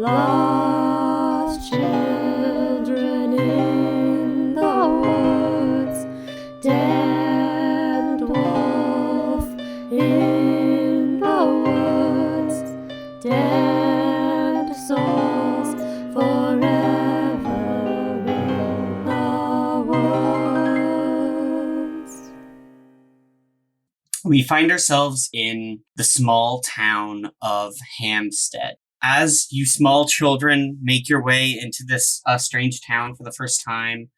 Lost children in the woods, dead wolf in the woods, dead souls forever in the woods. We find ourselves in the small town of Hampstead. As you small children make your way into this strange town for the first time,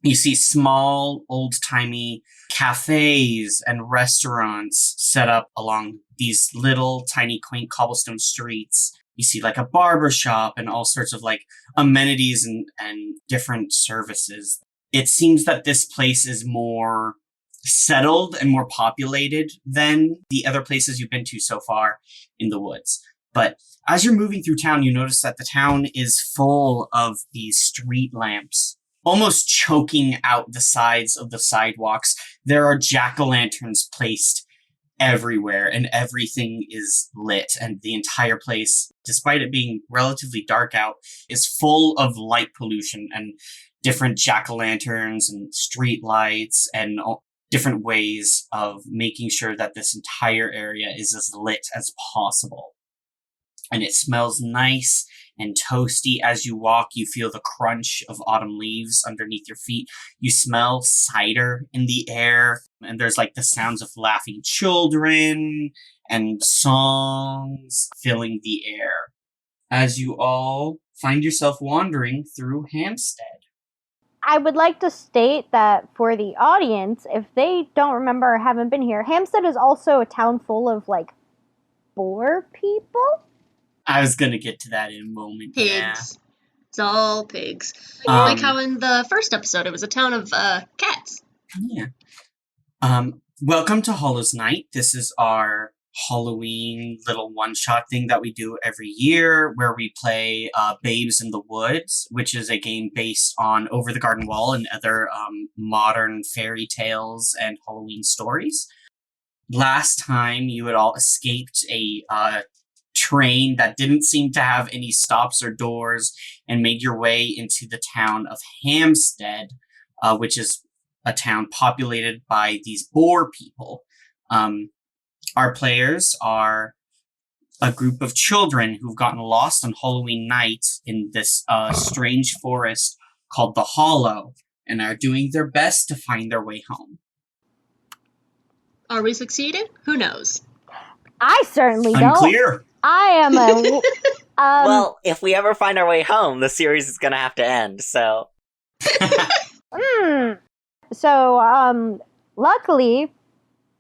you see small, old-timey cafes and restaurants set up along these little, tiny, quaint cobblestone streets. You see like a barber shop and all sorts of like amenities and different services. It seems that this place is more settled and more populated than the other places you've been to so far in the woods. But as you're moving through town, you notice that the town is full of these street lamps, almost choking out the sides of the sidewalks. There are jack-o'-lanterns placed everywhere, and everything is lit. And the entire place, despite it being relatively dark out, is full of light pollution and different jack-o'-lanterns and street lights and different ways of making sure that this entire area is as lit as possible. And it smells nice and toasty. As you walk, you feel the crunch of autumn leaves underneath your feet. You smell cider in the air, and there's like the sounds of laughing children and songs filling the air as you all find yourself wandering through Hampstead. I would like to state that for the audience, if they don't remember or haven't been here, Hampstead is also a town full of, like, boar people? I was going to get to that in a moment. Pigs. Yeah. It's all pigs. Like how in the first episode it was a town of cats. Yeah. Welcome to Hallows Night. This is our Halloween little one-shot thing that we do every year where we play Babes in the Woods, which is a game based on Over the Garden Wall and other modern fairy tales and Halloween stories. Last time you had all escaped a train that didn't seem to have any stops or doors and made your way into the town of Hampstead, which is a town populated by these boar people. Our players are a group of children who've gotten lost on Halloween night in this strange forest called the Hollow and are doing their best to find their way home. Are we succeeding? Who knows? I certainly don't. Unclear. I am a... Well, if we ever find our way home, the series is gonna have to end, so... So, luckily,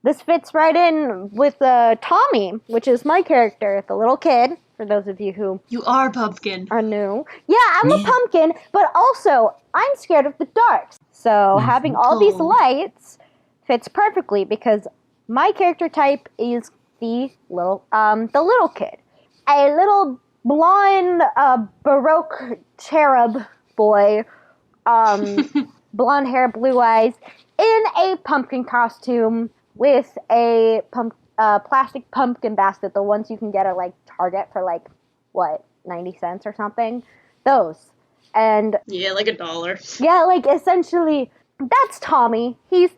this fits right in with Tommy, which is my character, the little kid, for those of you who You are Pumpkin. are new. Yeah, I'm a pumpkin, but also, I'm scared of the dark. So, having all these lights fits perfectly, because my character type is the little kid. A little blonde, Baroque cherub boy, blonde hair, blue eyes, in a pumpkin costume with a plastic pumpkin basket, the ones you can get at, like, Target for, like, 90 cents or something? Those. And... Yeah, like $1. yeah, like, essentially, that's Tommy. He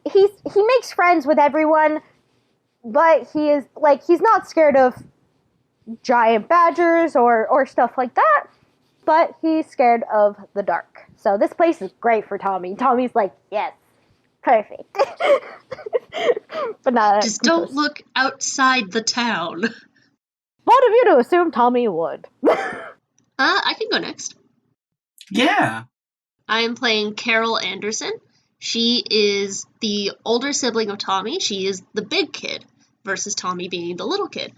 makes friends with everyone, but he's not scared of giant badgers or stuff like that, but he's scared of the dark. So this place is great for Tommy. Tommy's like, yes, perfect. But not Just don't look outside the town. Bold of you to assume Tommy would. I can go next. Yeah. I am playing Carol Anderson. She is the older sibling of Tommy. She is the big kid versus Tommy being the little kid.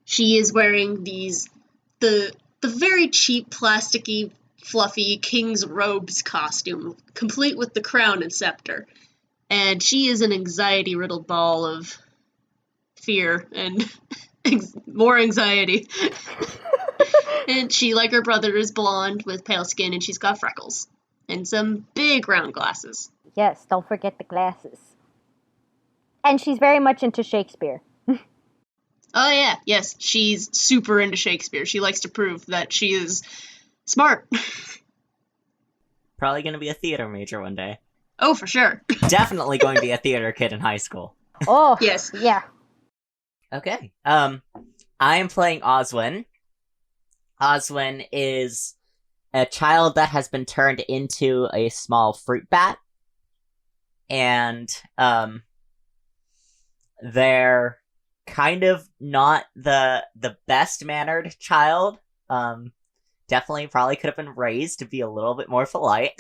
She is wearing the very cheap, plasticky, fluffy king's robes costume, complete with the crown and scepter. And she is an anxiety-riddled ball of fear and more anxiety. And she, like her brother, is blonde with pale skin, and she's got freckles and some big round glasses. Yes, don't forget the glasses. And she's very much into Shakespeare. Oh, yeah, yes, she's super into Shakespeare. She likes to prove that she is smart. Probably going to be a theater major one day. Oh, for sure. Definitely going to be a theater kid in high school. Oh, Yes. yeah. Okay. I am playing Oswin. Oswin is a child that has been turned into a small fruit bat. And, they're kind of not the best-mannered child. Definitely probably could have been raised to be a little bit more polite.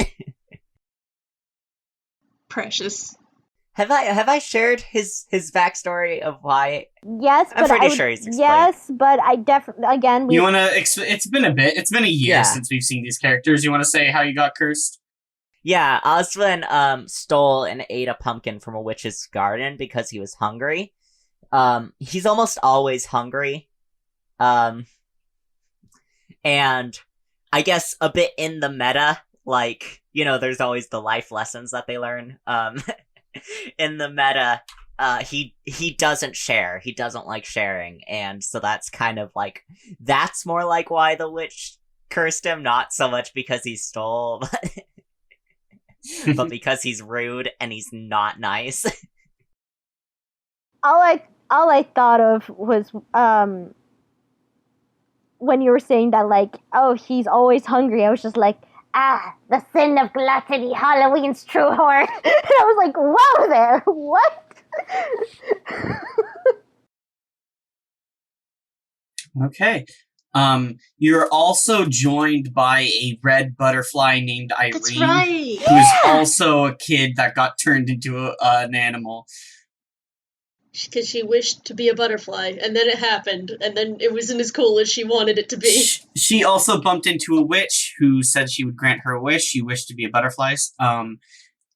Precious. Have I shared his backstory of why? Yes, I'm but pretty I would, sure he's explained. yes, but I definitely again we You want to? It's been a bit. It's been a year Yeah. since we've seen these characters. You want to say how you got cursed? Yeah, Oswin stole and ate a pumpkin from a witch's garden because he was hungry. He's almost always hungry. And I guess a bit in the meta, like, there's always the life lessons that they learn. In the meta, he doesn't share. He doesn't like sharing, and so that's kind of like, that's more like why the witch cursed him, not so much because he stole, but because he's rude and he's not nice. all I thought of was when you were saying that, like, oh, he's always hungry. I was just like, the sin of gluttony, Halloween's true horror. And I was like, whoa there, what? Okay. You're also joined by a red butterfly named Irene, That's right. who's also a kid that got turned into an animal. Because she wished to be a butterfly, and then it happened, and then it wasn't as cool as she wanted it to be. She also bumped into a witch who said she would grant her a wish. She wished to be a butterfly.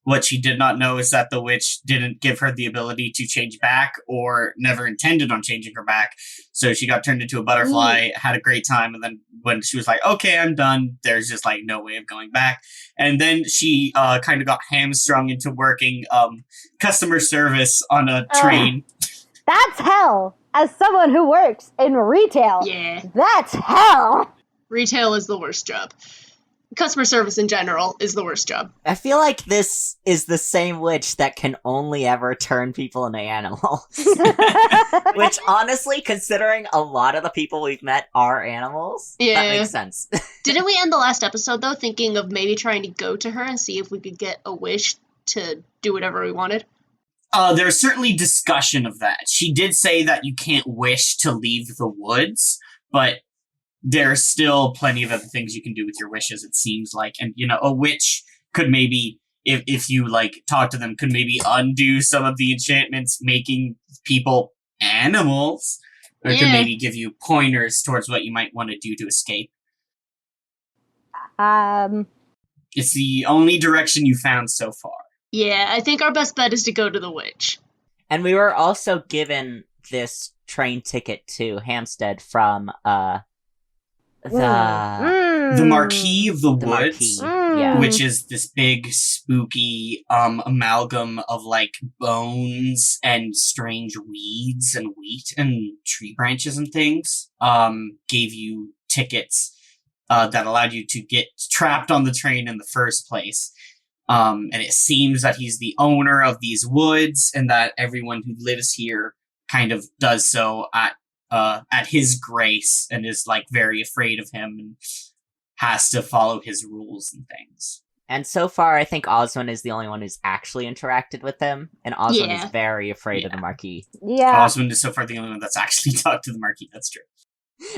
What she did not know is that the witch didn't give her the ability to change back, or never intended on changing her back. So she got turned into a butterfly, had a great time, and then when she was like, okay, I'm done, there's just like no way of going back. And then she kind of got hamstrung into working customer service on a train. That's hell. As someone who works in retail, Yeah. that's hell. Retail is the worst job. Customer service in general is the worst job. I feel like this is the same witch that can only ever turn people into animals. Which, honestly, considering a lot of the people we've met are animals, Yeah. that makes sense. Didn't we end the last episode, though, thinking of maybe trying to go to her and see if we could get a wish to do whatever we wanted? There's certainly discussion of that. She did say that you can't wish to leave the woods, but there's still plenty of other things you can do with your wishes, it seems like. And, a witch could maybe, if you, like, talk to them, could maybe undo some of the enchantments, making people animals. Or could maybe give you pointers towards what you might want to do to escape. It's the only direction you found so far. Yeah, I think our best bet is to go to the witch. And we were also given this train ticket to Hampstead from, The Marquis of the Woods, yeah. which is this big, spooky amalgam of, like, bones and strange weeds and wheat and tree branches and things, gave you tickets that allowed you to get trapped on the train in the first place. And it seems that he's the owner of these woods, and that everyone who lives here kind of does so at his grace, and is, like, very afraid of him and has to follow his rules and things. And so far, I think Oswin is the only one who's actually interacted with him, and Oswin is very afraid of the Marquis. Yeah. Osmond is so far the only one that's actually talked to the Marquis. That's true.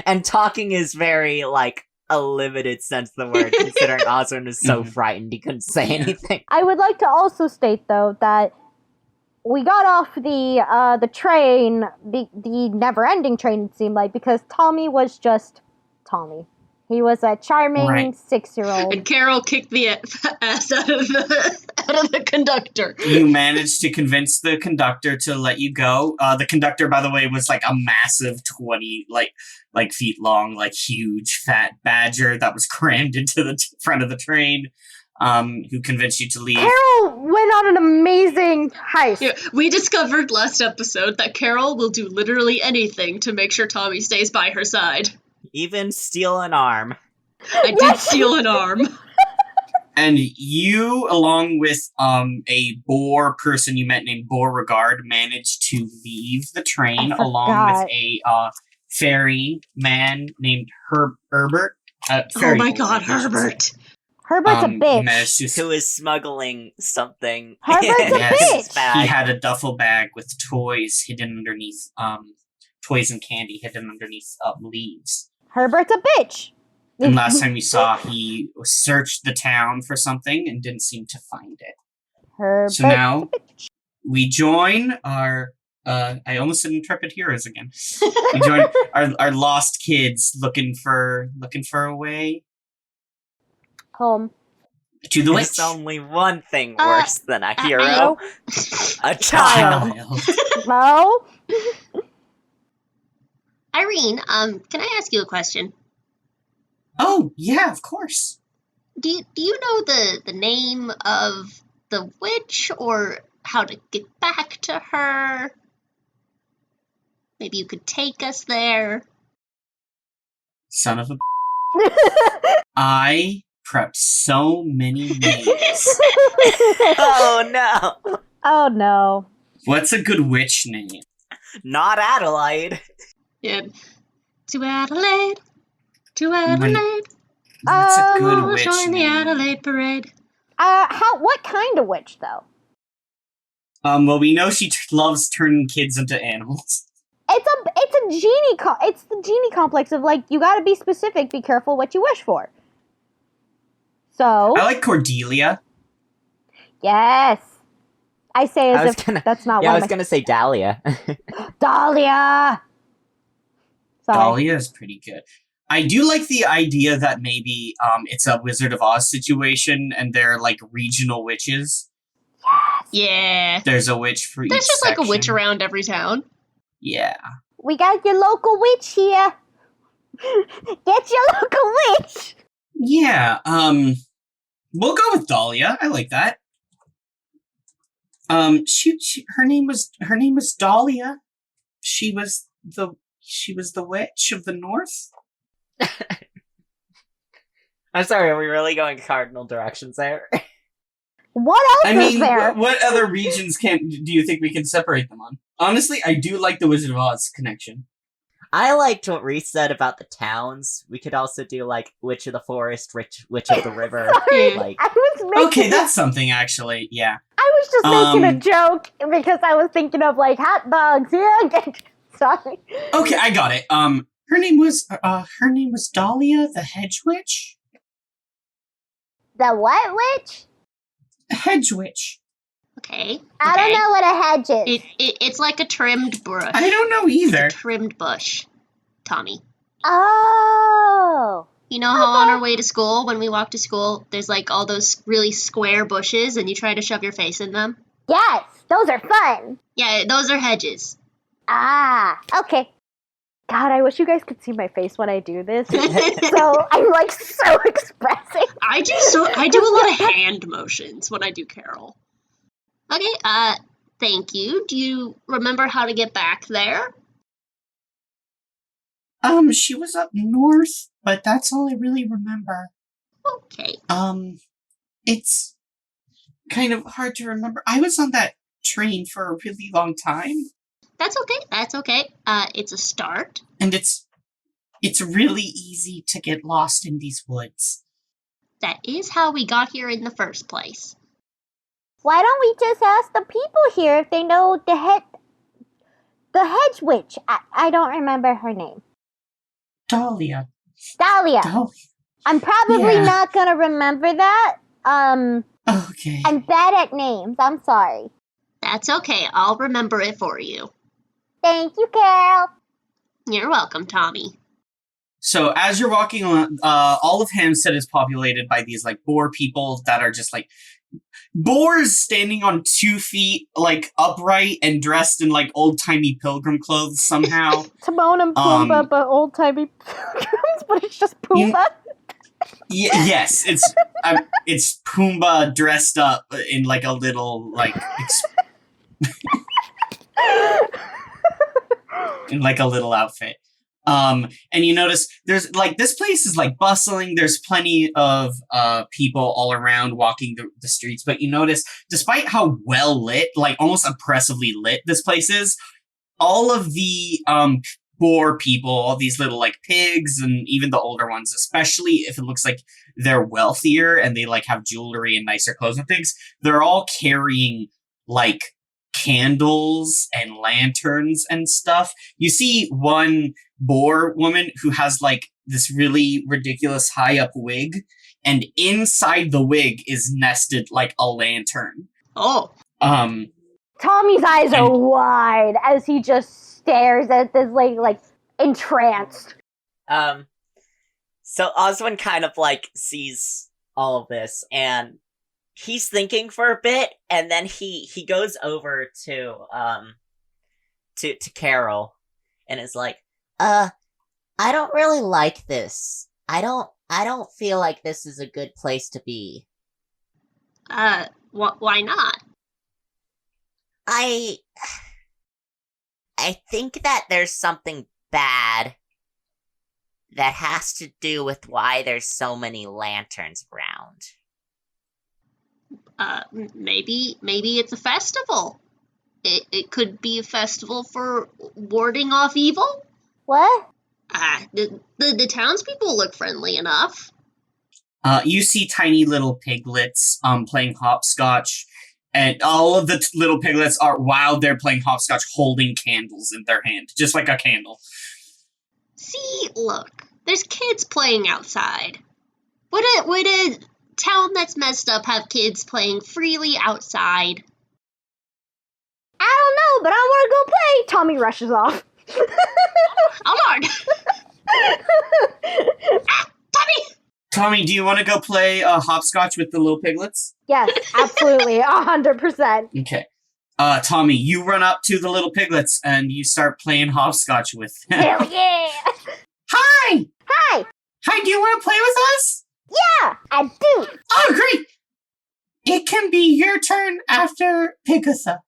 And talking is very, like, a limited sense of the word, considering Oswin is so frightened he couldn't say anything. I would like to also state, though, that we got off the train, the never-ending train, it seemed like, because Tommy was just Tommy. He was a charming 6-year-old. And Carol kicked the ass out of the conductor. You managed to convince the conductor to let you go. The conductor, by the way, was like a massive 20 feet long, like huge fat badger that was crammed into the front of the train. who convinced you to leave. Carol went on an amazing heist. Yeah, we discovered last episode that Carol will do literally anything to make sure Tommy stays by her side. Even steal an arm. I did steal an arm. And you, along with a boar person you met named Beauregard, managed to leave the train I along forgot. with a ferry man named Herbert. Oh ferry my boy, god, I should say. Herbert. Herbert's a You bitch. managed to Who is smuggling something? Herbert's a Yes, bitch. bag. he had a duffel bag with toys hidden underneath, toys and candy hidden underneath leaves. Herbert's a bitch. And last time we saw, he searched the town for something and didn't seem to find it. Herbert's So now we join our. I almost said intrepid heroes again. We join our lost kids looking for a way home. to the witch. There's only one thing Uh, worse than a hero. A Child. child. No? Irene, can I ask you a question? Oh yeah, of course. Do you know the name of the witch or how to get back to her? Maybe you could take us there. Son of a. I prepped so many names. Oh no. Oh no. What's a good witch name? Not Adelaide. Yeah. To Adelaide. To Adelaide. What's a good We'll witch join the name? Adelaide parade. What kind of witch though? Well, we know she loves turning kids into animals. It's a genie it's the genie complex of like you gotta be specific, be careful what you wish for. So I like Cordelia. yes. I say I as was if gonna- that's not Yeah, I one was of my gonna say Dahlia. Dahlia. Sorry. Dahlia is pretty good. I do like the idea that maybe it's a Wizard of Oz situation and they're like regional witches. Yeah. There's a witch for each There's just like a witch section. around every town. Yeah. We got your local witch here. Get your local witch. Yeah, we'll go with Dahlia. I like that. Her name was Dahlia. She was the witch of the north. I'm sorry, are we really going cardinal directions there? What else I is mean, there? what other regions do you think we can separate them on? Honestly, I do like the Wizard of Oz connection. I liked what Reese said about the towns. We could also do like Witch of the Forest, Witch of the River. Sorry, Like, I was making Okay, that's something actually. Yeah. I was just making a Um, joke because I was thinking of like hot dogs. Yeah. Sorry. Okay, I got it. Her name was Dahlia the Hedge Witch. The what witch? Hedge Witch. Okay. I don't know what a hedge is. It's like a trimmed bush. I don't know It's either. a trimmed bush, Tommy. Oh. You know how on our way to school, when we walk to school, there's like all those really square bushes and you try to shove your face in them? Yes, those are fun. Yeah, those are hedges. Ah, okay. God, I wish you guys could see my face when I do this. So I'm like so expressive. I do a lot of hand motions when I do Carol. Okay, thank you. Do you remember how to get back there? She was up north, but that's all I really remember. Okay. It's kind of hard to remember. I was on that train for a really long time, That's okay. It's a start. and it's really easy to get lost in these woods. That is how we got here in the first place. Why don't we just ask the people here if they know the hedge witch? I don't remember her name. Dahlia. Dahlia. I'm probably Yeah. not gonna remember that. Okay. I'm bad at names. I'm sorry. That's okay. I'll remember it for you. Thank you, Carol. You're welcome, Tommy. So as you're walking along, all of Hampstead is populated by these like boar people that are just like boars standing on 2 feet, like upright and dressed in like old timey pilgrim clothes somehow. Timon and Pumbaa, but old timey pilgrims, but it's just Pumbaa. Yes, it's it's Pumbaa dressed up in like a little in like a little outfit. And you notice there's like this place is like bustling. There's plenty of people all around walking the streets. But you notice, despite how well lit, like almost oppressively lit this place is, all of the poor people, all these little like pigs, and even the older ones, especially if it looks like they're wealthier and they like have jewelry and nicer clothes and things, they're all carrying like candles and lanterns and stuff. You see one Boer woman who has like this really ridiculous high up wig, and inside the wig is nested like a lantern. Oh. Tommy's eyes are wide as he just stares at this lady, like entranced. So Oswin kind of like sees all of this, and he's thinking for a bit, and then he goes over to Carol and is like, I don't really like this. I don't feel like this is a good place to be. Why not? I think that there's something bad that has to do with why there's so many lanterns around. Maybe it's a festival. It could be a festival for warding off evil. What? The townspeople look friendly enough. You see tiny little piglets playing hopscotch, and all of the little piglets are, while they're playing hopscotch, holding candles in their hand, just like a candle. See, look, there's kids playing outside. Would a town that's messed up have kids playing freely outside? I don't know, but I want to go play. Tommy rushes off. Hold on. Tommy! Tommy, do you want to go play hopscotch with the little piglets? Yes, absolutely, 100%. Okay. Tommy, you run up to the little piglets and you start playing hopscotch with them. Hell yeah! Hi! Hi! Hi, do you want to play with us? Yeah, I do. Oh, great! It can be your turn after Pigatha.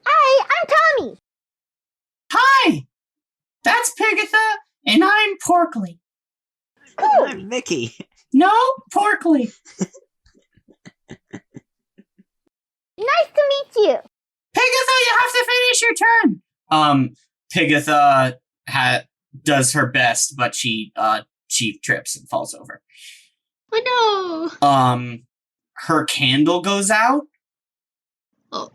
Hi, I'm Tommy. Hi! That's Pigatha, and I'm Porkly. Cool. I'm Mickey. No, Porkly. Nice to meet you. Pigatha, you have to finish your turn. Pigatha does her best, but she trips and falls over. Oh no! Her candle goes out. Oh.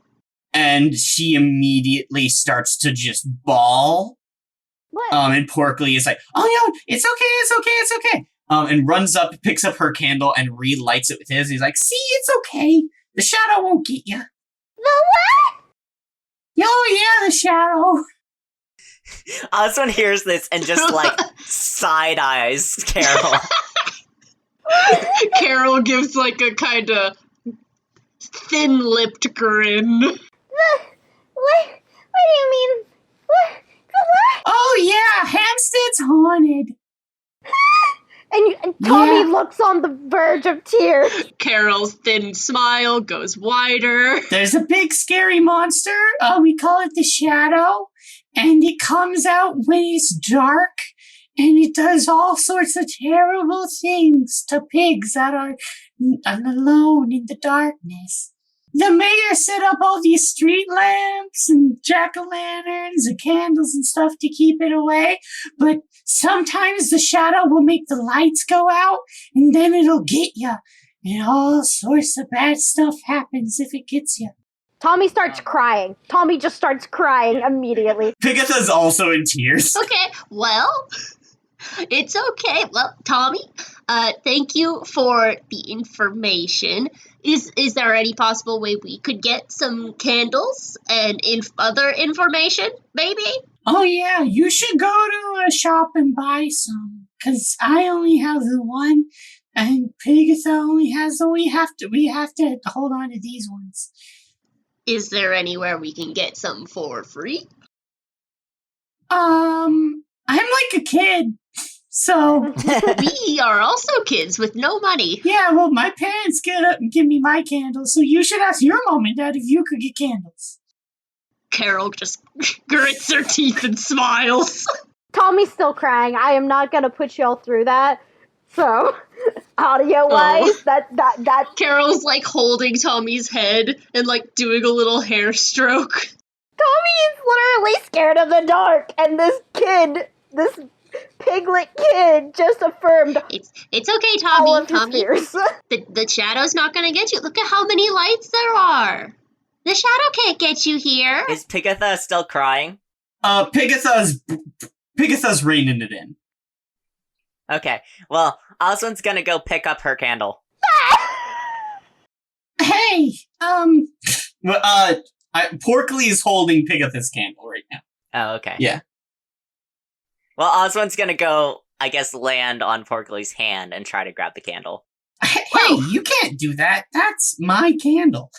And she immediately starts to just bawl. What? And Porkly is like, "Oh no, it's okay. And runs up, picks up her candle, and relights it with his. He's like, "See, it's okay. The shadow won't get you." The what? Oh yeah, the shadow. Oswin hears this and just like side eyes Carol. Carol gives like a kind of thin-lipped grin. What do you mean? What? Oh yeah, Hampstead's haunted. And Tommy Yeah. looks on the verge of tears. Carol's thin smile goes wider. There's a big scary monster. We call it the Shadow, and it comes out when it's dark, and it does all sorts of terrible things to pigs that are alone in the darkness. The mayor set up all these street lamps and jack-o'-lanterns and candles and stuff to keep it away, but sometimes the shadow will make the lights go out, and then it'll get you. And all sorts of bad stuff happens if it gets you. Tommy starts crying. Tommy just starts crying immediately. Pigatha's also in tears. Okay, well, it's okay. Well, Tommy, thank you for the information. Is there any possible way we could get some candles and other information, maybe? Oh yeah, you should go to a shop and buy some, because I only have the one, and Pigatha only has the we have to hold on to these ones. Is there anywhere we can get some for free? I'm like a kid, So, We are also kids with no money. yeah, well, my parents get up and give me my candles, so you should ask your mom and dad if you could get candles. Carol just grits her teeth and smiles. Tommy's still crying. I am not gonna put y'all through that. So, audio-wise, that Carol's like holding Tommy's head and like doing a little hair stroke. Tommy is literally scared of the dark, and this piglet kid just affirmed It's okay, all of Tommy. his fears. The shadow's not gonna get you. Look at how many lights there are. The shadow can't get you here. Is Pigatha still crying? Pigatha's reining it in. Okay, well, Oswin's gonna go pick up her candle. Hey, Porkly is holding Pigatha's candle right now. Oh, okay. Yeah. Well, Oswin's gonna go, I guess, land on Porkly's hand and try to grab the candle. Hey, you can't do that. That's my candle.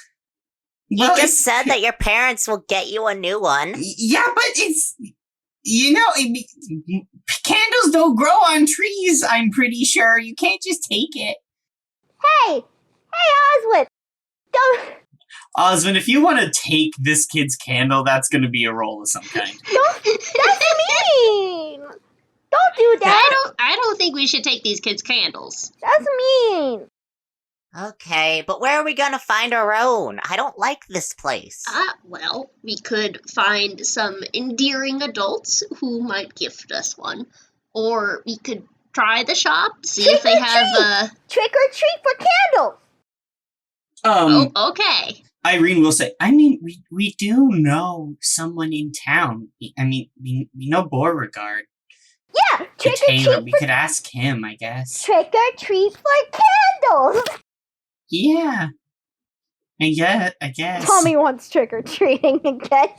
You just said that your parents will get you a new one. Yeah, but it's... candles don't grow on trees, I'm pretty sure. You can't just take it. Hey, Oswald, don't Osmond, if you want to take this kid's candle, that's going to be a roll of some kind. that's mean. Don't do that. I don't think we should take these kids' candles. That's mean. Okay, but where are we gonna find our own? I don't like this place. Well, we could find some endearing adults who might gift us one. Or we could try the shop, see if they have Trick or treat for candles. Oh, okay. Irene will say, I mean, we do know someone in town. I mean, we know Beauregard. Yeah, The trick or tailor. treat We for could ask him, I guess. trick or treat for candles. Yeah. I guess. Tommy wants trick or treating again.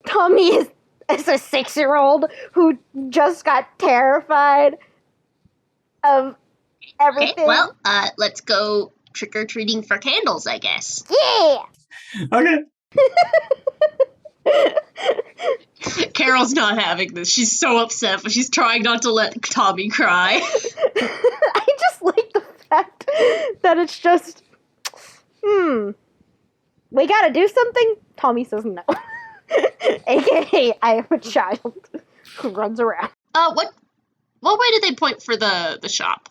Tommy is a 6-year-old who just got terrified of everything. Okay, well, let's go trick or treating for candles, I guess. Yeah. Okay. Carol's not having this. She's so upset, but she's trying not to let Tommy cry. I just like the fact that it's just, we gotta do something? Tommy says no. AKA, I am a child who runs around. What way did they point for the shop?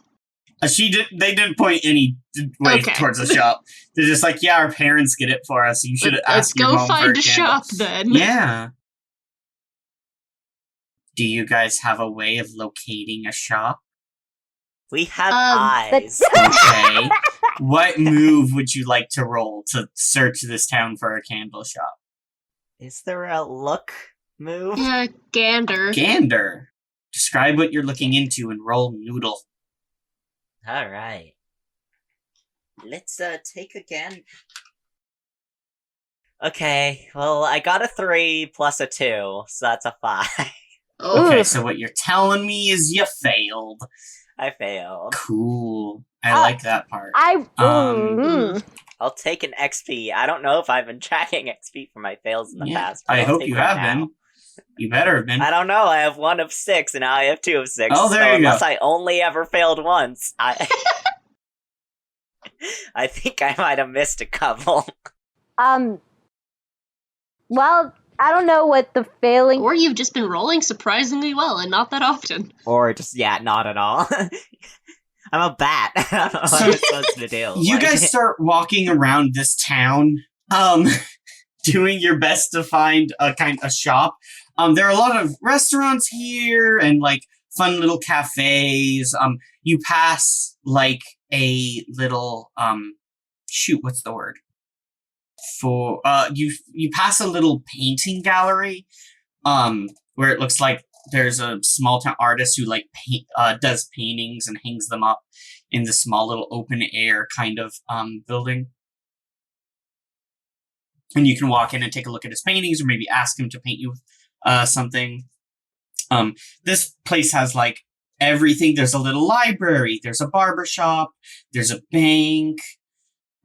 They didn't point any way Okay. towards the shop. They're just like, yeah, our parents get it for us. You should Let's ask your go mom for find a a candle. shop then. Yeah. Do you guys have a way of locating a shop? We have but- eyes. Okay. What move would you like to roll to search this town for a candle shop? Is there a look move? Yeah, gander. Gander. Describe what you're looking into and roll noodle. Alright. Let's take again. Okay, well, I got a 3 plus a 2, so that's a 5. Oh, Okay, Oof. so what you're telling me is you failed. I failed. Cool. I like that part. I I'll take an XP. I don't know if I've been tracking XP for my fails in the Yeah, past. but I I'll hope take you one have now. been. You better have been. I don't know. I have 1 of 6, and now I have 2 of 6. Oh, there so you go. unless I only ever failed once, I think I might have missed a couple. well, I don't know what the failing. or you've just been rolling surprisingly well and not that often. Or just, yeah, not at all. I'm a bat. I don't know what So, I'm supposed to do. You Like- guys start walking around this town, doing your best to find a shop. There are a lot of restaurants here and like fun little cafes. You pass like a little shoot, what's the word? You pass a little painting gallery, where it looks like there's a small town artist who like does paintings and hangs them up in this small little open air kind of building. And you can walk in and take a look at his paintings, or maybe ask him to paint you something. This place has like everything. There's a little library. There's a barber shop. There's a bank.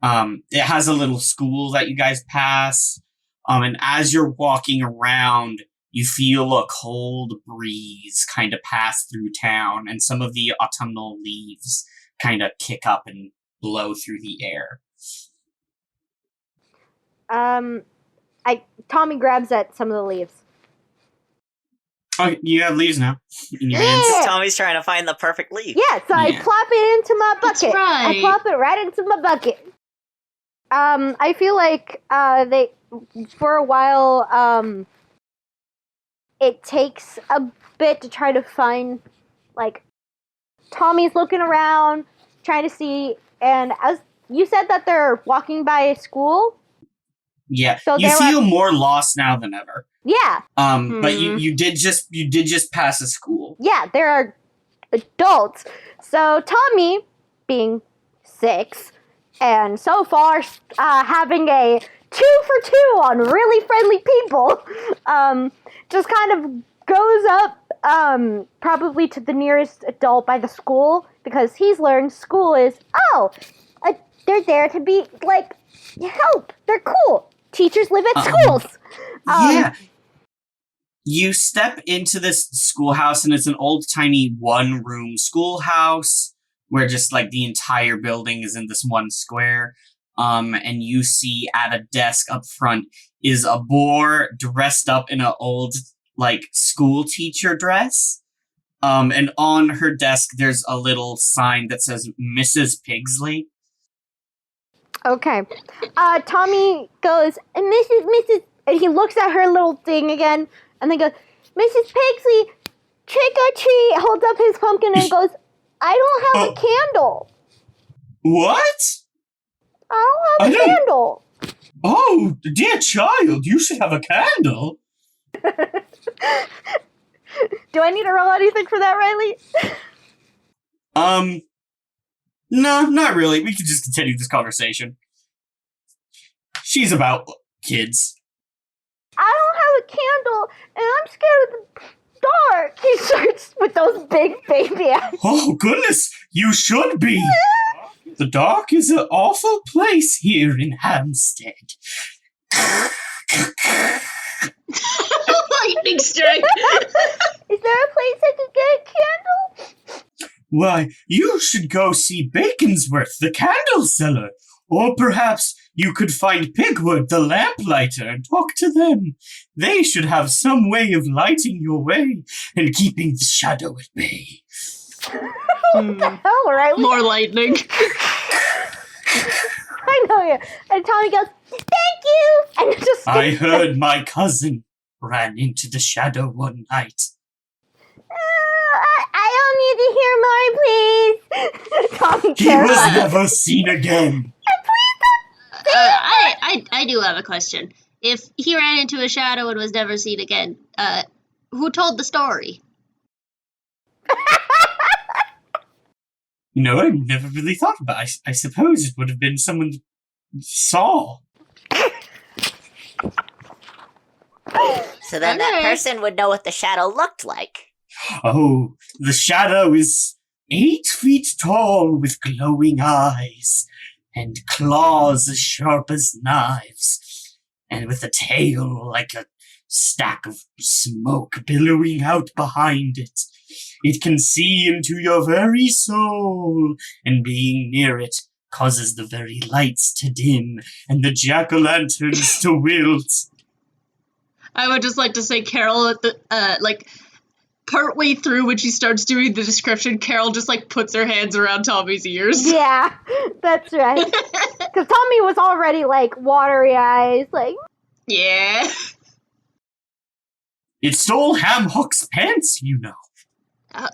It has a little school that you guys pass. And as you're walking around, you feel a cold breeze kind of pass through town, and some of the autumnal leaves kind of kick up and blow through the air. Tommy grabs at some of the leaves. Oh, you have leaves now in your hands. Yeah. Tommy's trying to find the perfect leaf. Yeah, so I Yeah. plop it into my bucket. That's right. I plop it right into my bucket. I feel like they, for a while, it takes a bit to try to find, like, Tommy's looking around, trying to see, and as you said that they're walking by a school. Yeah, So you there feel more lost now than ever. Yeah, But you did just pass a school. yeah, there are adults. So Tommy, being 6, and so far having a 2 for 2 on really friendly people, just kind of goes up probably to the nearest adult by the school, because he's learned school is, they're there to be, like, help. They're cool. Teachers live at schools. Yeah. You step into this schoolhouse, and it's an old, tiny, one-room schoolhouse where just, like, the entire building is in this one square. And you see at a desk up front is a boar dressed up in an old, like, school teacher dress. And on her desk, there's a little sign that says Mrs. Pigsley. Okay. Tommy goes, Mrs. And he looks at her little thing again, and then goes, Mrs. Pigsley, trick or treat, holds up his pumpkin and goes, I don't have a candle. What? I don't have a candle. Oh, dear child, you should have a candle. Do I need to roll anything for that, Riley? No, not really. We can just continue this conversation. She's about kids. I don't have a candle, and I'm scared of the dark. He starts with those big baby eyes. Oh, goodness, you should be. The dark is an awful place here in Hampstead. Lightning strike. Is there a place I could get a candle? Why, you should go see Baconsworth, the candle seller. Or perhaps you could find Pigwood, the lamplighter, and talk to them. They should have some way of lighting your way and keeping the shadow at bay. What the hell, Riley? More lightning. I know you. And Tommy goes, thank you! And just I heard my cousin ran into the shadow one night. I don't need to hear more, please. Tommy He cares. was never seen again. I do have a question. If he ran into a shadow and was never seen again, who told the story? You know, I never really thought about it. I suppose it would have been someone saw. So then that Okay. person would know what the shadow looked like. Oh, the shadow is 8 feet tall with glowing eyes and claws as sharp as knives, and with a tail like a stack of smoke billowing out behind it. It can see into your very soul, and being near it causes the very lights to dim and the jack-o'-lanterns to wilt. I would just like to say Carol at the partway through when she starts doing the description, Carol just puts her hands around Tommy's ears. Yeah, that's right. Because Tommy was already watery eyes, Yeah. It stole Ham Hook's pants, you know.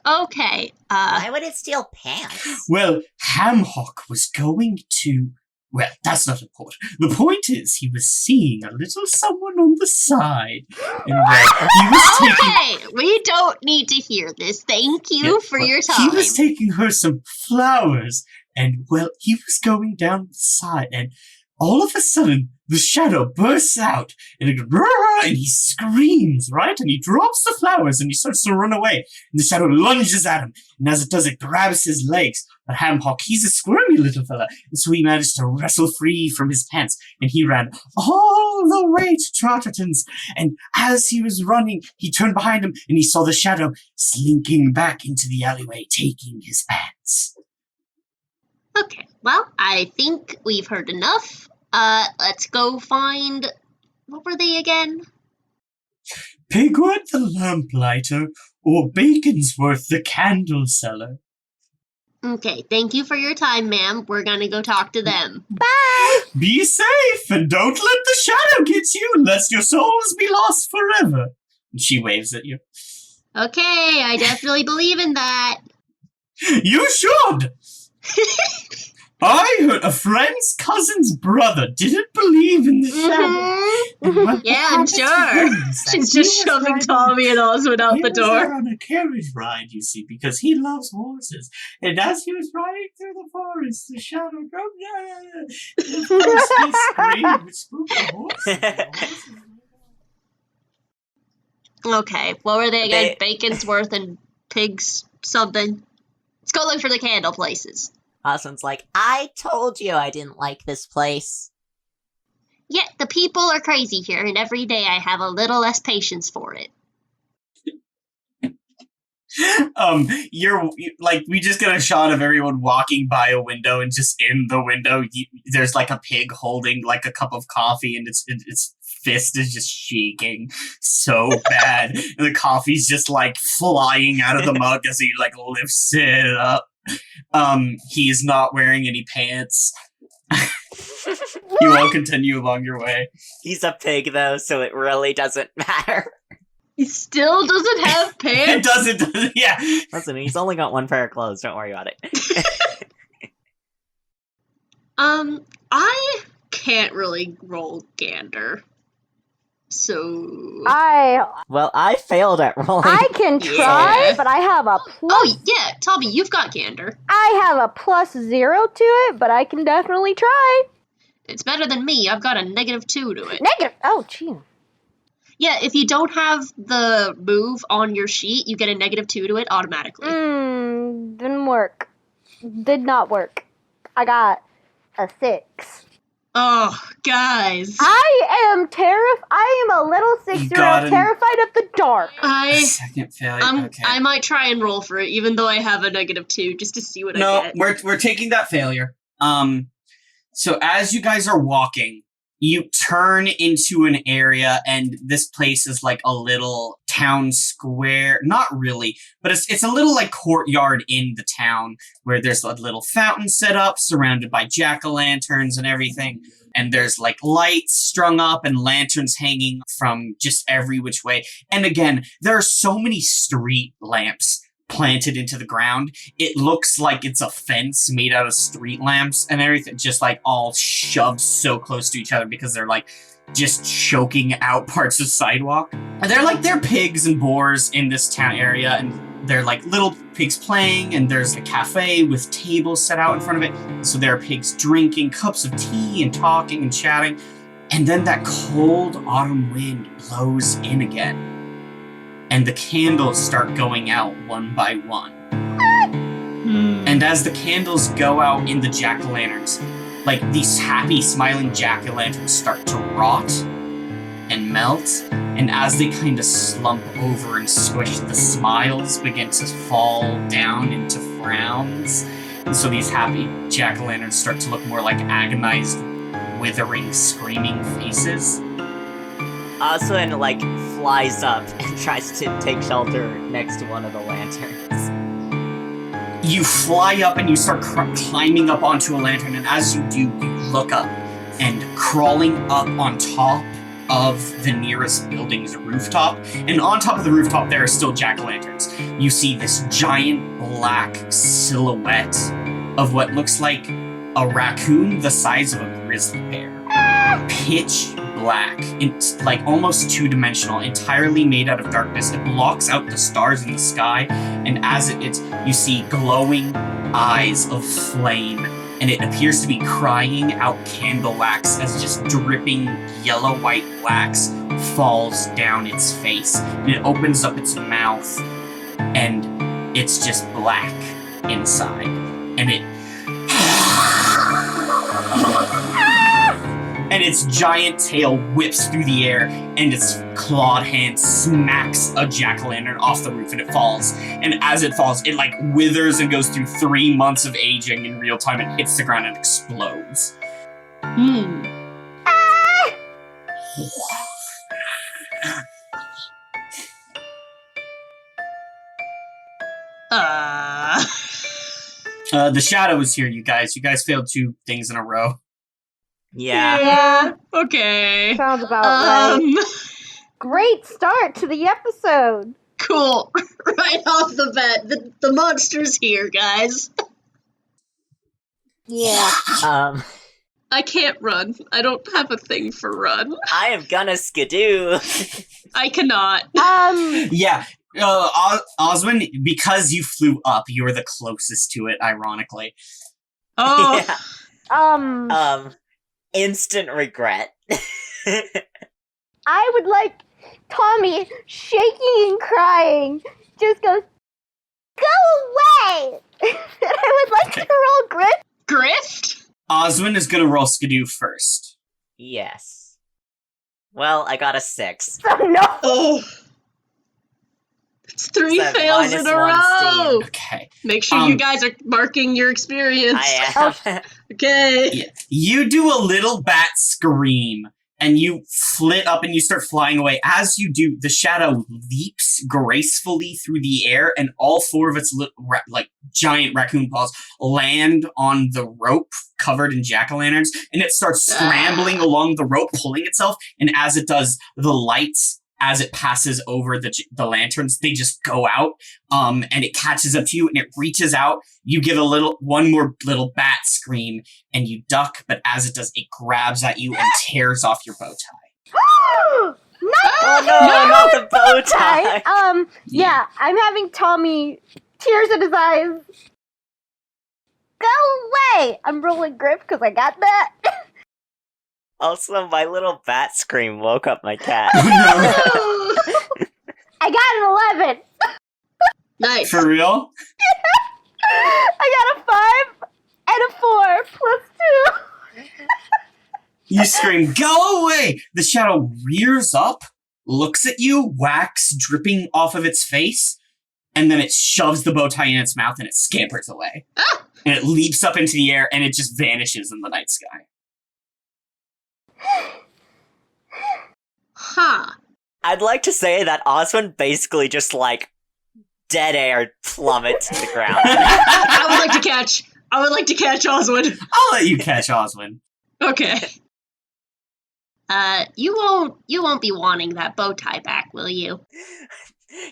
Okay. Why would it steal pants? Well, Ham Hook was going to... Well, that's not important. The point is, he was seeing a little someone on the side. And he was taking... Okay, we don't need to hear this. Thank you Yeah, for well, your time. He was taking her some flowers. And, well, he was going down the side. And, all of a sudden, the shadow bursts out, and it goes, "Rah!" and he screams, right? And he drops the flowers, and he starts to run away. And the shadow lunges at him, and as it does, it grabs his legs. But Hamhawk, he's a squirmy little fella, and so he managed to wrestle free from his pants, and he ran all the way to Trotterton's. And as he was running, he turned behind him, and he saw the shadow slinking back into the alleyway, taking his pants. Okay, well, I think we've heard enough. Let's go find... What were they again? Pigwood the lamplighter, or Baconsworth the candle seller. Okay, thank you for your time, ma'am. We're gonna go talk to them. Bye! Be safe, and don't let the shadow get you, lest your souls be lost forever. And she waves at you. Okay, I definitely believe in that. You should! I heard a friend's cousin's brother didn't believe in the shadow. And what Yeah, I'm happened to sure. him is that She's he just was shoving riding- Tommy and Osmond out he the was door. there on a carriage ride, you see, because he loves horses. And as he was riding through the forest, the shadow drove down. And of course, he screamed, which spooked the horses. The horses Okay, what were they again? They- Baconsworth and pigs something. Let's go look for the candle places. Austin's like, I told you I didn't like this place. Yeah, the people are crazy here, and every day I have a little less patience for it. we just get a shot of everyone walking by a window, and just in the window, there's like a pig holding like a cup of coffee, and its fist is just shaking so bad, and the coffee's just like flying out of the mug as he like lifts it up. He is not wearing any pants. You all continue along your way. He's a pig, though, so it really doesn't matter. He still doesn't have It pants? doesn't, yeah. Listen, he's only got one pair of clothes. Don't worry about it. I can't really roll gander. So... Well, I failed at rolling. I can try, Yeah. but I have a plus. Oh, yeah, Tommy, you've got gander. I have a +0 to it, but I can definitely try. It's better than me. I've got a -2 to it. Negative. Oh, gee. Yeah, if you don't have the move on your sheet, you get a -2 to it automatically. Didn't work. Did not work. I got a 6. Oh, guys. I am a little You 6-year-old got an- terrified of the dark. Second failure. Okay. I might try and roll for it, even though I have a -2, just to see what I No, get. we're taking that failure. So as you guys are walking, you turn into an area, and this place is like a little town square. Not really, but it's a little like courtyard in the town where there's a little fountain set up, surrounded by jack-o'-lanterns and everything. And there's like lights strung up and lanterns hanging from just every which way. And again, there are so many street lamps planted into the ground. It looks like it's a fence made out of street lamps and everything, just like all shoved so close to each other because they're like just choking out parts of sidewalk. And they're pigs and boars in this town area, and they're like little pigs playing, and there's a cafe with tables set out in front of it. So there are pigs drinking cups of tea and talking and chatting. And then that cold autumn wind blows in again, and the candles start going out one by one. And as the candles go out in the jack-o'-lanterns, like these happy, smiling jack-o'-lanterns start to rot and melt, and as they kind of slump over and squish, the smiles begin to fall down into frowns. And so these happy jack-o'-lanterns start to look more like agonized, withering, screaming faces. Aswin, like, flies up and tries to take shelter next to one of the lanterns. You fly up and you start climbing up onto a lantern, and as you do, you look up, and crawling up on top of the nearest building's rooftop, and on top of the rooftop there are still jack-o'-lanterns. You see this giant black silhouette of what looks like a raccoon the size of a grizzly bear. Pitch black, it's like almost two-dimensional, entirely made out of darkness. It blocks out the stars in the sky, and as you see glowing eyes of flame and it appears to be crying out candle wax as just dripping yellow-white wax falls down its face. And it opens up its mouth, and it's just black inside. And it... and its giant tail whips through the air, and its clawed hand smacks a jack-o'-lantern off the roof, and it falls. And as it falls, it like withers and goes through 3 months of aging in real time and hits the ground and explodes. The shadow is here, you guys. You guys failed 2 things in a row. Yeah. Okay. Sounds about right. Um, Great start to the episode. cool. Right off the bat, the monster's here, guys. Yeah. I can't run. I don't have a thing for run. I am gonna skidoo. I cannot. Yeah, Oswin, because you flew up, you're the closest to it, ironically. Oh, Yeah. Instant regret. I would like Tommy, shaking and crying, just goes, "Go away!" And I would like to roll grit. grift? Oswin is gonna roll Skidoo first. Yes. Well, I got a 6. So no. Oh. It's 3 Said fails in a -1 row. Steam. Okay. Make sure you guys are marking your experience. I am. Okay. Yeah. You do a little bat scream, and you flit up and you start flying away. As you do, the shadow leaps gracefully through the air, and all 4 of its giant raccoon paws land on the rope covered in jack-o'-lanterns, and it starts scrambling along the rope, pulling itself, and as it does, the lights, as it passes over the lanterns, they just go out, and it catches up to you, and it reaches out. You give one more little bat scream, and you duck, but as it does, it grabs at you and tears off your bow tie. Oh no, not the bow tie. Yeah, I'm having Tommy tears in his eyes. Go away! I'm rolling grip because I got that. Also, my little bat scream woke up my cat. I got an 11. Nice. For real? I got a 5 and a 4 plus 2. You scream, "Go away!" The shadow rears up, looks at you, wax dripping off of its face, and then it shoves the bow tie in its mouth and it scampers away. And it leaps up into the air and it just vanishes in the night sky. Huh. I'd like to say that Oswin basically just dead air plummets to the ground. I would like to catch Oswald. I'll let you catch Oswin. Okay. You won't be wanting that bow tie back, will you?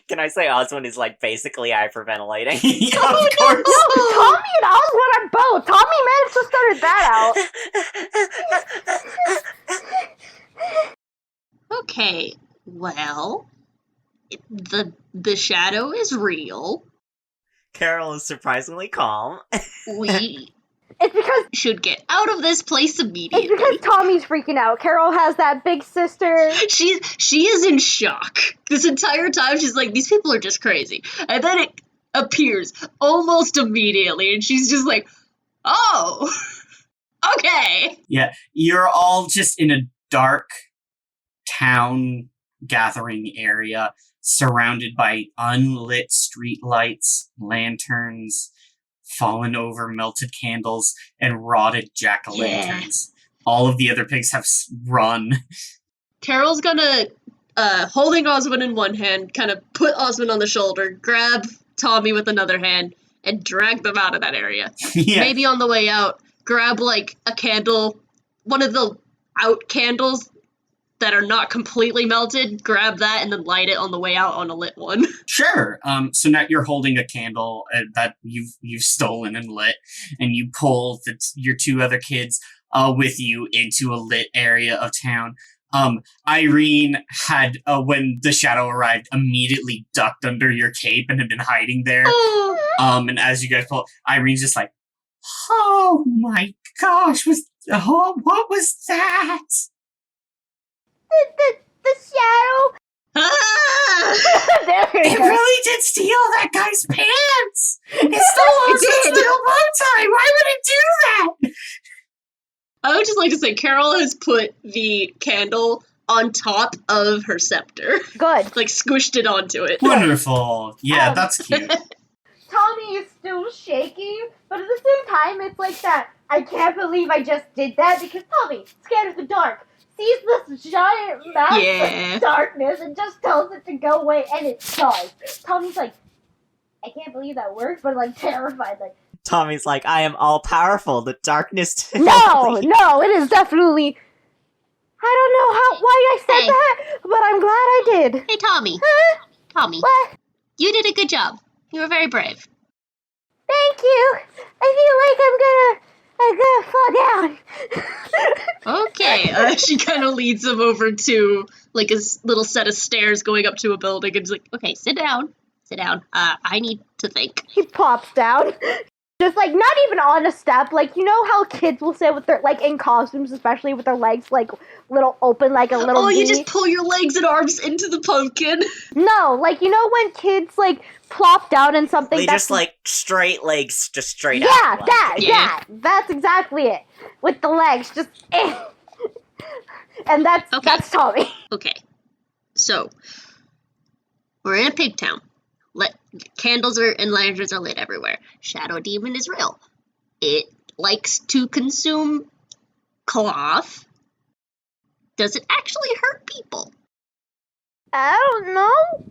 Can I say Oswin is basically hyperventilating? Yeah, of course. No, Tommy and Oswald are both. Tommy managed to start that out. Okay. Well, the shadow is real. Carol is surprisingly calm. We It's because should get out of this place immediately. It's because Tommy's freaking out. Carol has that big sister. She is in shock. This entire time she's like, these people are just crazy. And then it appears almost immediately and she's just like, oh, okay. Yeah, you're all just in a dark town gathering area surrounded by unlit street lights, lanterns, fallen over melted candles, and rotted jack-o'-lanterns. All of the other pigs have run. Carol's gonna, holding Osmond in one hand, kind of put Osmond on the shoulder, grab Tommy with another hand, and drag them out of that area. Yeah. Maybe on the way out, grab, a candle, one of the out candles that are not completely melted, grab that, and then light it on the way out on a lit one. Sure. So now you're holding a candle that you've stolen and lit, and you pull your 2 other kids with you into a lit area of town. Irene had, when the shadow arrived, immediately ducked under your cape and had been hiding there. And as you guys pull, Irene's just like, Oh my gosh, what was that? The shadow. Ah! There we It go. really did steal that guy's pants! It stole It his did. little bow tie! Why would it do that? I would just like to say Carol has put the candle on top of her scepter. Good. Like squished it onto it. Wonderful. Yeah, Um, that's cute. Tommy is still shaking, but at the same time, it's like that. I can't believe I just did that because Tommy, scared of the dark, sees this giant mass Yeah. of darkness and just tells it to go away, and it does. Tommy's like, I can't believe that worked, but like terrified, like, Tommy's like, I am all powerful. The darkness. no, it is definitely. I don't know why I said Hey. that, but I'm glad I did. Hey, Tommy. Huh? Tommy, What? you did a good job. You were very brave. Thank you. I feel like I'm gonna fall down. Okay. She kind of leads him over to like a little set of stairs going up to a building and is like, okay, sit down. Sit down. I need to think. He pops down. Just like not even on a step, like you know how kids will sit with their like in costumes, especially with their legs like little open like a little Oh, you V. just pull your legs and arms into the pumpkin. No, like you know when kids like plop down in something They that's just like straight legs, just straight yeah, out. Like, Yeah. that's exactly it. With the legs, just and that's Tommy. Okay. So, we're in a pig town. Candles and lanterns are lit everywhere. Shadow Demon is real. It likes to consume cloth. Does it actually hurt people? I don't know.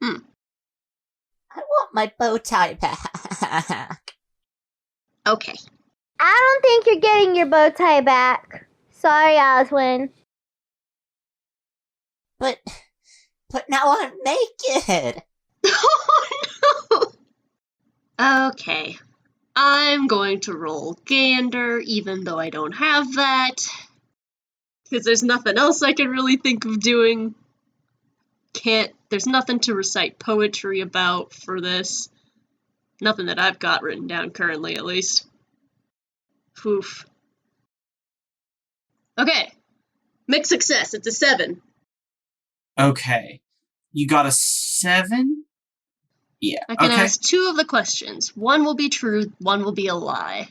I want my bow tie back. Okay. I don't think you're getting your bow tie back. Sorry, Oswin. But now I'm naked. Oh no! Okay. I'm going to roll Gander, even though I don't have that. Because there's nothing else I can really think of doing. There's nothing to recite poetry about for this. Nothing that I've got written down currently, at least. Oof. Okay. Mixed success. It's a 7. Okay. You got a 7? Yeah. I can okay. ask 2 of the questions. One will be true, one will be a lie.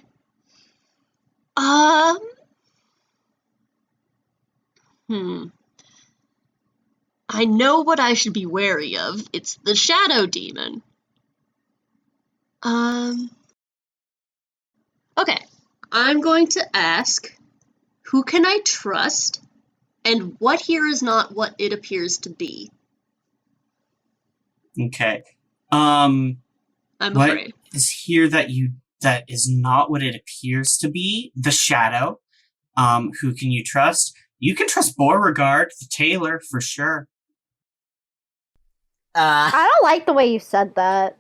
I know what I should be wary of. It's the Shadow Demon. Okay. I'm going to ask, who can I trust, and what here is not what it appears to be? Okay. I'm What afraid. is here that is not what it appears to be? The shadow. Who can you trust? You can trust Beauregard, the tailor, for sure. I don't like the way you said that.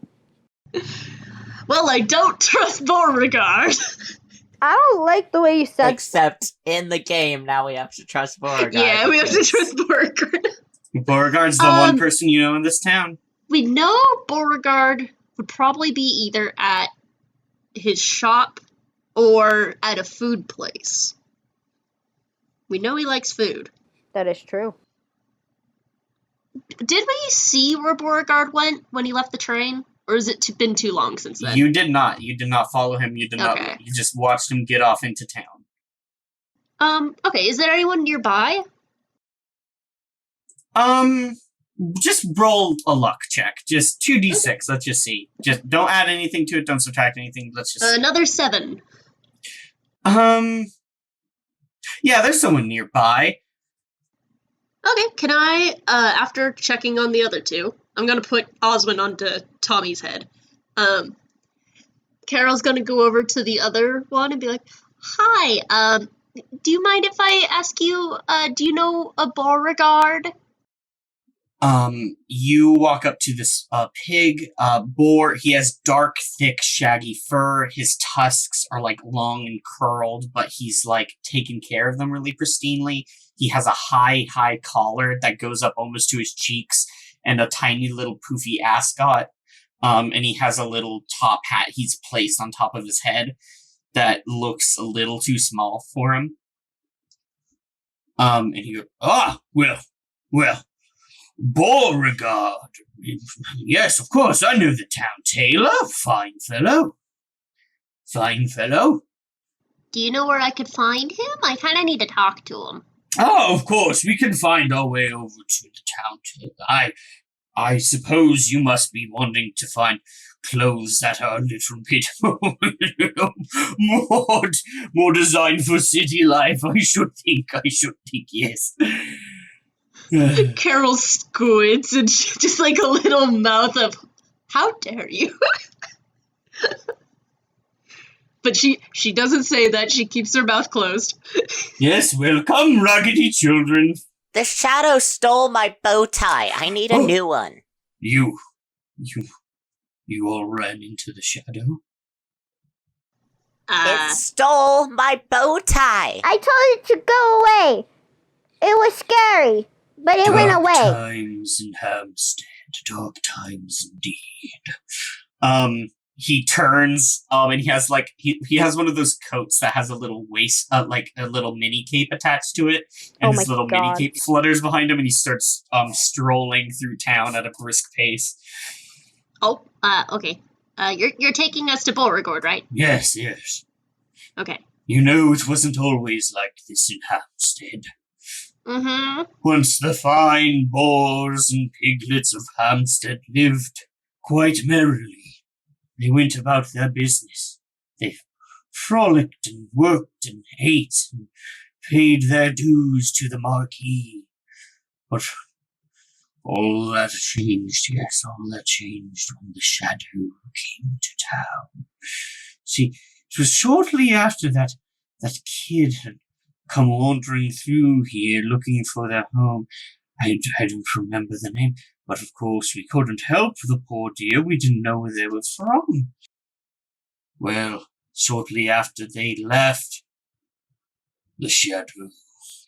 Well, I don't trust Beauregard. I don't like the way you said. Except in the game, now we have to trust Beauregard. Yeah, we have to because- trust Beauregard. Beauregard's the one person you know in this town. We know Beauregard would probably be either at his shop or at a food place. We know he likes food. That is true. Did we see where Beauregard went when he left the train? Or has it been too long since then? You did not. You did not follow him. You did Okay. not. You just watched him get off into town. Okay, is there anyone nearby? Just roll a luck check. Just 2d6. Let's just see. Just don't add anything to it. Don't subtract anything. Let's just. Another 7. Yeah, there's someone nearby. Okay, can I, after checking on the other 2, I'm gonna put Oswin onto Tommy's head. Carol's gonna go over to the other one and be like, hi, do you mind if I ask you, do you know a Beauregard? You walk up to this pig boar. He has dark, thick, shaggy fur. His tusks are like long and curled, but he's like taken care of them really pristinely. He has a high collar that goes up almost to his cheeks and a tiny little poofy ascot. And he has a little top hat he's placed on top of his head that looks a little too small for him. And he goes, well, Beauregard. Yes, of course, I know the town tailor. Fine fellow. Do you know where I could find him? I kind of need to talk to him. Oh, of course, we can find our way over to the town tailor. I suppose you must be wanting to find clothes that are a little bit more designed for city life. I should think, yes. Carol squids and just like a little mouth of, how dare you? But she doesn't say that. She keeps her mouth closed. Yes, welcome, raggedy children. The shadow stole my bow tie. I need a new one. You all ran into the shadow? It stole my bow tie. I told it to go away. It was scary, but it went away. Dark times in Hampstead. Dark times indeed. He turns, and he has he has one of those coats that has a little waist, like a little mini cape attached to it, and his little mini cape flutters behind him, and he starts strolling through town at a brisk pace. Oh, okay. You're taking us to Beauregard, right? Yes. Okay. You know, it wasn't always like this in Hampstead. Mm-hmm. Once the fine boars and piglets of Hampstead lived quite merrily. They went about their business. They frolicked and worked and ate and paid their dues to the Marquis. But all that changed, yes, all that changed when the shadow came to town. See, it was shortly after that kid had come wandering through here looking for their home. I don't remember the name, but of course we couldn't help the poor dear. We didn't know where they were from. Well, shortly after they left, the shadow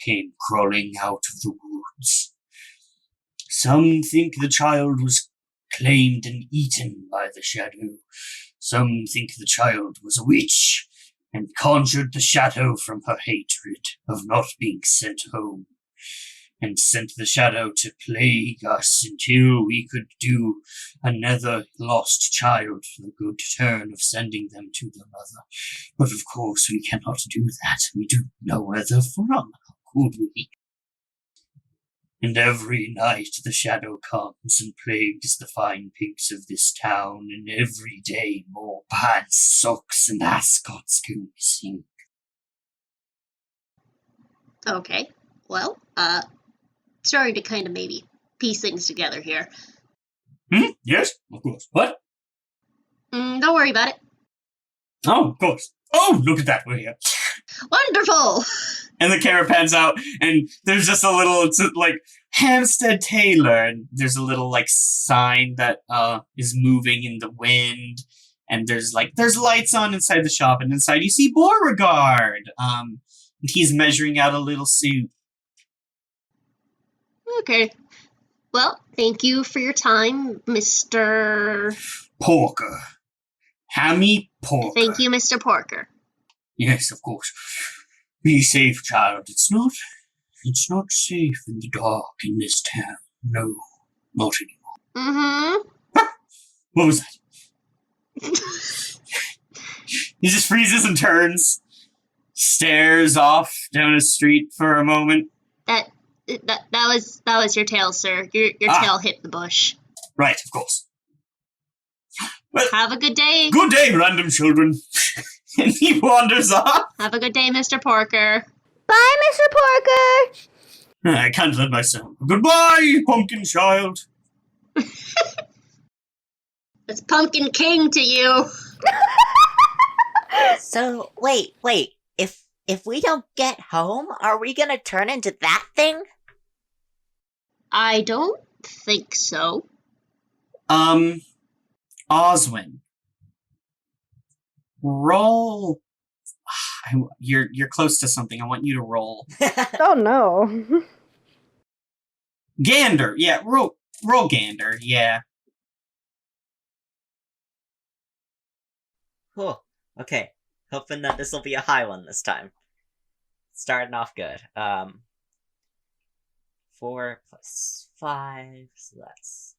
came crawling out of the woods. Some think the child was claimed and eaten by the shadow. Some think the child was a witch and conjured the shadow from her hatred of not being sent home, and sent the shadow to plague us until we could do another lost child the good turn of sending them to their mother. But of course we cannot do that. We do know where they're from. How could we? And every night the shadow comes and plagues the fine pigs of this town, and every day more pants, socks, and ascots go missing. Okay. Well, starting to kind of maybe piece things together here. Yes, of course. What? Don't worry about it. Oh, of course. Oh, look at that. We're here. Wonderful! And the camera pans out, and there's just a little, it's like, Hampstead Taylor, and there's a little, like, sign that is moving in the wind, and there's lights on inside the shop, and inside you see Beauregard. And he's measuring out a little suit. Okay. Well, thank you for your time, Mr. Porker. Hammy Porker. Thank you, Mr. Porker. Yes, of course. Be safe, child. It's not safe in the dark in this town. No, not anymore. Mm-hmm. What was that? He just freezes and turns, stares off down a street for a moment. That was your tail, sir. Your tail hit the bush. Right, of course. Well, have a good day. Good day, random children. And he wanders off. Have a good day, Mr. Porker. Bye, Mr. Porker. I can't let myself. Goodbye, pumpkin child. It's Pumpkin King to you. So, wait. If we don't get home, are we gonna turn into that thing? I don't think so. Oswin. Roll. You're close to something. I want you to roll. Oh no. Gander. Yeah, roll Gander. Yeah. Cool. Okay. Hoping that this will be a high one this time. Starting off good. 4 plus 5, so that's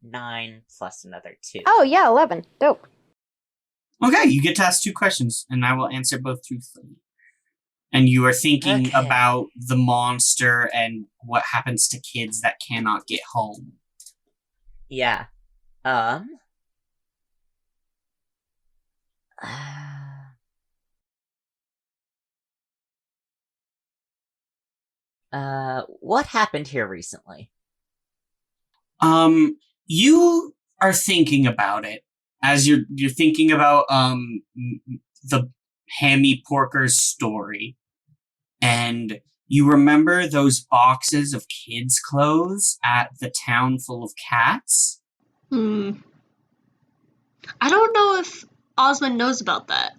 9 plus another 2. Oh yeah, 11. Dope. Okay, you get to ask 2 questions, and I will answer both truthfully. And you are thinking Okay. about the monster and what happens to kids that cannot get home. Yeah. What happened here recently? You are thinking about it as you're thinking about the Hammy Porker's story, and you remember those boxes of kids' clothes at the town full of cats. I don't know if Osmond knows about that.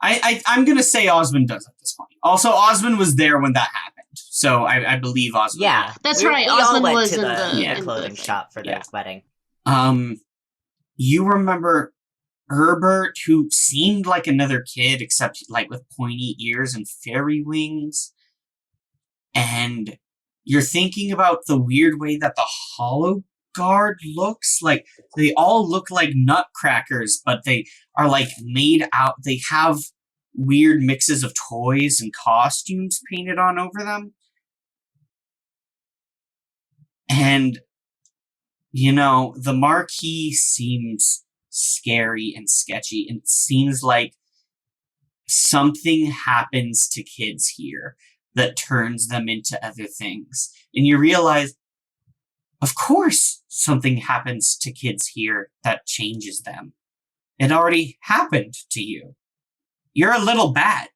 I'm gonna say Osmond does at this point. Also, Osmond was there when that happened, so I believe Osmond. Yeah, That's we right, all Osmond went was to in the the clothing thing. shop for their Yeah. wedding. You remember Herbert, who seemed like another kid, except like with pointy ears and fairy wings. And you're thinking about the weird way that the Hollow Guard looks. Like, they all look like nutcrackers, but they are like made out. They have weird mixes of toys and costumes painted on over them. And, you know, the Marquis seems scary and sketchy, and it seems like something happens to kids here that turns them into other things. And you realize, of course, something happens to kids here that changes them. It already happened to you. You're a little bat.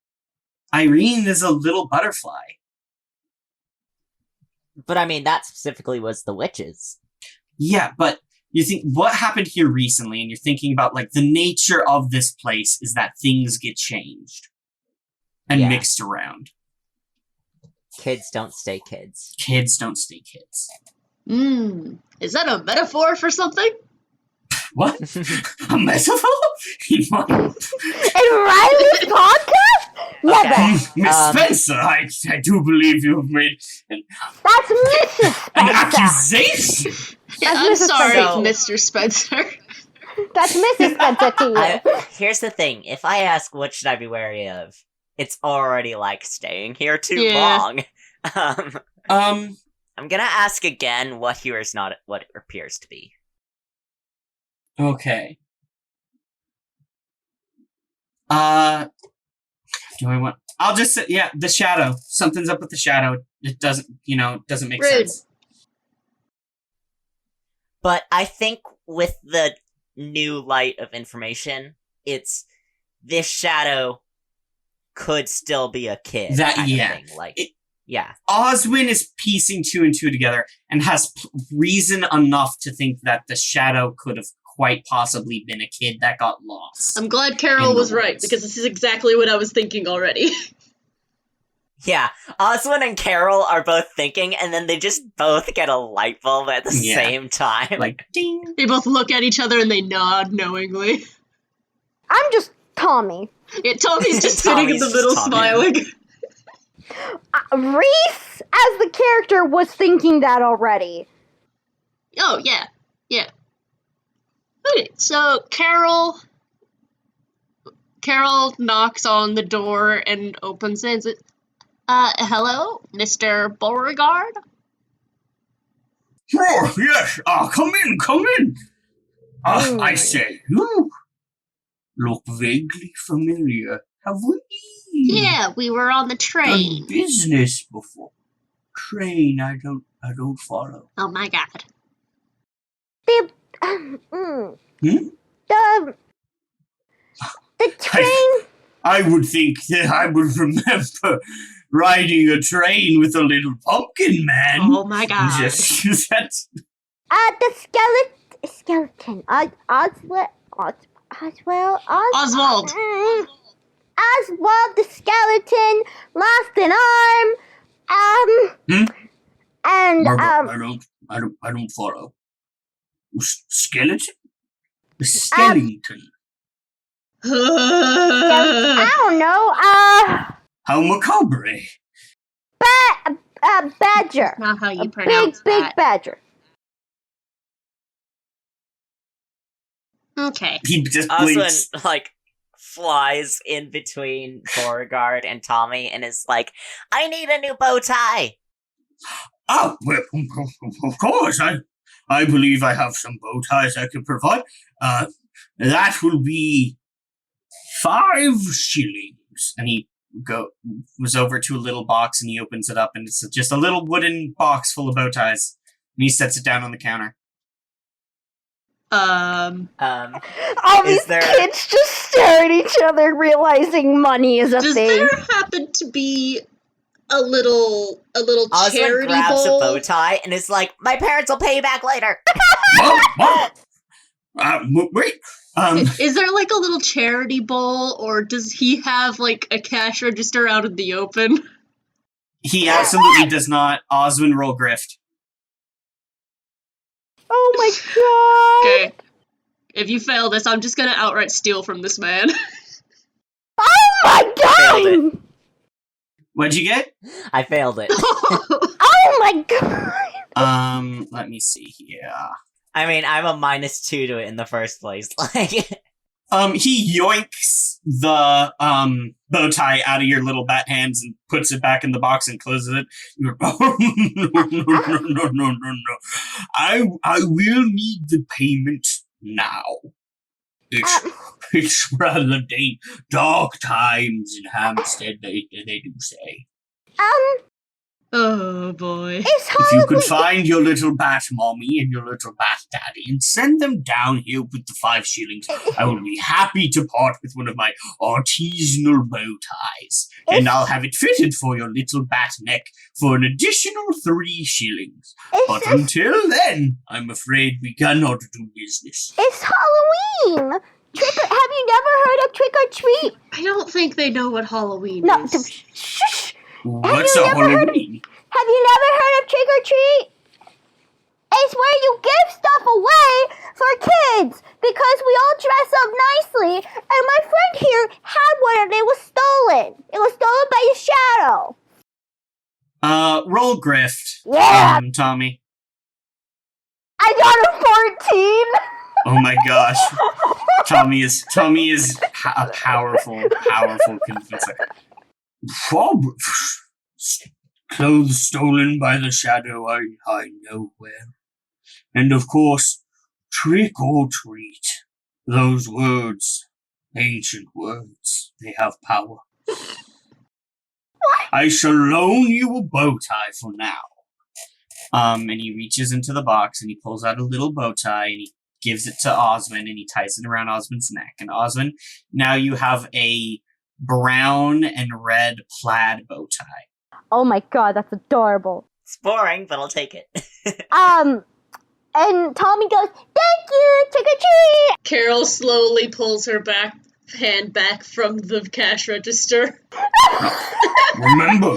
Irene is a little butterfly. But I mean, that specifically was the witches. Yeah, but you think what happened here recently, and you're thinking about like the nature of this place is that things get changed and Yeah. mixed around. Kids don't stay kids. Kids don't stay kids. Is that a metaphor for something? What? A metaphor? In Riley's podcast? Never. Okay. Miss Spencer, I do believe you have made That's Mrs. an Spencer. accusation. Yeah, That's I'm Mrs. sorry, Spencer. Mr. Spencer. That's Mrs. Spencer to you. Here's the thing: if I ask what should I be wary of, it's already like staying here too Yeah. long. I'm gonna ask again what here is not what it appears to be. Okay. Do I want? I'll just say, yeah, the shadow. Something's up with the shadow. It doesn't make Rude. sense. But I think with the new light of information, it's this shadow could still be a kid. That- kind of yeah. thing. Like, It- yeah. Oswin is piecing 2 and 2 together and has reason enough to think that the shadow could have quite possibly been a kid that got lost. I'm glad Carol In the was right, woods. because this is exactly what I was thinking already. Yeah, Oswin and Carol are both thinking, and then they just both get a light bulb at the Yeah. same time. Like, ding. They both look at each other and they nod knowingly. I'm just Tommy. Yeah, Tommy's just sitting in Tommy's the just middle Tommy. smiling. Reese, as the character, was thinking that already. Oh, yeah. Yeah. Okay, so Carol knocks on the door and opens it. Hello, Mr. Beauregard? Oh, yes. Come in. I say, you look vaguely familiar. Have we Yeah, we were on the done train. business before? Train, I don't follow. Oh my god. The train. I would think that I would remember riding a train with a little pumpkin man. Oh my god. Just, that's, The skeleton. Oswald. Oswald. Oswald the skeleton lost an arm. And Margot, I don't follow. Skeleton? The skeleton. I don't know. How macabre. Badger. Not how you A pronounce big that. badger. Okay. He just blinks. Oswin, like, flies in between Beauregard and Tommy and is like, I need a new bow tie! Oh, well, of course. I believe I have some bow ties I can provide. That will be 5 shillings. And he was over to a little box and he opens it up and it's just a little wooden box full of bow ties. And he sets it down on the counter. All these Is there- kids just stare at each other, realizing money is a Does thing. there happen to be a little Oswin charity grabs bowl? a bow tie and is like, my parents will pay you back later! Wait. Is there like a little charity bowl, or does he have like a cash register out in the open? He absolutely does not. Oswin roll grift. Oh my god! Okay. If you fail this, I'm just gonna outright steal from this man. Oh my Failed god! What'd you get? I failed it. Oh my god! Let me see here. I mean, I'm a -2 to it in the first place. Like, He yoinks the bow tie out of your little bat hands and puts it back in the box and closes it. You're, oh, no. I will need the payment now. It's rather dark times in Hampstead, they do say. Oh boy. It's If you Halloween. could find your little bat mommy and your little bat daddy and send them down here with the 5 shillings, I will be happy to part with one of my artisanal bow ties. And I'll have it fitted for your little bat neck for an additional 3 shillings. But until then, I'm afraid we cannot do business. It's Halloween. Have you never heard of trick or treat? I don't think they know what Halloween No. is. Shh. What's you a never heard of- Halloween? Have you never heard of trick or treat? It's where you give stuff away for kids because we all dress up nicely. And my friend here had one and it was stolen. It was stolen by a shadow. Roll grift. Yeah. Tommy. I got a 14. Oh my gosh. Tommy is a powerful convincer. Clothes stolen by the shadow, I know where. And of course, trick or treat. Those words, ancient words, they have power. I shall loan you a bow tie for now. And he reaches into the box and he pulls out a little bow tie and he gives it to Oswin and he ties it around Oswin's neck. And Oswin, now you have a brown and red plaid bow tie. Oh my god, that's adorable. it's boring, but I'll take it. And Tommy goes, thank you, trick or treat. Carol slowly pulls her hand back from the cash register. Remember,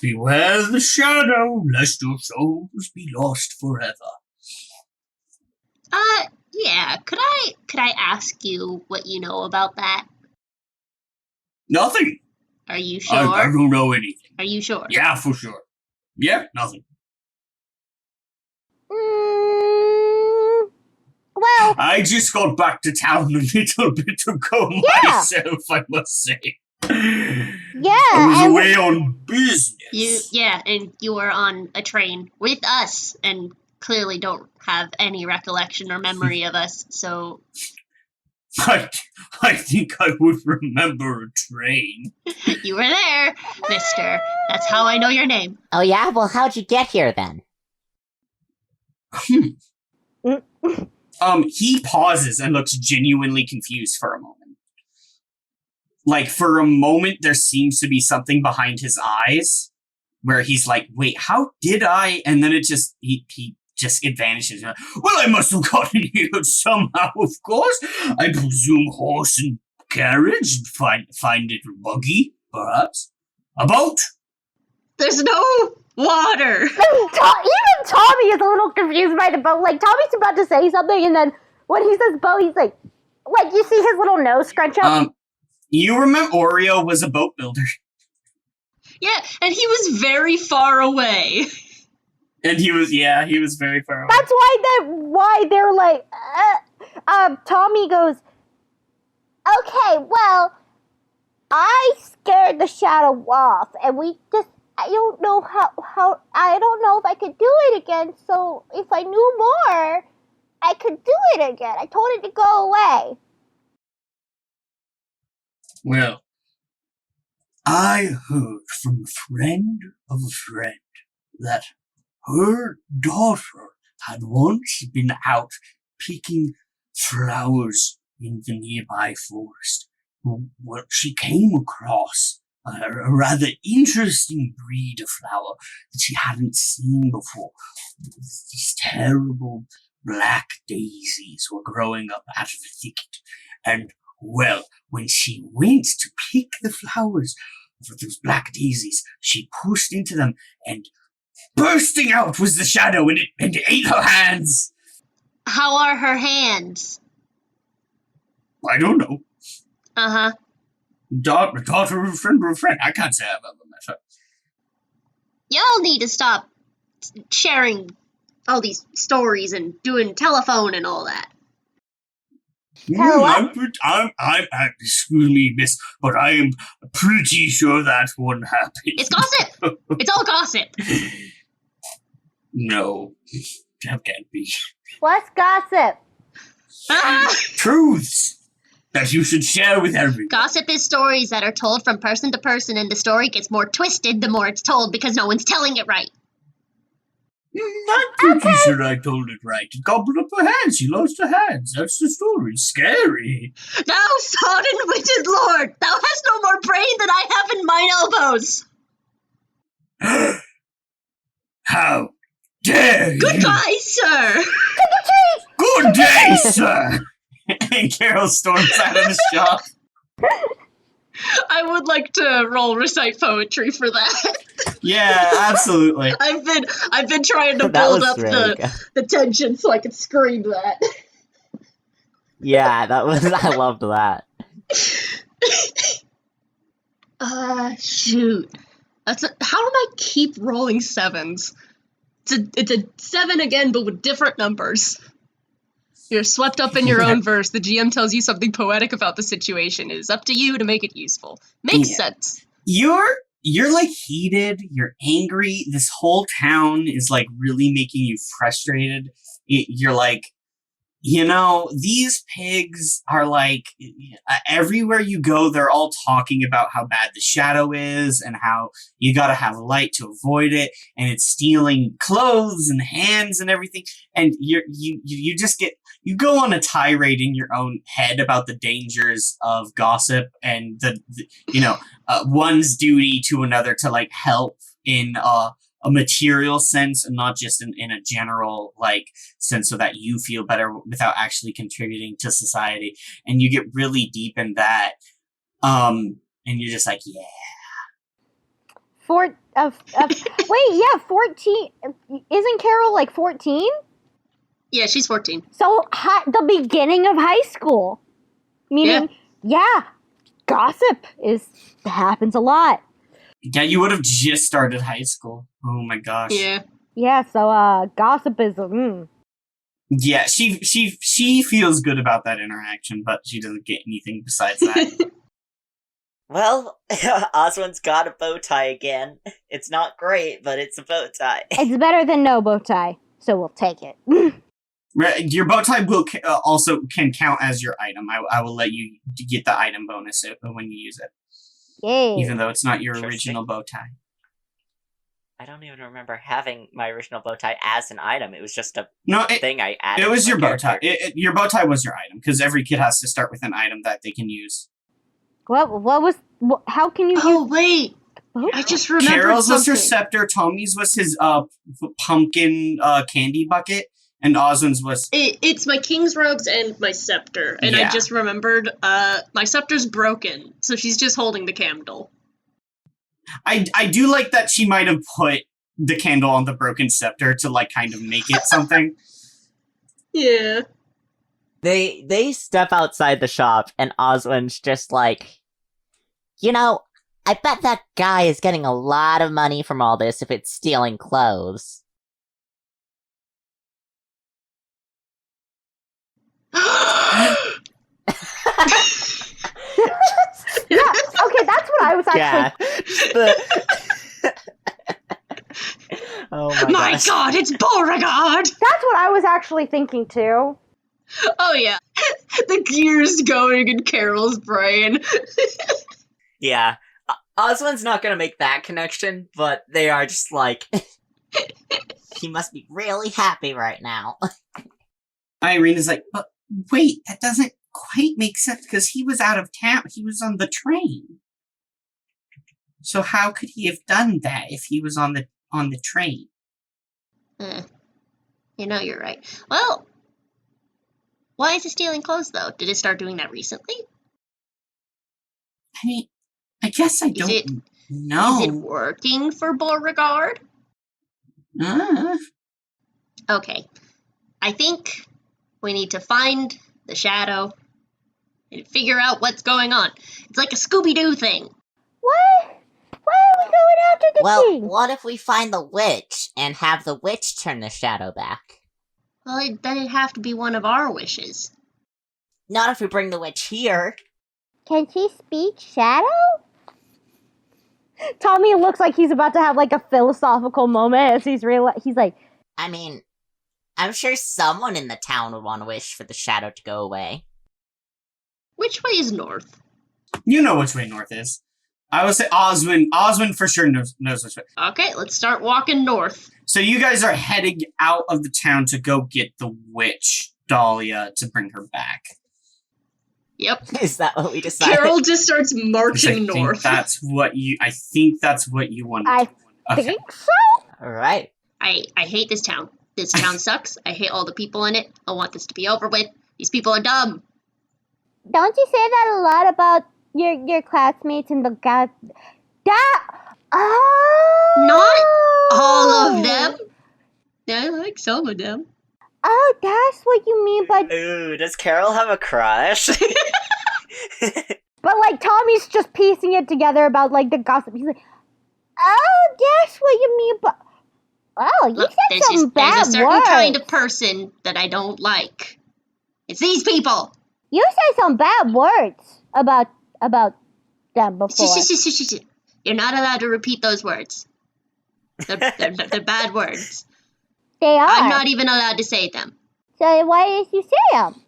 beware the shadow, lest your souls be lost forever. Yeah, could I ask you what you know about that? Nothing. Are you sure? I don't know anything. Are you sure? Yeah, for sure. Yeah, nothing. Well, I just got back to town a little bit ago myself, I must say. yeah. I was and- away on business. And you were on a train with us, and clearly don't have any recollection or memory of us, so... I think I would remember a train. You were there, mister. That's how I know your name. Oh yeah? Well, how'd you get here then? He pauses and looks genuinely confused for a moment. Like, for a moment, there seems to be something behind his eyes where he's like, wait, how did I? And then it just, he vanishes. Well, I must have gotten here somehow, of course. I presume horse and carriage, find it buggy, perhaps. A boat? There's no water. Even Tommy is a little confused by the boat. Like, Tommy's about to say something, and then when he says boat, he's like, Like, you see his little nose scrunch up? You remember Oreo was a boat builder. Yeah, and he was very far away. And he was very far away. That's why they're like, Tommy goes, okay, well, I scared the shadow off, and I don't know how, I don't know if I could do it again, so if I knew more, I could do it again. I told it to go away. Well, I heard from a friend of a friend that her daughter had once been out picking flowers in the nearby forest. Well, she came across a rather interesting breed of flower that she hadn't seen before. These terrible black daisies were growing up out of the thicket. And, well, when she went to pick the flowers for those black daisies, she pushed into them, and bursting out was the shadow, and it ate her hands. How are her hands? I don't know. Uh-huh. Daughter of a friend. I can't say I've ever met her. Y'all need to stop sharing all these stories and doing telephone and all that. Excuse me, miss, but I am pretty sure that wouldn't happen. It's gossip! It's all gossip! No, that can't be. What's gossip? Truths that you should share with everyone. Gossip is stories that are told from person to person, and the story gets more twisted the more it's told because no one's telling it right. I'm pretty sure I told it right. It gobbled up her hands. She lost her hands. That's the story. Scary. Thou sodden witted lord, thou hast no more brain than I have in mine elbows. How dare you? Goodbye, sir. Good day, sir. And Carol storms out of the shop. I would like to roll recite poetry for that. Yeah, absolutely. I've been trying to That build was up really good. the tension so I could scream that. Yeah, that was. I loved that. Shoot. How do I keep rolling sevens? It's a 7 again, but with different numbers. You're swept up in your own verse. The GM tells you something poetic about the situation. It is up to you to make it useful. Makes sense. You're like heated, you're angry, this whole town is like really making you frustrated. You're like, you know, these pigs are like, everywhere you go, they're all talking about how bad the shadow is and how you gotta have light to avoid it, and it's stealing clothes and hands and everything, and you just get, you go on a tirade in your own head about the dangers of gossip and the one's duty to another to like help in a material sense and not just in a general like sense so that you feel better without actually contributing to society. And you get really deep in that. And you're just like, yeah. 14. Isn't Carol like 14? Yeah, she's 14. So the beginning of high school. Meaning, yeah, gossip happens a lot. Yeah, you would have just started high school. Oh my gosh. Yeah. Yeah, so gossip is Yeah, she feels good about that interaction, but she doesn't get anything besides that. Well, Oswin's got a bow tie again. It's not great, but it's a bow tie. It's better than no bow tie, so we'll take it. Your bow tie will also can count as your item. I will let you get the item bonus when you use it. Yay. Even though it's not your Interesting. original bow tie. I don't even remember having my original bow tie as an item. It was just a thing I added. It was to your my bow tie. character. Your bow tie was your item, because every kid has to start with an item that they can use. How can you Oh, use wait. bow I tie? just remembered Carol's was her something. scepter, Tommy's was his pumpkin candy bucket, and Oswin's was... It's my king's robes and my scepter. And Yeah. I just remembered my scepter's broken, so she's just holding the candle. I do like that she might have put the candle on the broken scepter to like kind of make it something. Yeah. They step outside the shop, and Oswin's just like, I bet that guy is getting a lot of money from all this if it's stealing clothes. Yeah, okay, that's what I was actually. Oh My gosh. god, it's Beauregard! That's what I was actually thinking too. Oh yeah. The gears going in Carol's brain. Yeah. Oswin's not gonna make that connection, but they are just like, he must be really happy right now. Irene is like, but wait, that doesn't quite make sense because he was out of town. He was on the train. So how could he have done that if he was on the train? You're right. Well, why is it stealing clothes though? Did it start doing that recently? I mean, I guess I don't know. Is it working for Beauregard? Okay. I think we need to find the shadow and figure out what's going on. It's like a Scooby-Doo thing. What? Why are we going after the king? What if we find the witch and have the witch turn the shadow back? Well, then it'd have to be one of our wishes. Not if we bring the witch here. Can she speak shadow? Tommy looks like he's about to have like a philosophical moment as he's like, I mean, I'm sure someone in the town would want to wish for the shadow to go away. Which way is north? You know which way north is. I would say Oswin. Oswin for sure knows which way. Okay, let's start walking north. So you guys are heading out of the town to go get the witch, Dahlia, to bring her back. Yep. Is that what we decided? Carol just starts marching I north. think that's what you want to do. I Okay. think so. Alright. I hate this town. This town sucks. I hate all the people in it. I want this to be over with. These people are dumb. Don't you say that a lot about your classmates in the God? Oh! Not all of them. I like some of them. Oh, that's what you mean by. Ooh, does Carol have a crush? But like Tommy's just piecing it together about like the gossip. He's like, oh, that's what you mean by. Oh, you Look, said some there's bad a certain words. kind of person that I don't like. It's these people. You said some bad words about them before. You're not allowed to repeat those words. They're bad words. They are. I'm not even allowed to say them. So why did you say them?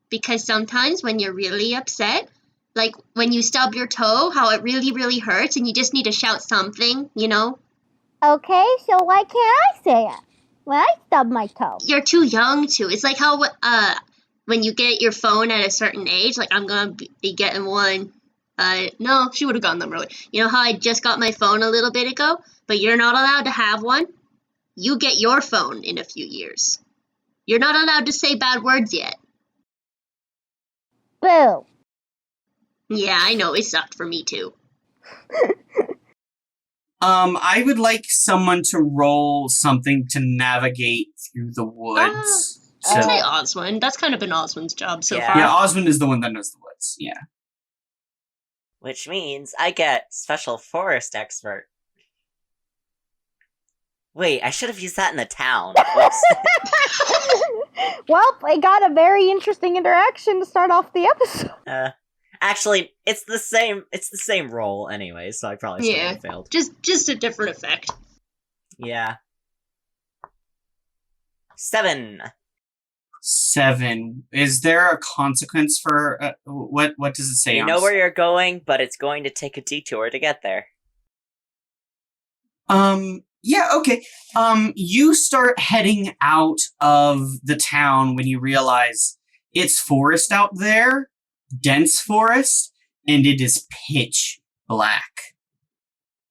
Because sometimes when you're really upset, like when you stub your toe, how it really, really hurts, and you just need to shout something, you know? Okay, so why can't I say it when I stub my toe? You're too young to. It's like how when you get your phone at a certain age, like I'm gonna be getting one. No, she would have gotten them early. You know how I just got my phone a little bit ago, but you're not allowed to have one? You get your phone in a few years. You're not allowed to say bad words yet. Boo. Yeah, I know, it sucked for me too. I would like someone to roll something to navigate through the woods. I'd say Oswin. That's kind of been Oswin's job so Yeah. far. Yeah, Osmond is the one that knows the woods. Yeah. Which means I get special forest expert. Wait, I should have used that in the town. Whoops. Well, I got a very interesting interaction to start off the episode. Actually, it's the same role anyway, so I probably still would have failed. Just a different effect. Yeah. 7. 7. Is there a consequence for what does it say? You on know s- where you're going, but it's going to take a detour to get there. Yeah, okay. You start heading out of the town when you realize it's forest out there, dense forest, and it is pitch black.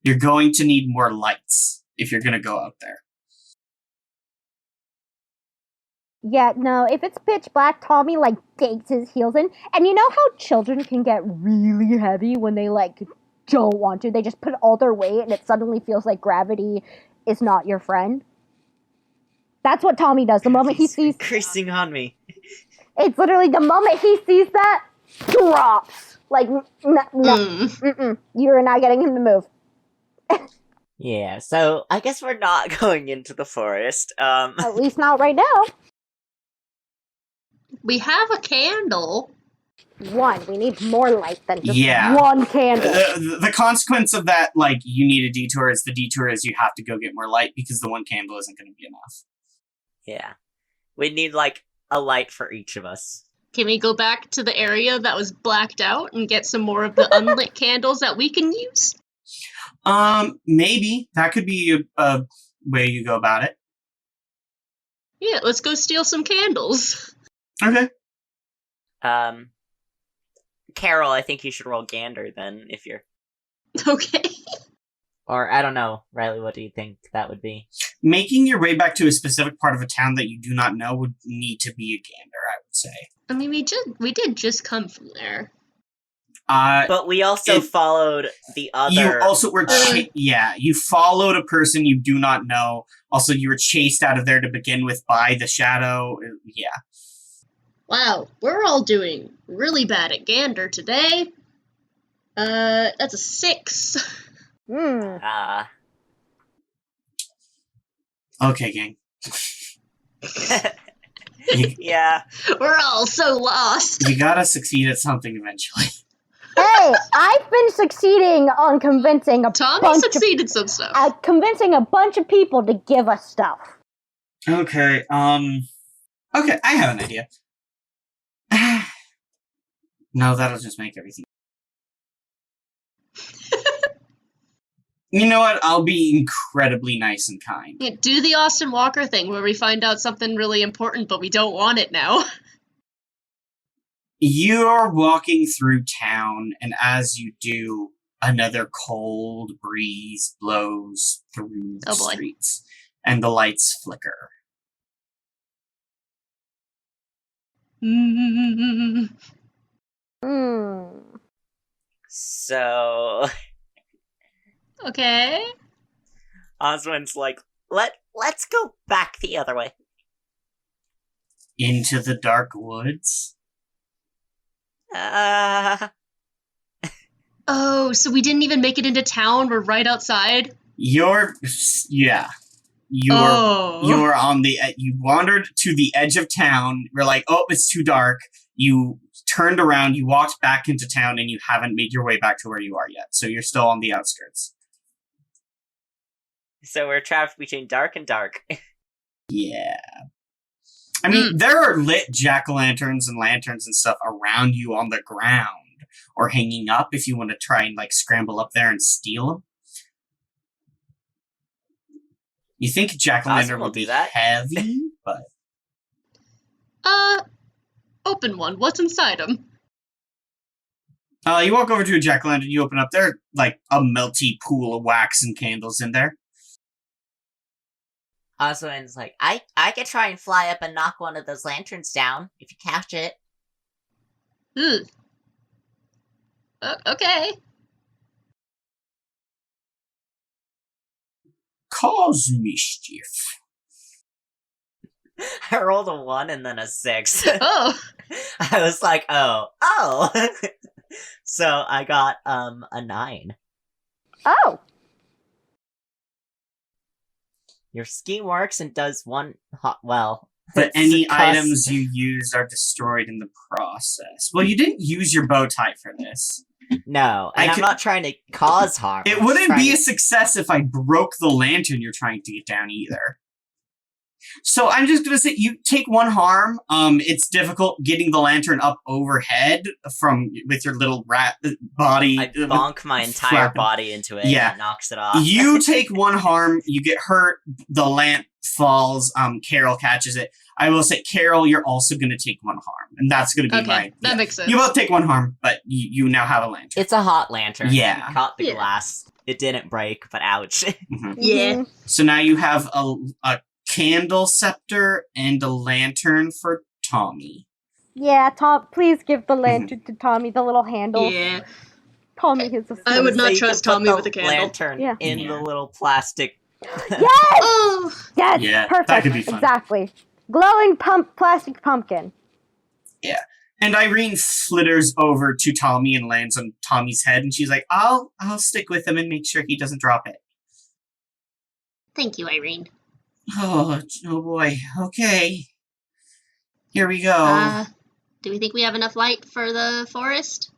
You're going to need more lights if you're going to go out there. Yeah, no, if it's pitch black, Tommy, like, digs his heels in. And you know how children can get really heavy when they, like, don't want to? They just put all their weight and it suddenly feels like gravity is not your friend. That's what Tommy does. The moment he sees... Increasing on me. It's literally the moment he sees that, drops. Like, no, you're not getting him to move. Yeah, so I guess we're not going into the forest. At least not right now. We have a candle. One, we need more light than just Yeah. one candle. The consequence of that, like, you need a detour is the detour is you have to go get more light because the one candle isn't going to be enough. Yeah. We need, like, a light for each of us. Can we go back to the area that was blacked out and get some more of the unlit candles that we can use? Maybe. That could be a way you go about it. Yeah, let's go steal some candles. Okay. Carol, I think you should roll Gander then, if you're... Okay. Or, I don't know, Riley, what do you think that would be? Making your way back to a specific part of a town that you do not know would need to be a gander, I would say. I mean, we did just come from there. But we also followed the other... You also were... you followed a person you do not know. Also, you were chased out of there to begin with by the shadow. Yeah. Wow, we're all doing really bad at Gander today. That's a 6. Okay, gang. Yeah. We're all so lost. You gotta succeed at something eventually. Hey, I've been succeeding on convincing Tommy succeeded some stuff. convincing a bunch of people to give us stuff. Okay, okay, I have an idea. No, that'll just make everything... You know what? I'll be incredibly nice and kind. Yeah, do the Austin Walker thing where we find out something really important, but we don't want it now. You're walking through town, and as you do, another cold breeze blows through the streets, and the lights flicker. So... Okay. Oswin's like, let's go back the other way. Into the dark woods? Oh, so we didn't even make it into town? We're right outside? You're on the... You wandered to the edge of town. We're like, oh, it's too dark. You turned around, you walked back into town, and you haven't made your way back to where you are yet. So you're still on the outskirts. So we're trapped between dark and dark. Yeah. I mean, there are lit jack-o'-lanterns and lanterns and stuff around you on the ground, or hanging up if you want to try and, like, scramble up there and steal them. You think a jack-o'-lantern will be heavy, but... Open one. What's inside them? You walk over to a jack-o'-lantern, you open up there, like, a melty pool of wax and candles in there. Oswin's like, I could try and fly up and knock one of those lanterns down, if you catch it. Okay. Cause mischief. I rolled a 1 and then a 6. Oh. I was like, oh. So I got, a 9. Oh. Your scheme works and does one well. But any items you used are destroyed in the process. Well, you didn't use your bow tie for this. No, and I'm not trying to cause harm. It wouldn't be a success if I broke the lantern you're trying to get down either. So I'm just going to say you take 1 harm. It's difficult getting the lantern up overhead with your little rat body. I bonk my entire body into it and it knocks it off. You take 1 harm, you get hurt, the lamp falls, Carol catches it. I will say, Carol, you're also going to take 1 harm. And that's going to be that makes sense. You both take 1 harm, but you now have a lantern. It's a hot lantern. Yeah. You caught the glass. It didn't break, but ouch. Mm-hmm. Yeah. So now you have a candle scepter and a lantern for Tommy. Yeah, Tom, please give the lantern to Tommy, the little handle. Yeah. Tommy is a I would not So trust you can put Tommy with a the candle. lantern in the little plastic. Yes! Oh! Yes, Yeah, perfect. that could be fun. Exactly. Glowing plastic pumpkin. Yeah. And Irene flitters over to Tommy and lands on Tommy's head, and she's like, I'll stick with him and make sure he doesn't drop it. Thank you, Irene. Oh boy. Okay. Here we go. Do we think we have enough light for the forest?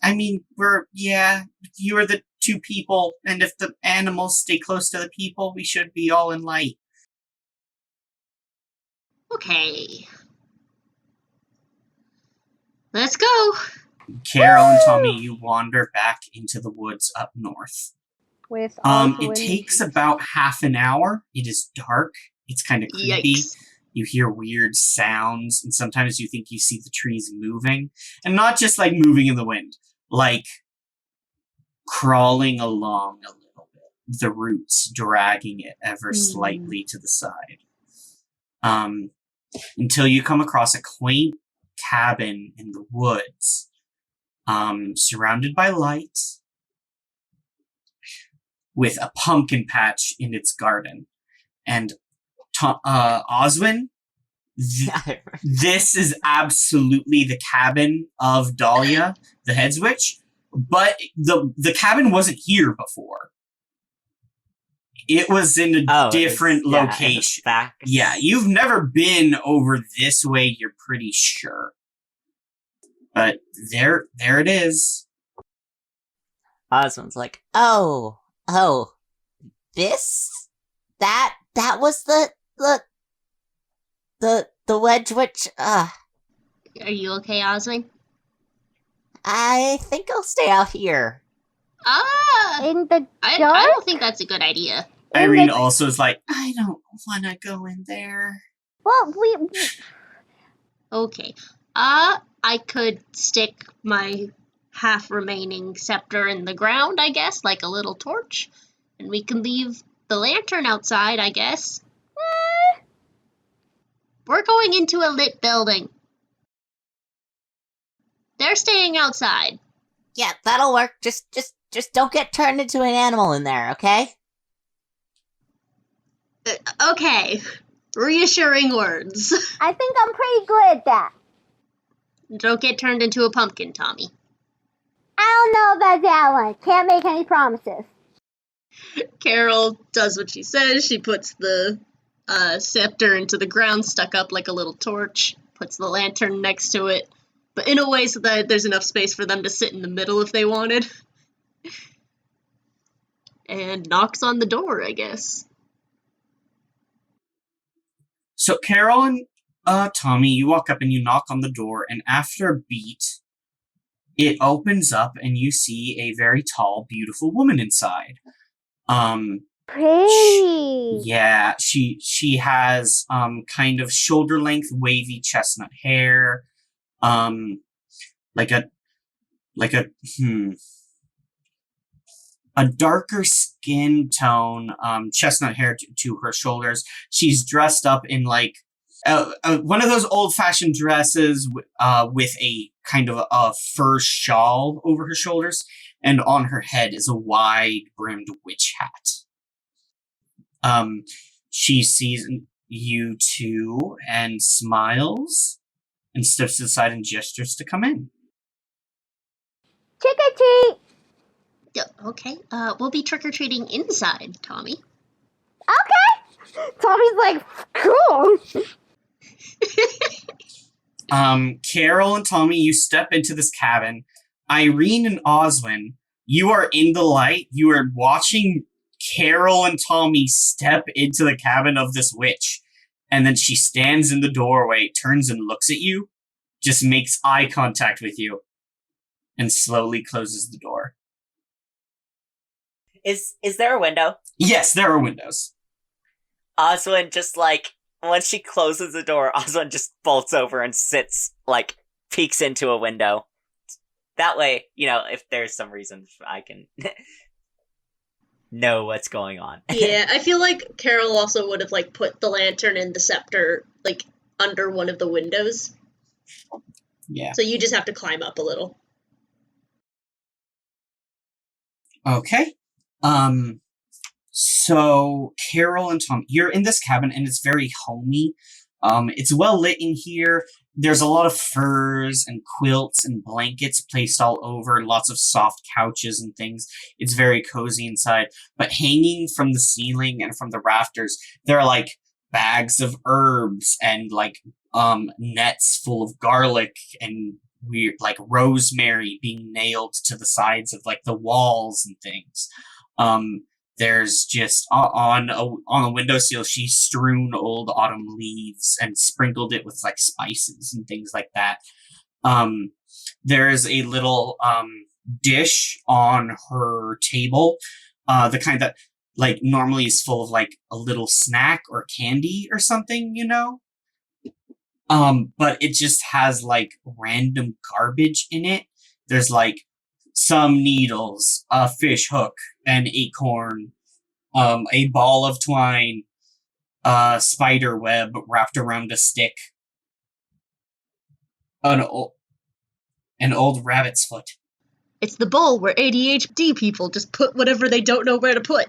I mean, you are the two people, and if the animals stay close to the people, we should be all in light. Okay. Let's go. Carol and Tommy, you wander back into the woods up north. With It takes about half an hour. It is dark. It's kind of creepy. Yikes. You hear weird sounds, and sometimes you think you see the trees moving. And not just like moving in the wind, like crawling along a little bit. The roots dragging it ever slightly to the side. Until you come across a quaint cabin in the woods, surrounded by light, with a pumpkin patch in its garden. And Oswin, this is absolutely the cabin of Dahlia, the head witch, but the cabin wasn't here before. It was in a different location. Yeah, you've never been over this way, you're pretty sure. But there it is. Osmond's like, oh, this? That was the wedge witch, Are you okay, Oswin? I think I'll stay out here. in the I dark. don't think that's a good idea. Irene also is like, I don't want to go in there. Well, Okay. I could stick my half remaining scepter in the ground, I guess, like a little torch. And we can leave the lantern outside, I guess. We're going into a lit building. They're staying outside. Yeah, that'll work. Just don't get turned into an animal in there, okay? Okay. Reassuring words. I think I'm pretty good at that. Don't get turned into a pumpkin, Tommy. I don't know about that one. Can't make any promises. Carol does what she says. She puts the scepter into the ground, stuck up like a little torch, puts the lantern next to it, but in a way so that there's enough space for them to sit in the middle if they wanted. And knocks on the door, I guess. So Carol and Tommy, you walk up and you knock on the door, and after a beat, it opens up and you see a very tall, beautiful woman inside. Pretty. Yeah, she has kind of shoulder length wavy chestnut hair, like a darker skin tone, chestnut hair to her shoulders. She's dressed up in like one of those old-fashioned dresses with a kind of a fur shawl over her shoulders, and on her head is a wide-brimmed witch hat. She sees you two and smiles and steps to the side and gestures to come in. Trick or treat. Okay, we'll be trick-or-treating inside, Tommy. Okay. Tommy's like, cool. Carol and Tommy, you step into this cabin. Irene and Oswin, you are in the light. You are watching Carol and Tommy step into the cabin of this witch. And then she stands in the doorway, turns and looks at you, just makes eye contact with you, and slowly closes the door. Is there a window? Yes, there are windows. Oswin just like, once she closes the door, Oswin just bolts over and sits, like, peeks into a window. That way, if there's some reason I can know what's going on. Yeah, I feel like Carol also would have, like, put the lantern and the scepter, like, under one of the windows. Yeah. So you just have to climb up a little. Okay. So Carol and Tom, you're in this cabin and it's very homey. It's well lit in here. There's a lot of furs and quilts and blankets placed all over, lots of soft couches and things. It's very cozy inside. But hanging from the ceiling and from the rafters, there are like bags of herbs and like nets full of garlic and weird like rosemary being nailed to the sides of like the walls and things. There's just on a windowsill, she's strewn old autumn leaves and sprinkled it with like spices and things like that. There's a little dish on her table, the kind that like normally is full of like a little snack or candy or something, you know. But it just has like random garbage in it. There's like some needles, a fish hook, an acorn, a ball of twine, a spider web wrapped around a stick, an old rabbit's foot. It's the bowl where ADHD people just put whatever they don't know where to put.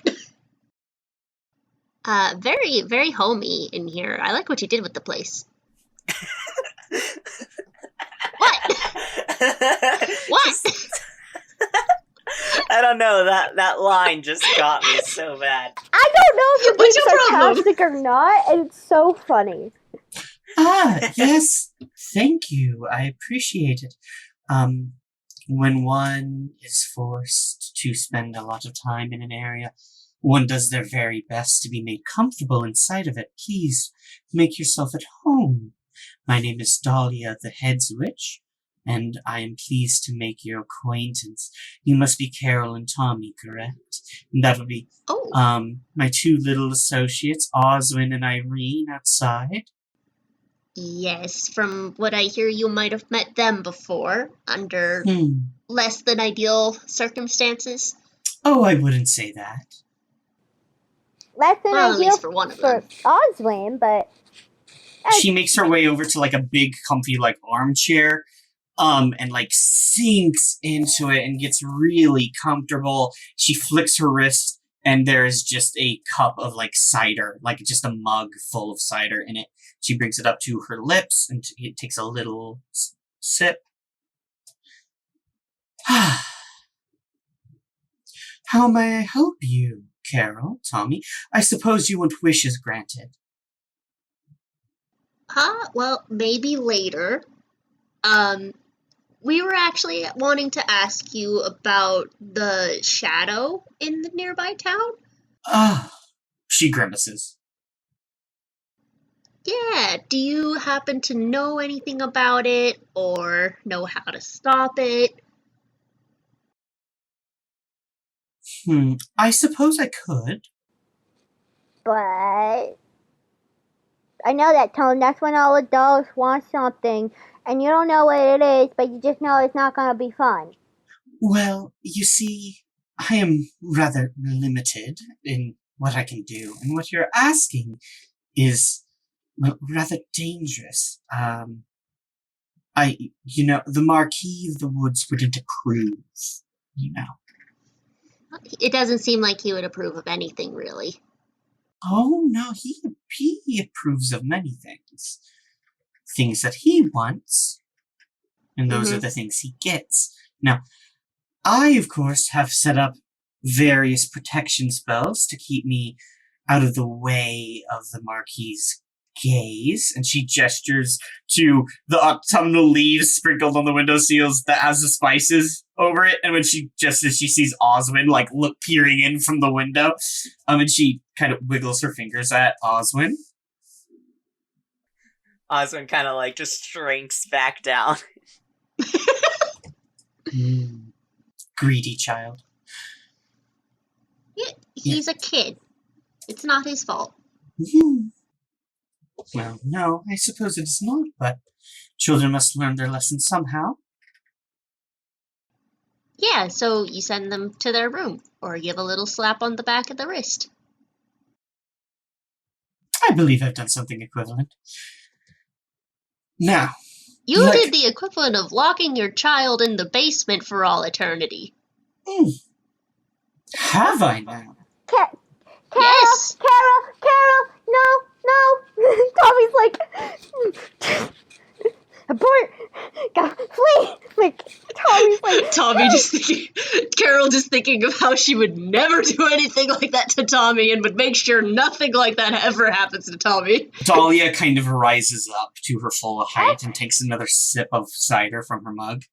Very, very homey in here. I like what you did with the place. What? What? I don't know, that line just got me so bad. I don't know if What's you're your being problem? sarcastic or not, and it's so funny. Yes, thank you. I appreciate it. When one is forced to spend a lot of time in an area, one does their very best to be made comfortable inside of it. Please make yourself at home. My name is Dahlia the Heads Witch, and I am pleased to make your acquaintance. You must be Carol and Tommy, correct? And that would be my two little associates, Oswin and Irene, outside. Yes, from what I hear, you might have met them before, under less than ideal circumstances. Oh, I wouldn't say that. Less than Well, at ideal least for one of them. Oswin, but She makes her way over to like a big comfy like armchair and like sinks into it and gets really comfortable. She flicks her wrist and there's just a cup of like cider, like just a mug full of cider in it. She brings it up to her lips and it takes a little sip. How may I help you, Carol, Tommy? I suppose you want wishes granted. Well, maybe later. We were actually wanting to ask you about the shadow in the nearby town. She grimaces. Yeah, do you happen to know anything about it, or know how to stop it? I suppose I could. I know that tone. That's when all adults want something, and you don't know what it is, but you just know it's not going to be fun. Well, you see, I am rather limited in what I can do, and what you're asking is rather dangerous. The Marquis of the Woods wouldn't approve, you know. It doesn't seem like he would approve of anything, really. Oh, no, he approves of many things. Things that he wants, and those are the things he gets. Now, I, of course, have set up various protection spells to keep me out of the way of the Marquis's gaze, and she gestures to the autumnal leaves sprinkled on the window seals that has the spices over it, and when she sees Oswin like peering in from the window, and she kind of wiggles her fingers at Oswin. Oswin kind of like just shrinks back down. Greedy child. He's a kid. It's not his fault. Well, no, I suppose it is not, but children must learn their lessons somehow. Yeah, so you send them to their room, or give a little slap on the back of the wrist. I believe I've done something equivalent. Now, You did the equivalent of locking your child in the basement for all eternity. Have I now? Carol, Yes! Carol, no. Tommy's like, Abort! Go, flee! Like, Tommy's like, Tommy just thinking, Carol just thinking of how she would never do anything like that to Tommy and would make sure nothing like that ever happens to Tommy. Dahlia kind of rises up to her full height and takes another sip of cider from her mug.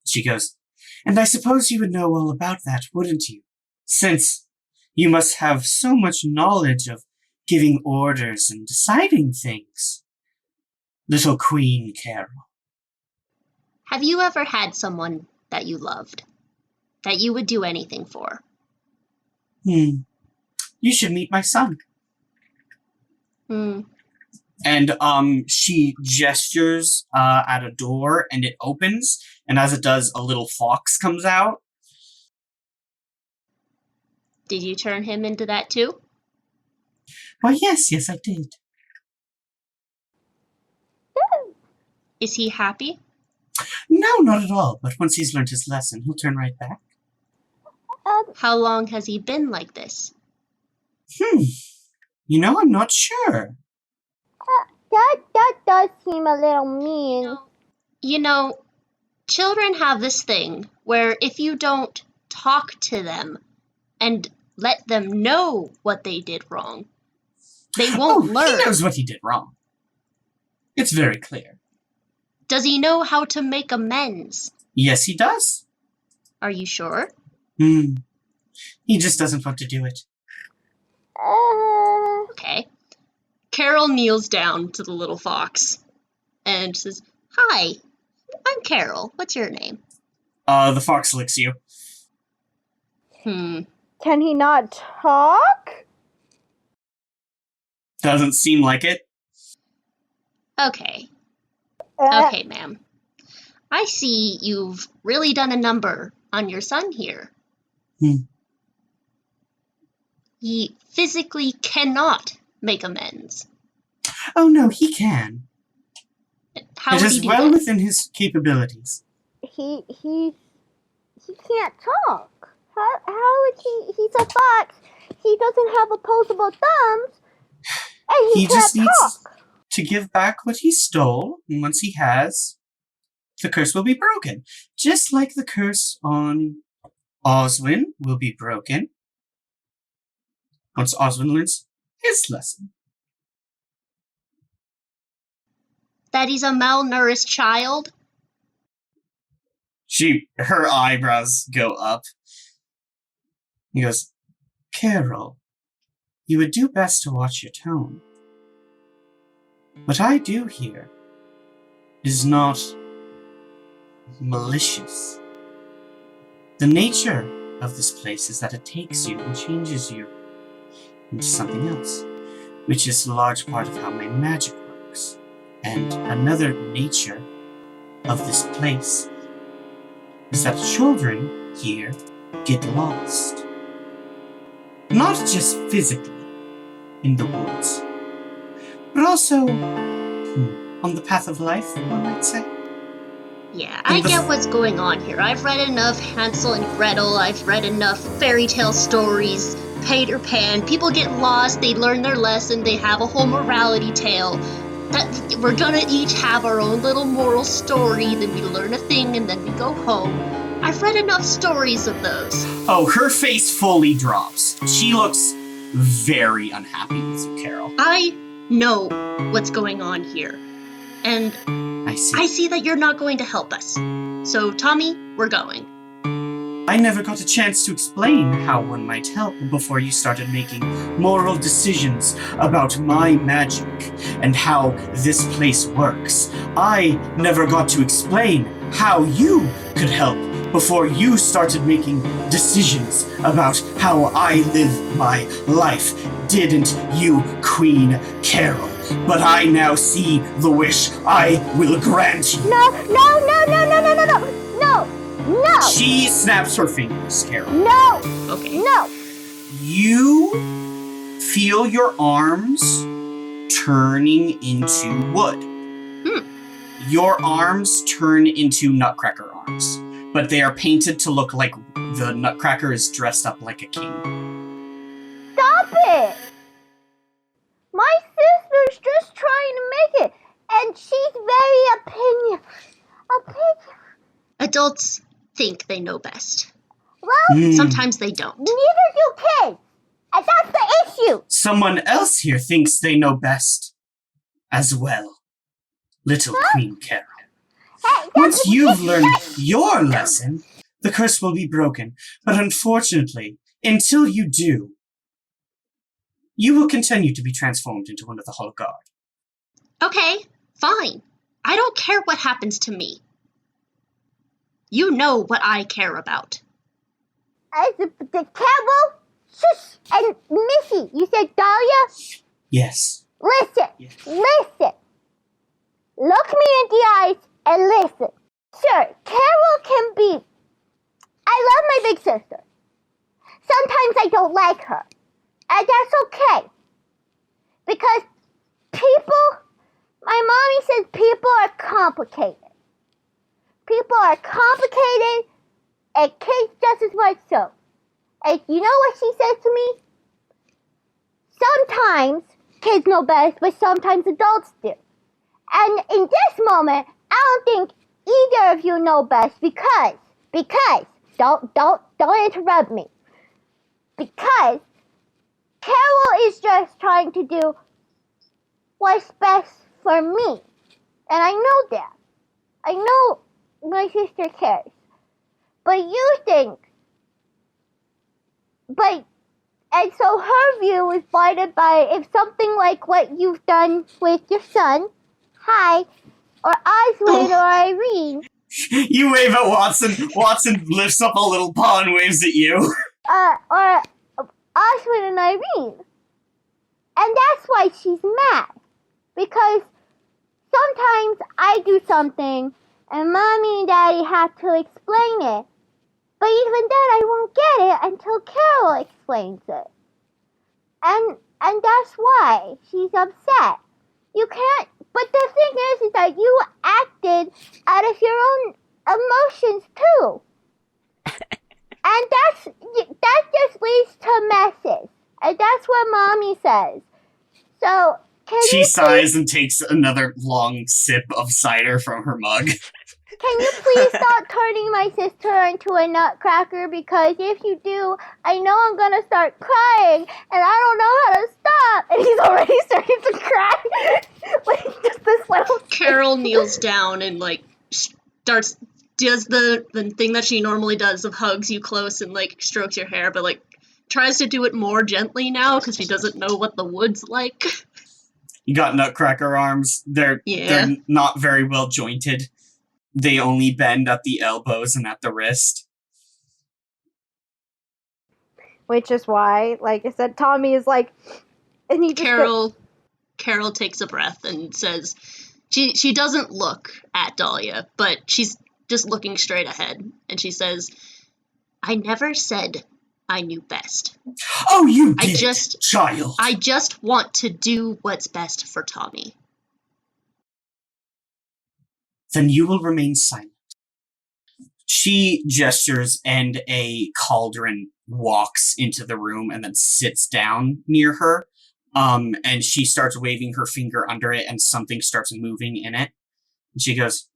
She goes, "And I suppose you would know all about that, wouldn't you? Since you must have so much knowledge of giving orders and deciding things. Little Queen Carol." Have you ever had someone that you loved? That you would do anything for? You should meet my son. And she gestures at a door, and it opens, and as it does, a little fox comes out. Did you turn him into that too? Why, yes, I did. Is he happy? No, not at all, but once he's learned his lesson, he'll turn right back. How long has he been like this? You know, I'm not sure. that does seem a little mean. You know, children have this thing where if you don't talk to them and let them know what they did wrong, they won't learn. He knows what he did wrong. It's very clear. Does he know how to make amends? Yes, he does. Are you sure? He just doesn't want to do it. Okay. Carol kneels down to the little fox and says, "Hi, I'm Carol. What's your name?" The fox licks you. Can he not talk? Doesn't seem like it. Okay. Okay, ma'am. I see you've really done a number on your son here. He physically cannot make amends. Oh, no, he can. How it would is he do well that? within his capabilities. He can't talk. How would he? He's a fox. He doesn't have opposable thumbs, and he can't just needs talk. to give back what he stole, and once he has, the curse will be broken. Just like the curse on Oswin will be broken once Oswin learns his lesson. That he's a malnourished child? Her eyebrows go up. He goes, "Carol, you would do best to watch your tone. What I do here is not malicious. The nature of this place is that it takes you and changes you into something else, which is a large part of how my magic works. And another nature of this place is that children here get lost. Not just physically in the woods, but also on the path of life, one might say. Yeah, I get what's going on here. I've read enough Hansel and Gretel, I've read enough fairy tale stories, Peter Pan. People get lost, they learn their lesson, they have a whole morality tale. That we're gonna each have our own little moral story, then we learn a thing and then we go home. I've read enough stories of those. Oh, her face fully drops. She looks very unhappy with you, Carol. I know what's going on here. And I see that you're not going to help us. So, Tommy, we're going. I never got a chance to explain how one might help before you started making moral decisions about my magic and how this place works. I never got to explain how you could help before you started making decisions about how I live my life. Didn't you, Queen Carol? But I now see the wish I will grant you. No! She snaps her fingers, Carol. No! Okay. No! You feel your arms turning into wood. Your arms turn into Nutcracker arms, but they are painted to look like the Nutcracker is dressed up like a king. Stop it! My sister's just trying to make it, and she's very Adults think they know best. Well, Sometimes they don't. neither do kids. And that's the issue. Someone else here thinks they know best as well. Little Queen Carol. Hey, Once you've learned your lesson, the curse will be broken. But unfortunately, until you do, you will continue to be transformed into one of the Hall Guard. Okay, fine. I don't care what happens to me. You know what I care about. the Carol, shush, and Missy, you said Dahlia? Yes. Listen, Yes. listen. Look me in the eyes and listen. Sure, Carol can be... I love my big sister. Sometimes I don't like her. And that's okay. Because my mommy says people are complicated. People are complicated, and kids just as much so. And you know what she says to me? Sometimes kids know best, but sometimes adults do. And in this moment, I don't think either of you know best because don't interrupt me. Because Carol is just trying to do what's best for me. And I know that. I know my sister cares. But you think, and so her view is blinded by if something like what you've done with your son, or Oswald or Irene, You wave at Watson. Watson lifts up a little paw and waves at you. or Oswald and Irene. And that's why she's mad. Because sometimes I do something and Mommy and Daddy have to explain it. But even then I won't get it until Carol explains it. And that's why she's upset. You can't, but the thing is that you acted out of your own emotions too. And that just leads to messes. And that's what Mommy says. So, She you sighs and takes another long sip of cider from her mug. Can you please stop turning my sister into a nutcracker? Because if you do, I know I'm gonna start crying, and I don't know how to stop. And he's already starting to cry. Like just this little. Carol kneels down and does the thing that she normally does of hugs you close and strokes your hair, but tries to do it more gently now because she doesn't know what the wood's like. You got nutcracker arms. They're not very well jointed. They only bend at the elbows and at the wrist. Which is why, like I said, Tommy is like, and he just Carol takes a breath and says, she doesn't look at Dahlia, but she's just looking straight ahead, and she says, I never said I knew best. Oh, you did, child. I just want to do what's best for Tommy. Then you will remain silent. She gestures and a cauldron walks into the room and then sits down near her. And she starts waving her finger under it and something starts moving in it. And she goes,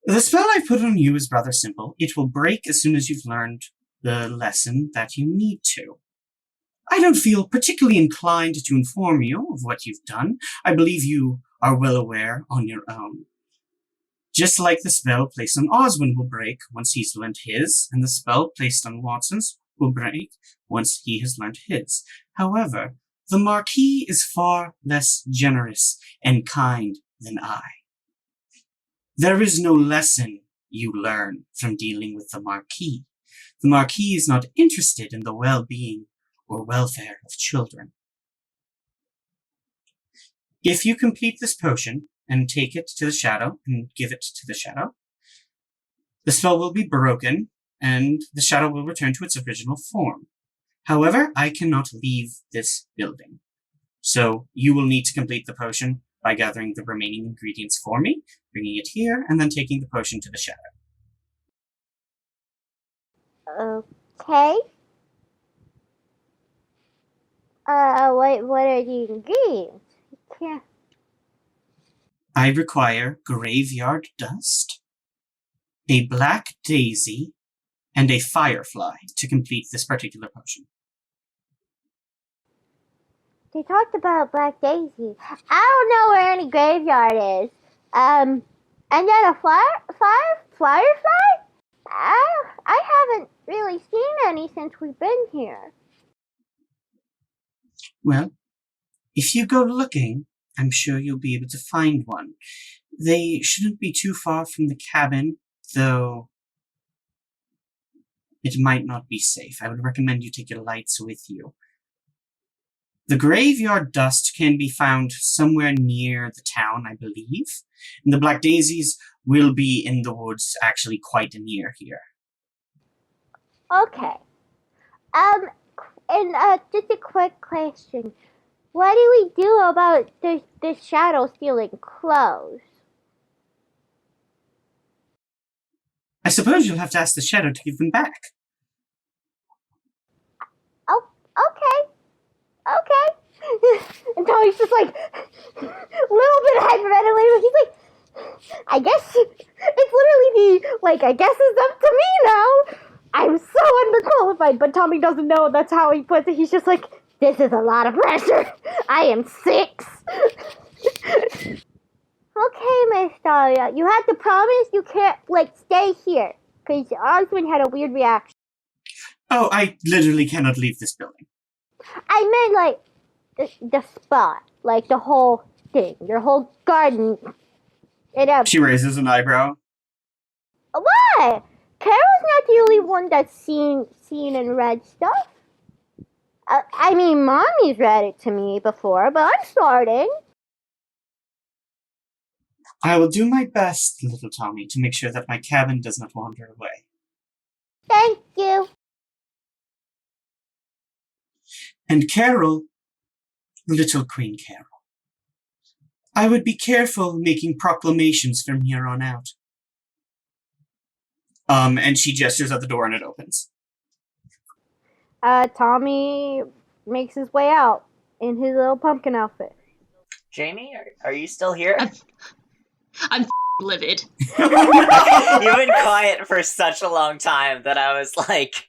the spell I put on you is rather simple. It will break as soon as you've learned the lesson that you need to. I don't feel particularly inclined to inform you of what you've done. I believe you are well aware on your own. Just like the spell placed on Oswin will break once he's learned his, and the spell placed on Watson's will break once he has learned his. However, the Marquis is far less generous and kind than I. There is no lesson you learn from dealing with the Marquis. The Marquis is not interested in the well-being or welfare of children. If you complete this potion and take it to the shadow and give it to the shadow, the spell will be broken and the shadow will return to its original form. However, I cannot leave this building. So you will need to complete the potion by gathering the remaining ingredients for me, bringing it here, and then taking the potion to the shadow. Okay. What are the ingredients? Yeah. I require graveyard dust, a black daisy, and a firefly to complete this particular potion. They talked about Black Daisy. I don't know where any graveyard is. And then a firefly? I haven't really seen any since we've been here. Well, if you go looking, I'm sure you'll be able to find one. They shouldn't be too far from the cabin, though it might not be safe. I would recommend you take your lights with you. The graveyard dust can be found somewhere near the town, I believe. And the black daisies will be in the woods, actually quite near here. Okay. Just a quick question. What do we do about the shadow stealing clothes? I suppose you'll have to ask the shadow to give them back. Oh, okay. And Tommy's just like a little bit hyperventilating. He's like, I guess it's literally I guess it's up to me now. I'm so underqualified, but Tommy doesn't know that's how he puts it. He's just like, this is a lot of pressure. I am 6. Okay, Miss Dahlia, you have to promise you can't, stay here. Because your husband had a weird reaction. Oh, I literally cannot leave this building. I meant, the spot. The whole thing. Your whole garden. She raises an eyebrow. What? Carol's not the only one that's seen and read stuff. I mean, Mommy's read it to me before, but I'm starting. I will do my best, little Tommy, to make sure that my cabin does not wander away. Thank you. And Carol, little Queen Carol, I would be careful making proclamations from here on out. And she gestures at the door and it opens. Tommy makes his way out in his little pumpkin outfit. Jamie, are you still here? I'm livid. You've been quiet for such a long time that I was like,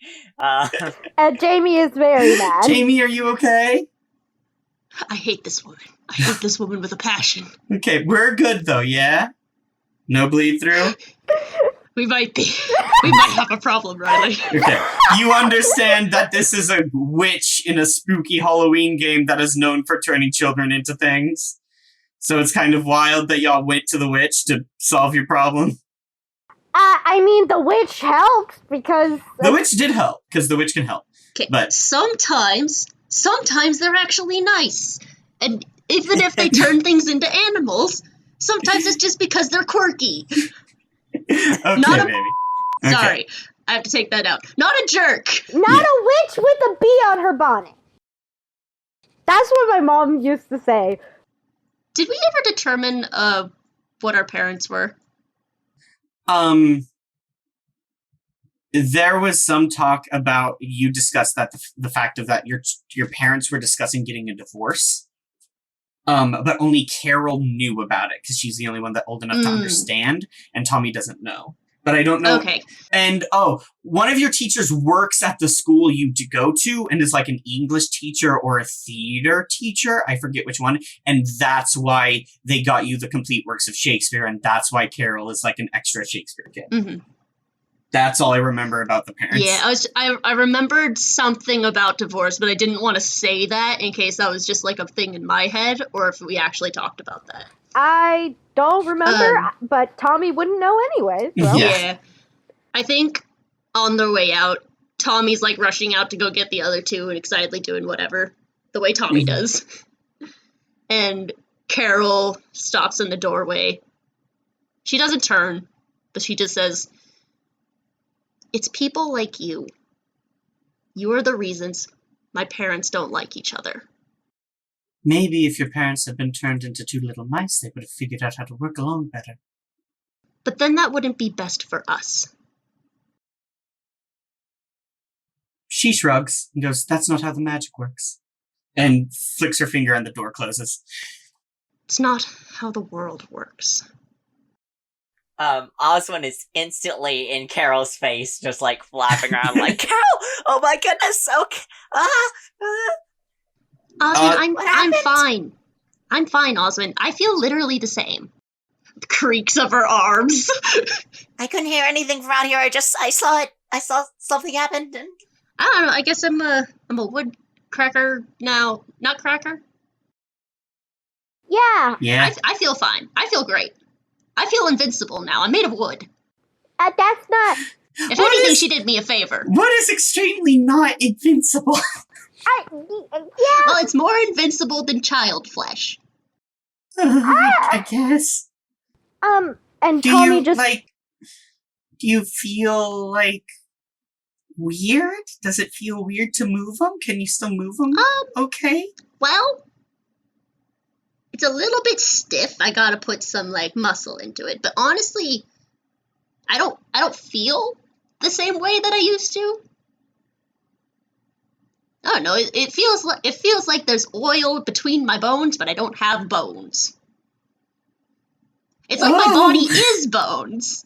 Jamie is very mad. Jamie, are you okay? I hate this woman. I hate this woman with a passion. Okay, we're good though, yeah? No bleed through? We might have a problem, Riley. Okay. You understand that this is a witch in a spooky Halloween game that is known for turning children into things. So it's kind of wild that y'all went to the witch to solve your problem. I mean, the witch helped because... The witch did help, because the witch can help. Okay, But sometimes they're actually nice. And even if they turn things into animals, sometimes it's just because they're quirky. okay, Not a- baby. Okay. Sorry, I have to take that out. Not a jerk. Not a witch with a bee on her bonnet. That's what my mom used to say. Did we ever determine what our parents were? There was some talk about, you discussed that the fact of that your parents were discussing getting a divorce. But only Carol knew about it because she's the only one that old enough to understand, and Tommy doesn't know. But I don't know. Okay. And one of your teachers works at the school you go to and is like an English teacher or a theater teacher. I forget which one. And that's why they got you the complete works of Shakespeare, and that's why Carol is like an extra Shakespeare kid. Mm-hmm. That's all I remember about the parents. Yeah, I remembered something about divorce, but I didn't want to say that in case that was just like a thing in my head, or if we actually talked about that. I don't remember, but Tommy wouldn't know anyway. So. Yeah. I think on their way out, Tommy's like rushing out to go get the other two and excitedly doing whatever, the way Tommy does. And Carol stops in the doorway. She doesn't turn, but she just says, "It's people like you. You are the reasons my parents don't like each other." Maybe if your parents had been turned into two little mice, they would have figured out how to work along better. But then that wouldn't be best for us. She shrugs and goes, "That's not how the magic works." And flicks her finger and the door closes. It's not how the world works. Oswin is instantly in Carol's face, just like flapping around like, Carol! Oh my goodness! Okay. Oswin, what I'm happened? fine. I'm fine, Oswin. I feel literally the same. Creaks of her arms. I couldn't hear anything from out here. I saw it. I saw something happen. And... I don't know. I guess I'm a woodcracker now. Nutcracker. Yeah, Yeah. I feel fine. I feel great. I feel invincible now. I'm made of wood. that's not. If What anything, is- she did me a favor. What is extremely not invincible? Yeah, Well, it's more invincible than child flesh. I guess. and Do Tommy you just do you feel like weird? Does it feel weird to move them? Can you still move them? Okay. Well, it's a little bit stiff. I gotta put some like muscle into it. But honestly, I don't feel the same way that I used to. I don't know. It feels like there's oil between my bones, but I don't have bones. It's like my Oh. body is bones.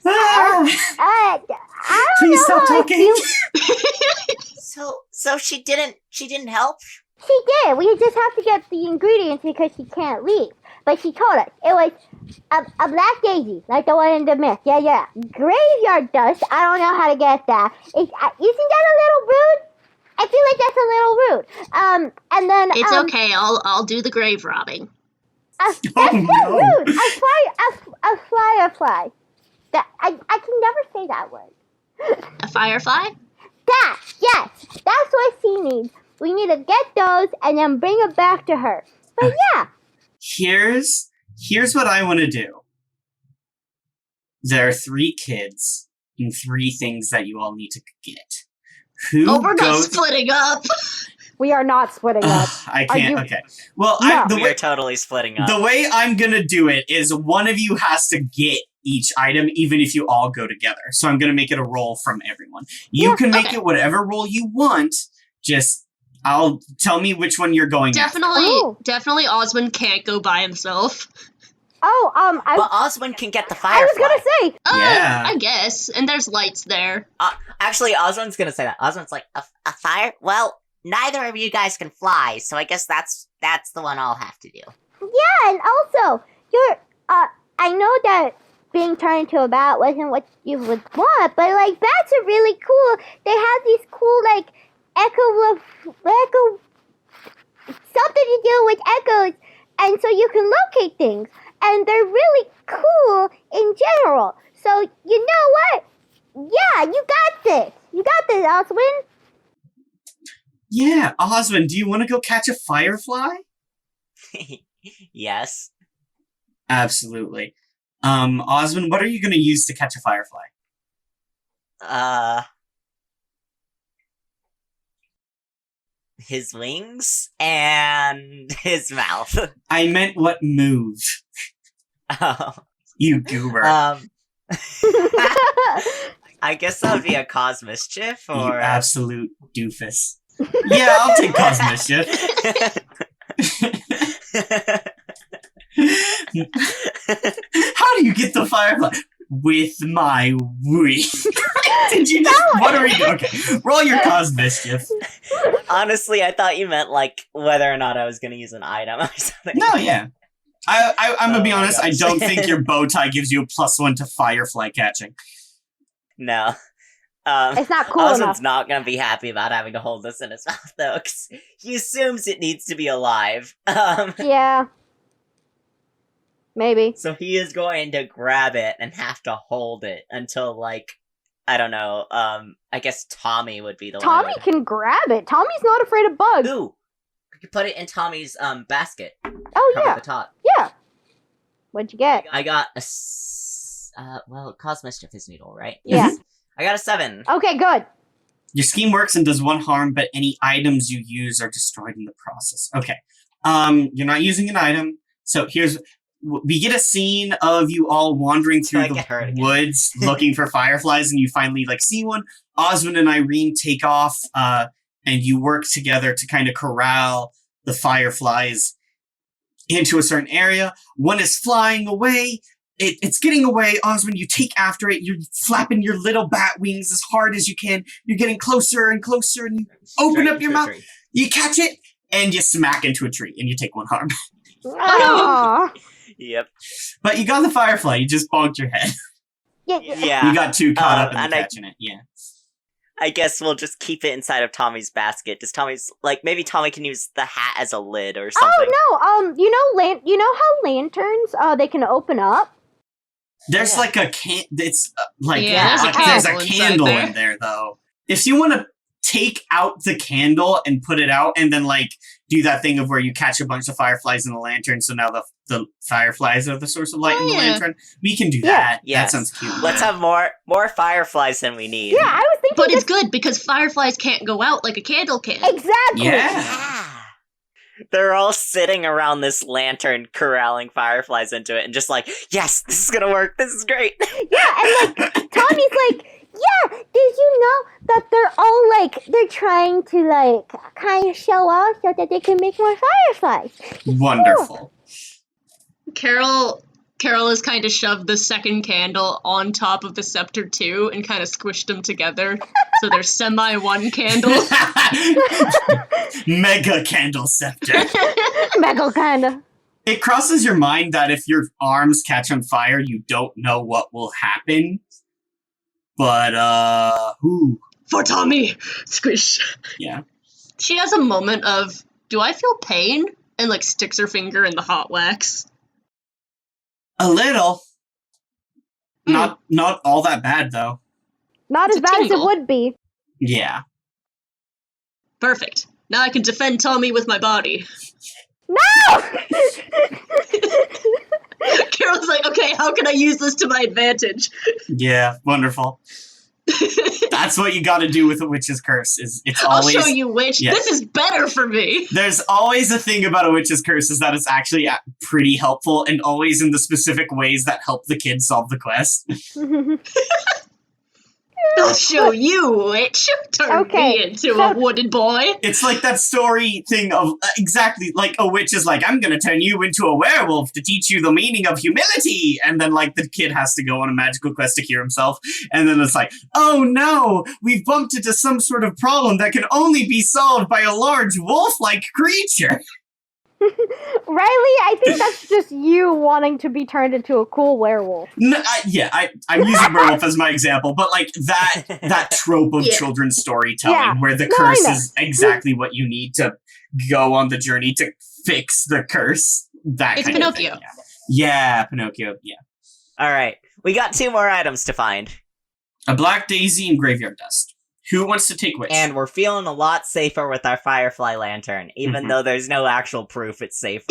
Ah, I don't please know stop how I talking. feel. So she didn't help? She did. We just have to get the ingredients because she can't leave. But she told us it was a black daisy, like the one in the myth. Yeah. Graveyard dust. I don't know how to get that. Isn't that a little rude? I feel like that's a little rude. And then It's okay. I'll do the grave robbing. That's Oh, so no. rude. A firefly. That I can never say that word. A firefly? That, yes, that's what she needs. We need to get those and then bring it back to her. But yeah, Here's what I want to do. There are 3 kids and 3 things that you all need to get. Who Oh, we're not goes? splitting up. we are not splitting up. Ugh, I Are can't. you- Okay. Well, No. the We way are totally splitting up. the way I'm gonna do it is one of you has to get each item, even if you all go together. So I'm gonna make it a roll from everyone. You Yeah, can make okay. it whatever roll you want. Just tell me which one you're going after. Definitely Osmond can't go by himself. But Oswin can get the I firefly. was gonna say, Yeah. I guess. And there's lights there. Actually, Oswin's gonna say that. Oswin's like, a fire? Well, neither of you guys can fly, so I guess that's the one I'll have to do. yeah, and also, I know that being turned into a bat wasn't what you would want, but like bats are really cool. They have these cool like echo something to do with echoes, and so you can locate things, and they're really cool in general. So you know what? Yeah, you got this. You got this, Oswin. Yeah, Osmond, do you want to go catch a firefly? Yes. Absolutely. Osmond, what are you going to use to catch a firefly? His wings and his mouth. I meant what move, Oh. you goober. I guess that would be a cause mischief, You or absolute doofus. Yeah, I'll take cause mischief. How do you get the firefly? With my wing. Did you just, what are we doing? Okay, roll your cause mischief. Honestly, I thought you meant like whether or not I was gonna use an item or something. No, yeah. I'm gonna be Oh my honest, I gosh. don't think your bow tie gives you a +1 to firefly catching. No. It's not cool Osmond's enough. not gonna be happy about having to hold this in his mouth though, 'cause he assumes it needs to be alive. Yeah. Maybe. So he is going to grab it and have to hold it until, like, I don't know, I guess Tommy would be the one. Tommy can grab it. Tommy's not afraid of bugs. Ooh! We could put it in Tommy's, basket. Oh, Cover yeah. the top. Yeah. What'd you get? I got well, cause mischief is needle, right? Yeah. I got a 7. Okay, good. Your scheme works and does 1 harm, but any items you use are destroyed in the process. Okay. You're not using an item, so we get a scene of you all wandering So I through get hurt the again. woods looking for fireflies, and you finally see one. Osmond and Irene take off, and you work together to kind of corral the fireflies into a certain area. One is flying away. it's getting away. Osmond, you take after it. You're flapping your little bat wings as hard as you can. You're getting closer and closer, and you open up your mouth. You catch it, and you smack into a tree, and you take one harm. Aw. Yep. But you got the firefly. You just bonked your head. Yeah. You got too caught up in and catching it. Yeah. I guess we'll just keep it inside of Tommy's basket. Does Tommy's maybe Tommy can use the hat as a lid or something? Oh no, you know how lanterns they can open up? There's Yeah. like a can. It's like Yeah, there's a inside candle there. in there though. If you want to take out the candle and put it out, and then like do that thing of where you catch a bunch of fireflies in the lantern, so now the fireflies are the source of light in the lantern. We can do that. Yes. That sounds cute. Let's have more fireflies than we need. Yeah, I was thinking. But it's good because fireflies can't go out like a candle can. Exactly. Yeah. They're all sitting around this lantern, corralling fireflies into it, and just like, yes, this is gonna work. This is great. Yeah, and like Tommy's like, yeah, did you know that they're all like they're trying to like kind of show off so that they can make more fireflies. Wonderful. Carol has kind of shoved the second candle on top of the scepter too and kind of squished them together. So they're semi one candle. Mega candle scepter. Mega kinda. It crosses your mind that if your arms catch on fire, you don't know what will happen. But, who? For Tommy! Squish. Yeah. She has a moment of, do I feel pain? And like sticks her finger in the hot wax. A little. Not all that bad, though. Not It's as a bad as it tingle. would be. Yeah. Perfect. Now I can defend Tommy with my body. No! Carol's like, okay, how can I use this to my advantage? Yeah, wonderful. That's what you gotta do with a witch's curse, is it's I'll always... show you which. Yeah. This is better for me. There's always a thing about a witch's curse is that it's actually pretty helpful, and always in the specific ways that help the kids solve the quest. I'll show you which. Turn Okay, me into a wooden boy. It's like that story thing of exactly like a witch is like, I'm gonna turn you into a werewolf to teach you the meaning of humility, and then like the kid has to go on a magical quest to cure himself, and then it's like, oh no, we've bumped into some sort of problem that can only be solved by a large wolf-like creature. Riley, I think that's just you wanting to be turned into a cool werewolf. No, I'm using werewolf as my example, but like that trope of Yeah. children's storytelling Yeah. where the No, I curse know. is exactly what you need to go on the journey to fix the curse. That It's kind of Pinocchio. thing, yeah, Pinocchio. Yeah, All right, we got 2 more items to find, a black daisy and graveyard dust. Who wants to take which? and we're feeling a lot safer with our firefly lantern, even Mhm. though there's no actual proof it's safer.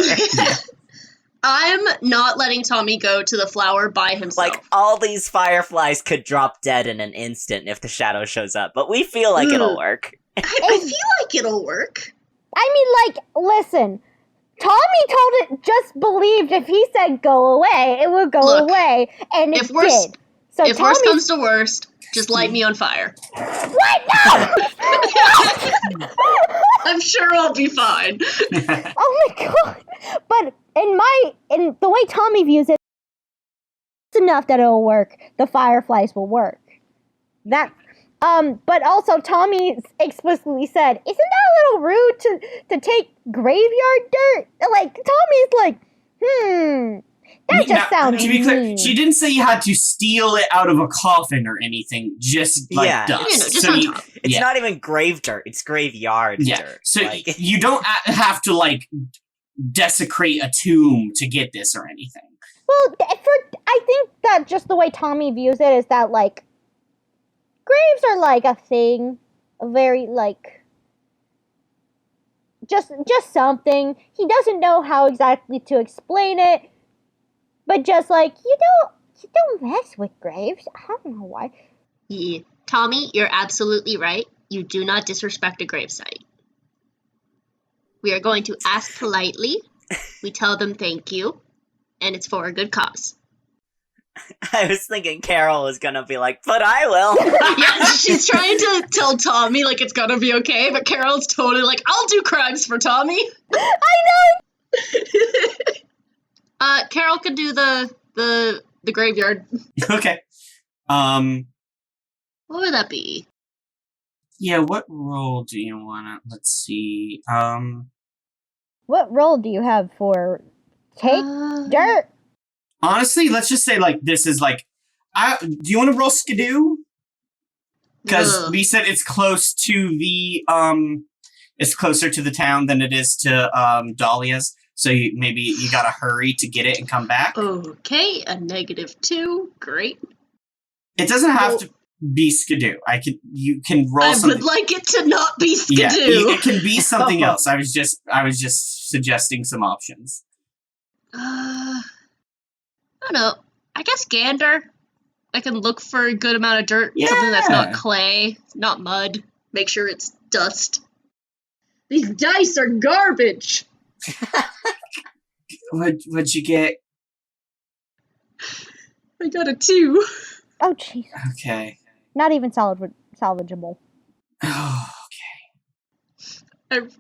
I'm not letting Tommy go to the flower by himself. Like, all these fireflies could drop dead in an instant if the shadow shows up, but we feel like it'll work. I feel like it'll work. I mean, like, listen. Tommy told it, just believed if he said go away, it would go Look, away, and it if worse- did. So If worst Tommy, comes to worst, just light me on fire. what? No! I'm sure I'll be fine. Oh my god! But in the way Tommy views it, it's enough that it'll work. The fireflies will work. But also Tommy explicitly said, "Isn't that a little rude to take graveyard dirt?" Like Tommy's like, that just sounds to be clear, mean. she didn't say you had to steal it out of a coffin or anything, just like Yeah. dust. You know, just So on you- top. It's Yeah. not even grave dirt, it's graveyard Yeah, dirt. so Like, you don't have to like desecrate a tomb to get this or anything. Well, I think that just the way Tommy views it is that like graves are like a thing, a very like just something. He doesn't know how exactly to explain it, but just like you don't mess with graves. I don't know why. Yeah. Tommy, you're absolutely right. You do not disrespect a gravesite. We are going to ask politely. We tell them thank you, and it's for a good cause. I was thinking Carol was gonna be like, but I will. Yeah, she's trying to tell Tommy like it's gonna be okay, but Carol's totally like, I'll do crimes for Tommy. I know. Carol could do the the graveyard. Okay. What would that be? Yeah, what role do you wanna let's see. What role do you have for take dirt? Honestly, let's just say like this is like do you wanna roll Skidoo? Because we said it's close to the it's closer to the town than it is to Dahlia's. So maybe you gotta hurry to get it and come back. Okay, a -2. Great. It doesn't have to be Skidoo. You can roll I something. would like it to not be Skidoo. Yeah, it can be something else. I was just suggesting some options. I don't know. I guess Gander. I can look for a good amount of dirt. Yeah. Something that's not clay, not mud. Make sure it's dust. These dice are garbage. What'd you get? I got a 2. Oh, jeez. Okay. Not even salvageable. Oh,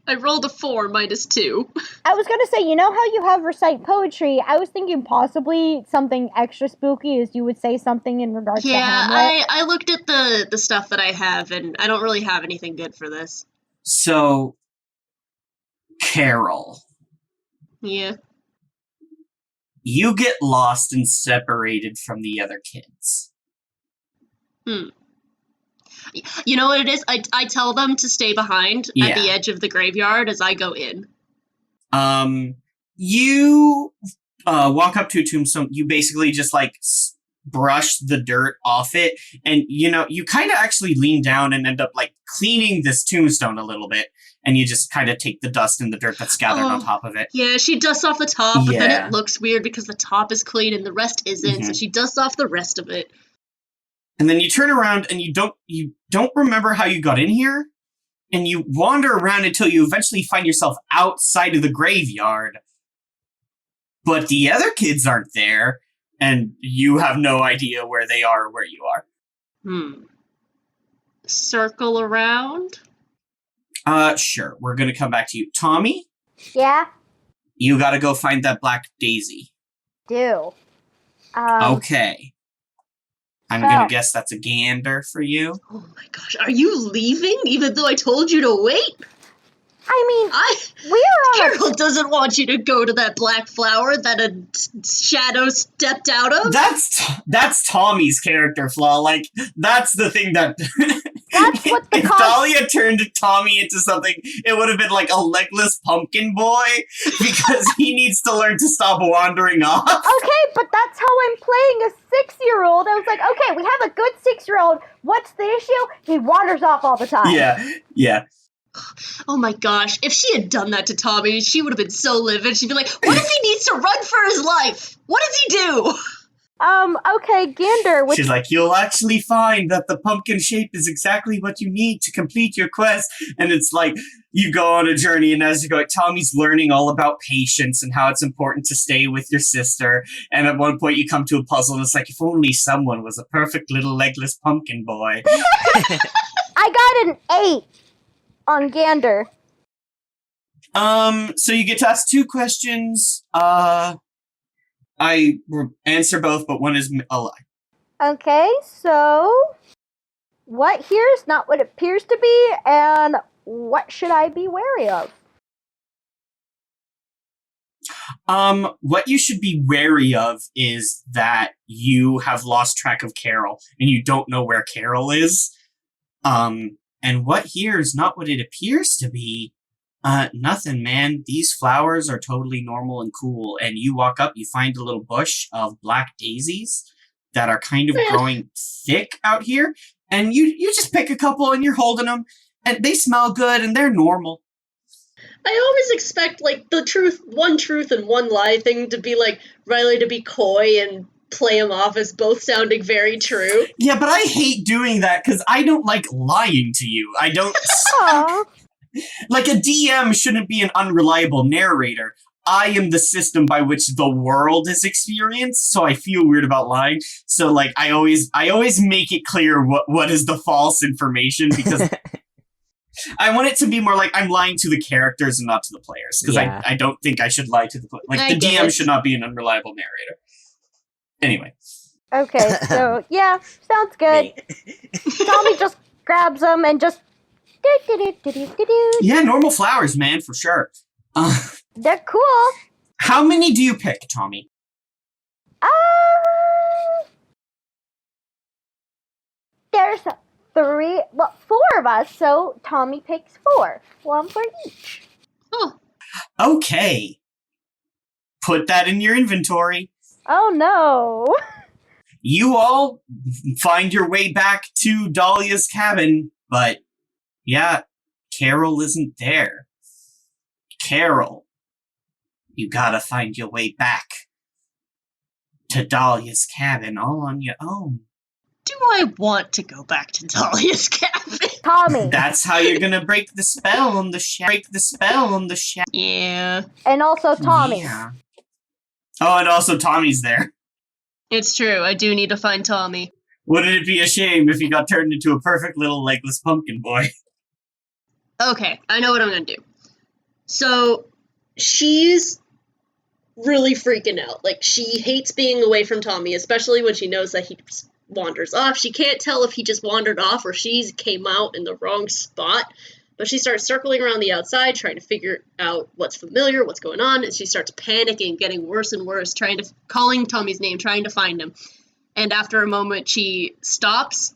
I rolled a 4 -2. I was gonna say, you know how you have recite poetry? I was thinking possibly something extra spooky is you would say something in regards to Hamlet. I looked at the stuff that I have, and I don't really have anything good for this. So, Carol, Yeah. you get lost and separated from the other kids. You know what it is? I tell them to stay behind at Yeah. the edge of the graveyard as I go in. You walk up to a tombstone. You basically just like brush the dirt off it, and you kind of actually lean down and end up like cleaning this tombstone a little bit, and you just kind of take the dust and the dirt that's gathered on top of it. Yeah, she dusts off the top, but then Yeah. it looks weird because the top is clean and the rest isn't, so she dusts off the rest of it. And then you turn around and you don't remember how you got in here, and you wander around until you eventually find yourself outside of the graveyard. But the other kids aren't there, and you have no idea where they are or where you are. Circle around? Sure. We're gonna come back to you. Tommy, Yeah, you gotta go find that black daisy. do. Okay. I'm gonna guess that's a gander for you. Oh my gosh, are you leaving even though I told you to wait? I mean, we are on Carol doesn't want you to go to that black flower that a shadow stepped out of. That's Tommy's character flaw. Like, that's the thing that That's what the if Dahlia turned Tommy into something, it would have been like a legless pumpkin boy, because he needs to learn to stop wandering off. Okay, but that's how I'm playing a 6-year-old. I was like, okay, we have a good 6-year-old. What's the issue? He wanders off all the time. Yeah. Oh my gosh, if she had done that to Tommy, she would have been so livid. She'd be like, what if he needs to run for his life? What does he do? Okay, Gander, She's like, you'll actually find that the pumpkin shape is exactly what you need to complete your quest. And it's like, you go on a journey, and as you go, Tommy's learning all about patience and how it's important to stay with your sister. And at one point you come to a puzzle, and it's like, if only someone was a perfect little legless pumpkin boy. I got an 8 on Gander. So you get to ask 2 questions. I answer both, but one is a lie. Okay, so what here is not what it appears to be, and what should I be wary of? What you should be wary of is that you have lost track of Carol, and you don't know where Carol is. And what here is not what it appears to be. Nothing, man. These flowers are totally normal and cool. And you walk up, you find a little bush of black daisies that are kind of growing thick out here. And you just pick a couple and you're holding them. And they smell good and they're normal. I always expect, like, one truth and one lie thing to be, like, Riley to be coy and play him off as both sounding very true. Yeah, but I hate doing that because I don't like lying to you. I don't... Aww. Like, a DM shouldn't be an unreliable narrator. I am the system by which the world is experienced, so I feel weird about lying. So, like, I always make it clear what is the false information, because I want it to be more like I'm lying to the characters and not to the players, because I don't think I should lie to the players. Like, the DM should not be an unreliable narrator. Anyway. Okay, so yeah, sounds good. Me. Tommy just grabs them and just do. Yeah, normal flowers, man, for sure. They're cool. How many do you pick, Tommy? There's 4 of us, so Tommy picks 4. 1 for each. Oh, Okay. Put that in your inventory. Oh no. You all find your way back to Dahlia's cabin, but yeah, Carol isn't there. Carol, you gotta find your way back to Dahlia's cabin all on your own. do I want to go back to Dahlia's cabin? Tommy. That's how you're gonna break the spell on the shadow. Yeah, And also Tommy. Yeah. Oh, and also Tommy's there. it's true. I do need to find Tommy. Wouldn't it be a shame if he got turned into a perfect little legless pumpkin boy? Okay, I know what I'm gonna do. So, she's really freaking out. Like, she hates being away from Tommy, especially when she knows that he wanders off. She can't tell if he just wandered off or she came out in the wrong spot. But she starts circling around the outside, trying to figure out what's familiar, what's going on, and she starts panicking, getting worse and worse, calling Tommy's name, trying to find him. And after a moment, she stops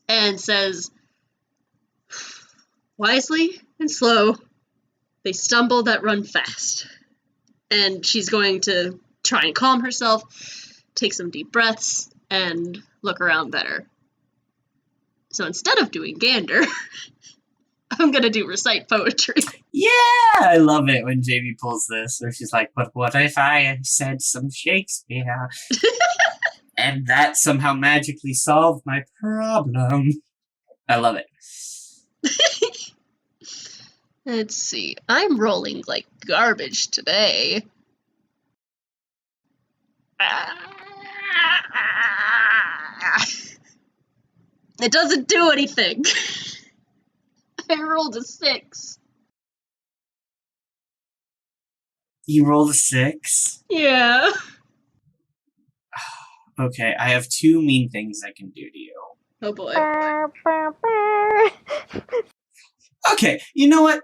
and says, "Wisely and slow, they stumble that run fast." And she's going to try and calm herself, take some deep breaths, and look around better. So instead of doing Gander, I'm gonna do recite poetry. Yeah, I love it when Jamie pulls this, where she's like, "But what if I had said some Shakespeare? And that somehow magically solved my problem." I love it. Let's see. I'm rolling like garbage today. It doesn't do anything. I rolled a 6. You rolled a 6? Yeah. Okay, I have 2 mean things I can do to you. Oh boy. Okay, you know what?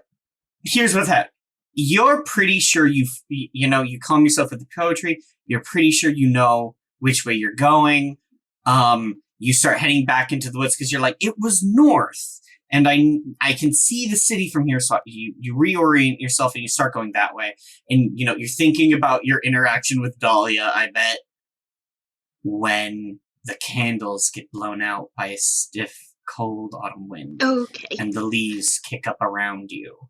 Here's what's happening. You're pretty sure you calm yourself with the poetry. You're pretty sure you know which way you're going. You start heading back into the woods because you're like, it was north. And I can see the city from here. So you reorient yourself and you start going that way. And, you're thinking about your interaction with Dahlia, I bet, when the candles get blown out by a stiff, cold autumn wind. Okay. And the leaves kick up around you.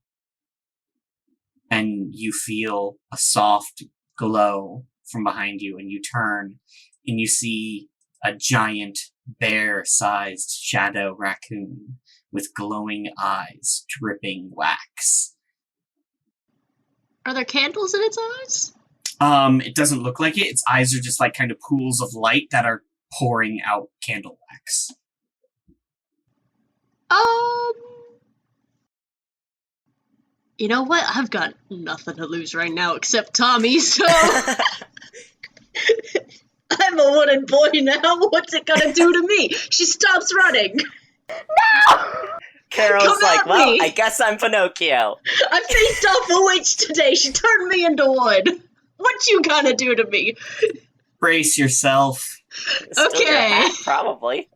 And you feel a soft glow from behind you, and you turn and you see a giant bear-sized shadow raccoon with glowing eyes dripping wax. Are there candles in its eyes? It doesn't look like it. Its eyes are just like kind of pools of light that are pouring out candle wax. You know what? I've got nothing to lose right now except Tommy, so I'm a wooden boy now. What's it gonna do to me? She stops running. Carol's Come like, at well, me. I guess I'm Pinocchio. I faced off a witch today. She turned me into wood. What you gonna do to me? Brace yourself. Still your Okay. hat, probably.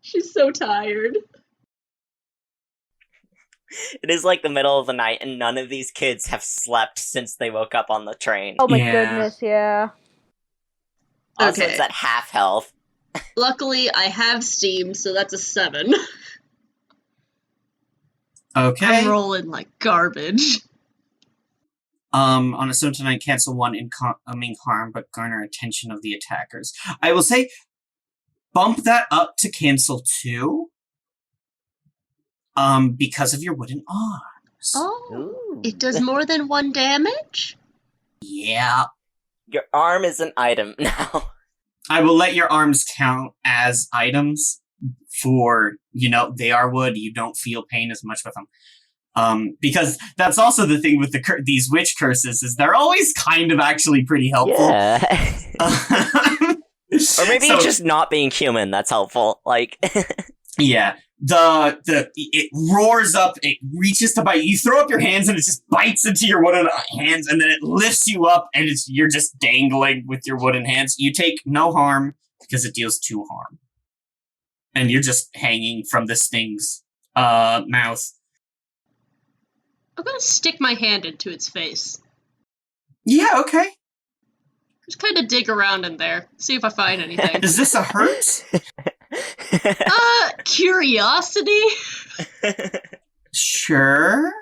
She's so tired. It is like the middle of the night, and none of these kids have slept since they woke up on the train. Oh my Yeah. goodness, yeah. Also, Okay. it's at half health. Luckily, I have Steam, so that's a 7. Okay. I'm rolling like garbage. On a stone tonight, cancel 1 incoming harm, but garner attention of the attackers. I will say, bump that up to cancel 2. Because of your wooden arms. Oh, Ooh. it does more than 1 damage? Yeah. Your arm is an item now. I will let your arms count as items for, they are wood. You don't feel pain as much with them. Because that's also the thing with these witch curses is they're always kind of actually pretty helpful. Yeah. Or maybe So- just not being human, that's helpful. Like, Yeah. It roars up, it reaches to bite. You throw up your hands and it just bites into your wooden hands, and then it lifts you up and you're just dangling with your wooden hands. You take no harm because it deals 2 harm. And you're just hanging from this thing's mouth. I'm gonna stick my hand into its face. Yeah, okay. Just kind of dig around in there, see if I find anything. Is this a hurt? Curiosity? Sure.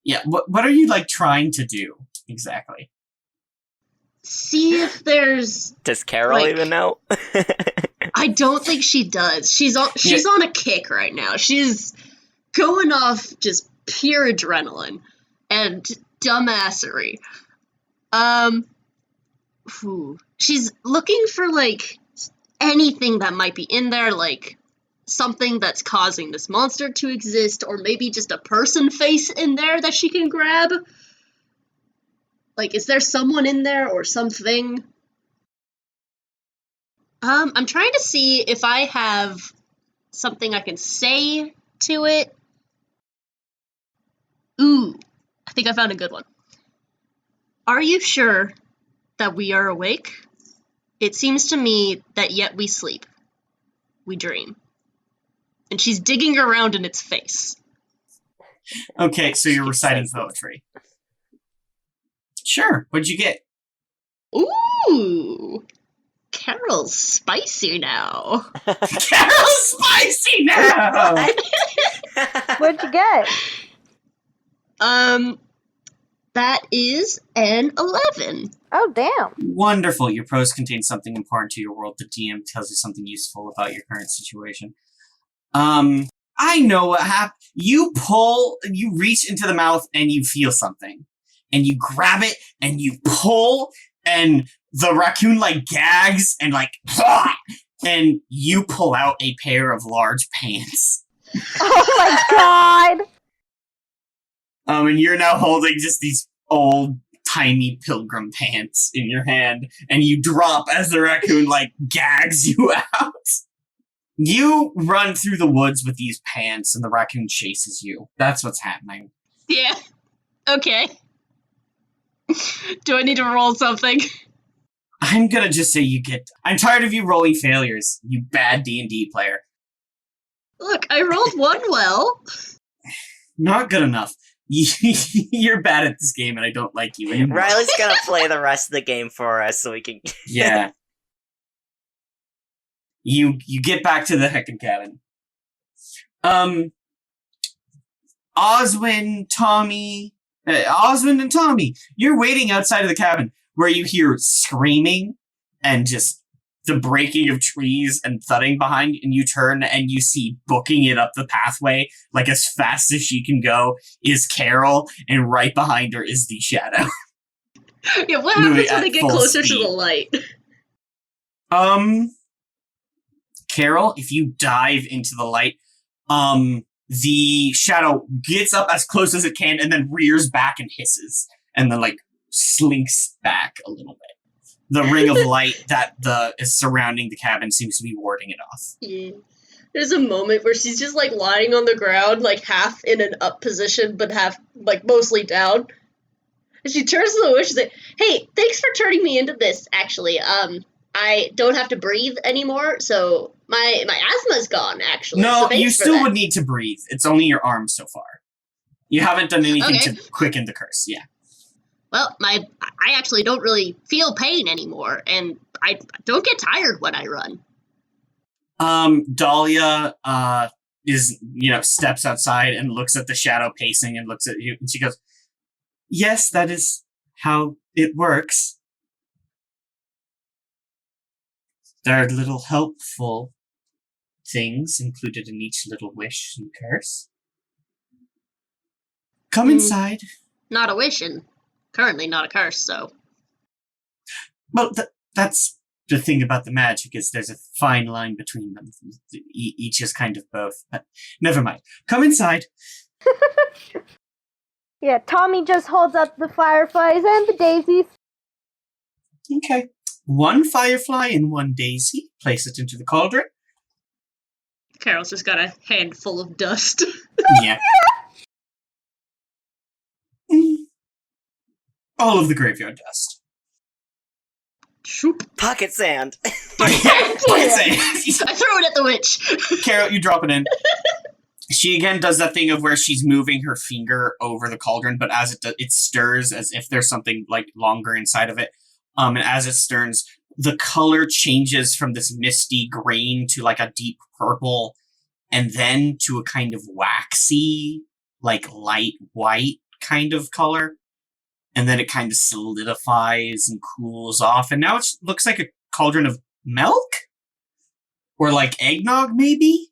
Yeah, what are you, like, trying to do, exactly? See if there's... does Carol Like- even know? I don't think she does. She's on a kick right now. She's going off just pure adrenaline and dumbassery. She's looking for like anything that might be in there, like something that's causing this monster to exist, or maybe just a person face in there that she can grab. Like, is there someone in there or something? I'm trying to see if I have something I can say to it. Ooh, I think I found a good one. Are you sure that we are awake? It seems to me that yet we sleep. We dream. And she's digging around in its face. Okay, so you're She reciting says this. poetry. Sure, what'd you get? Ooh! Carol's spicy now. Carol's spicy now! What'd you get? That is an 11. Oh, damn. Wonderful. Your prose contains something important to your world. The DM tells you something useful about your current situation. I know what happened. You reach into the mouth and you feel something. And you grab it and you pull and the raccoon like gags and like and you pull out a pair of large pants. Oh my god! And you're now holding just these old tiny pilgrim pants in your hand, and you drop as the raccoon like gags you out. You run through the woods with these pants, and the raccoon chases you. That's what's happening. Yeah. Okay. Do I need to roll something? I'm gonna just say I'm tired of you rolling failures, you bad D&D player. Look, I rolled one well. Not good enough. You're bad at this game, and I don't like you anymore. Riley's gonna play the rest of the game for us so we can. Yeah. You get back to the heckin' cabin. Oswin and Tommy, you're waiting outside of the cabin where you hear screaming and just the breaking of trees and thudding behind, and you turn and you see booking it up the pathway like as fast as she can go is Carol, and right behind her is the shadow. Yeah, what Moving happens when at I get full closer to speed. the light? Carol, if you dive into the light, the shadow gets up as close as it can and then rears back and hisses and then like slinks back a little bit. The ring of light that is surrounding the cabin seems to be warding it off. Yeah. There's a moment where she's just like lying on the ground, like half in an up position, but half like mostly down. And she turns to the witch and says, "Hey, thanks for turning me into this, actually. I don't have to breathe anymore, so my asthma's gone, actually. No, so thanks you for still that." would need to breathe. It's only your arms so far. You haven't done anything Okay. to quicken the curse, yeah. Well, I actually don't really feel pain anymore, and I don't get tired when I run. Dahlia steps outside and looks at the shadow pacing and looks at you, and she goes, "Yes, that is how it works. There are little helpful things included in each little wish and curse. Come inside." Not a wish, and currently not a curse, so... Well, that's the thing about the magic is there's a fine line between them. Each is kind of both. But never mind. Come inside. Yeah, Tommy just holds up the fireflies and the daisies. Okay. One firefly and one daisy. Place it into the cauldron. Carol's just got a handful of dust. Yeah. All of the graveyard dust. Shoop. Pocket sand. Pocket sand. I throw it at the witch. Carol, you drop it in. She again does that thing of where she's moving her finger over the cauldron, but as it stirs as if there's something like longer inside of it. And as it stirs, the color changes from this misty green to like a deep purple, and then to a kind of waxy, like light white kind of color. And then it kind of solidifies and cools off. And now it looks like a cauldron of milk? Or like eggnog, maybe?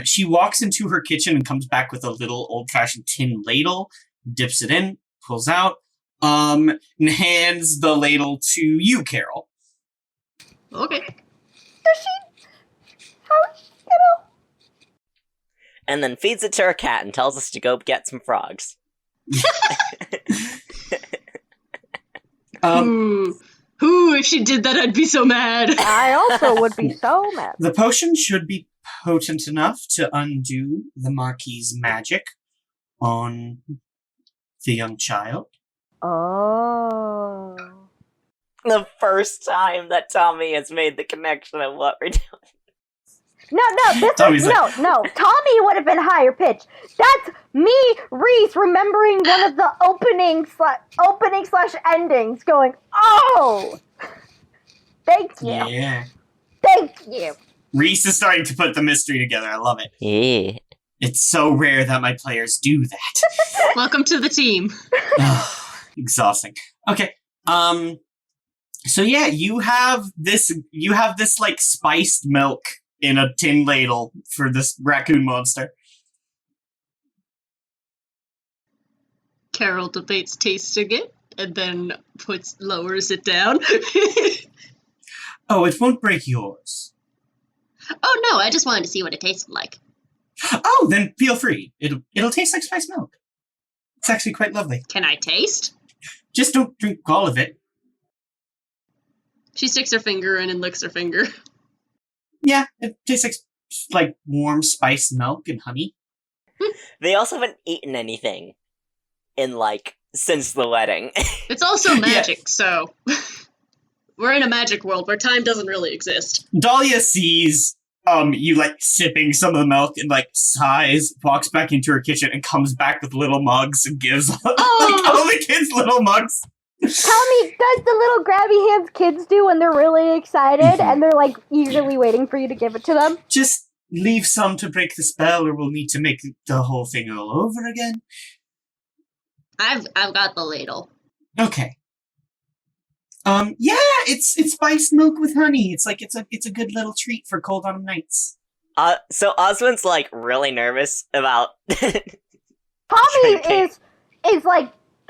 She walks into her kitchen and comes back with a little old-fashioned tin ladle, dips it in, pulls out, and hands the ladle to you, Carol. Okay. Does she? How? And then feeds it to her cat and tells us to go get some frogs. Ooh, if she did that, I'd be so mad. I also would be so mad. The potion should be potent enough to undo the Marquis's magic on the young child. Oh. The first time that Tommy has made the connection of what we're doing. No, this Tommy's is, no. Tommy would have been higher pitched. That's me, Reese, remembering one of the opening slash endings, going, oh, thank you, Yeah. thank you. Reese is starting to put the mystery together. I love it. Yeah. It's so rare that my players do that. Welcome to the team. Exhausting. Okay. So yeah, you have this like spiced milk in a tin ladle for this raccoon monster. Carol debates tasting it and then lowers it down. Oh, it won't break yours. Oh no, I just wanted to see what it tasted like. Oh, then feel free. It'll taste like spiced milk. It's actually quite lovely. Can I taste? Just don't drink all of it. She sticks her finger in and licks her finger. Yeah, it tastes like warm spiced milk and honey. They also haven't eaten anything in, since the wedding. It's also magic, so... We're in a magic world where time doesn't really exist. Dahlia sees you sipping some of the milk and sighs, walks back into her kitchen and comes back with little mugs and gives all the kids little mugs. Tommy, does the little grabby hands kids do when they're really excited and they're eagerly waiting for you to give it to them? Just leave some to break the spell, or we'll need to make the whole thing all over again. I've got the ladle. Okay. Yeah, it's spiced milk with honey. It's a good little treat for cold autumn nights. So Oswin's really nervous about. Tommy is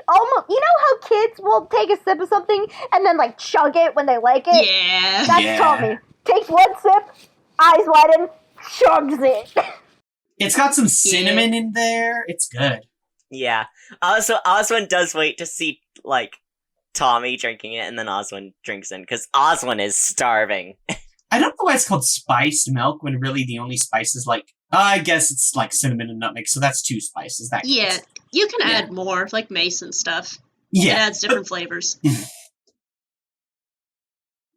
almost. You know how kids will take a sip of something and then chug it when they like it? Yeah. That's Tommy. Takes one sip, eyes widen, chugs it. It's got some cinnamon in there. It's good. Yeah. So Oswin does wait to see Tommy drinking it, and then Oswin drinks in because Oswin is starving. I don't know why it's called spiced milk when really the only spice is I guess it's cinnamon and nutmeg, so that's 2 spices. That counts. Yeah, you can add more, mace and stuff. Yeah. It adds different flavors.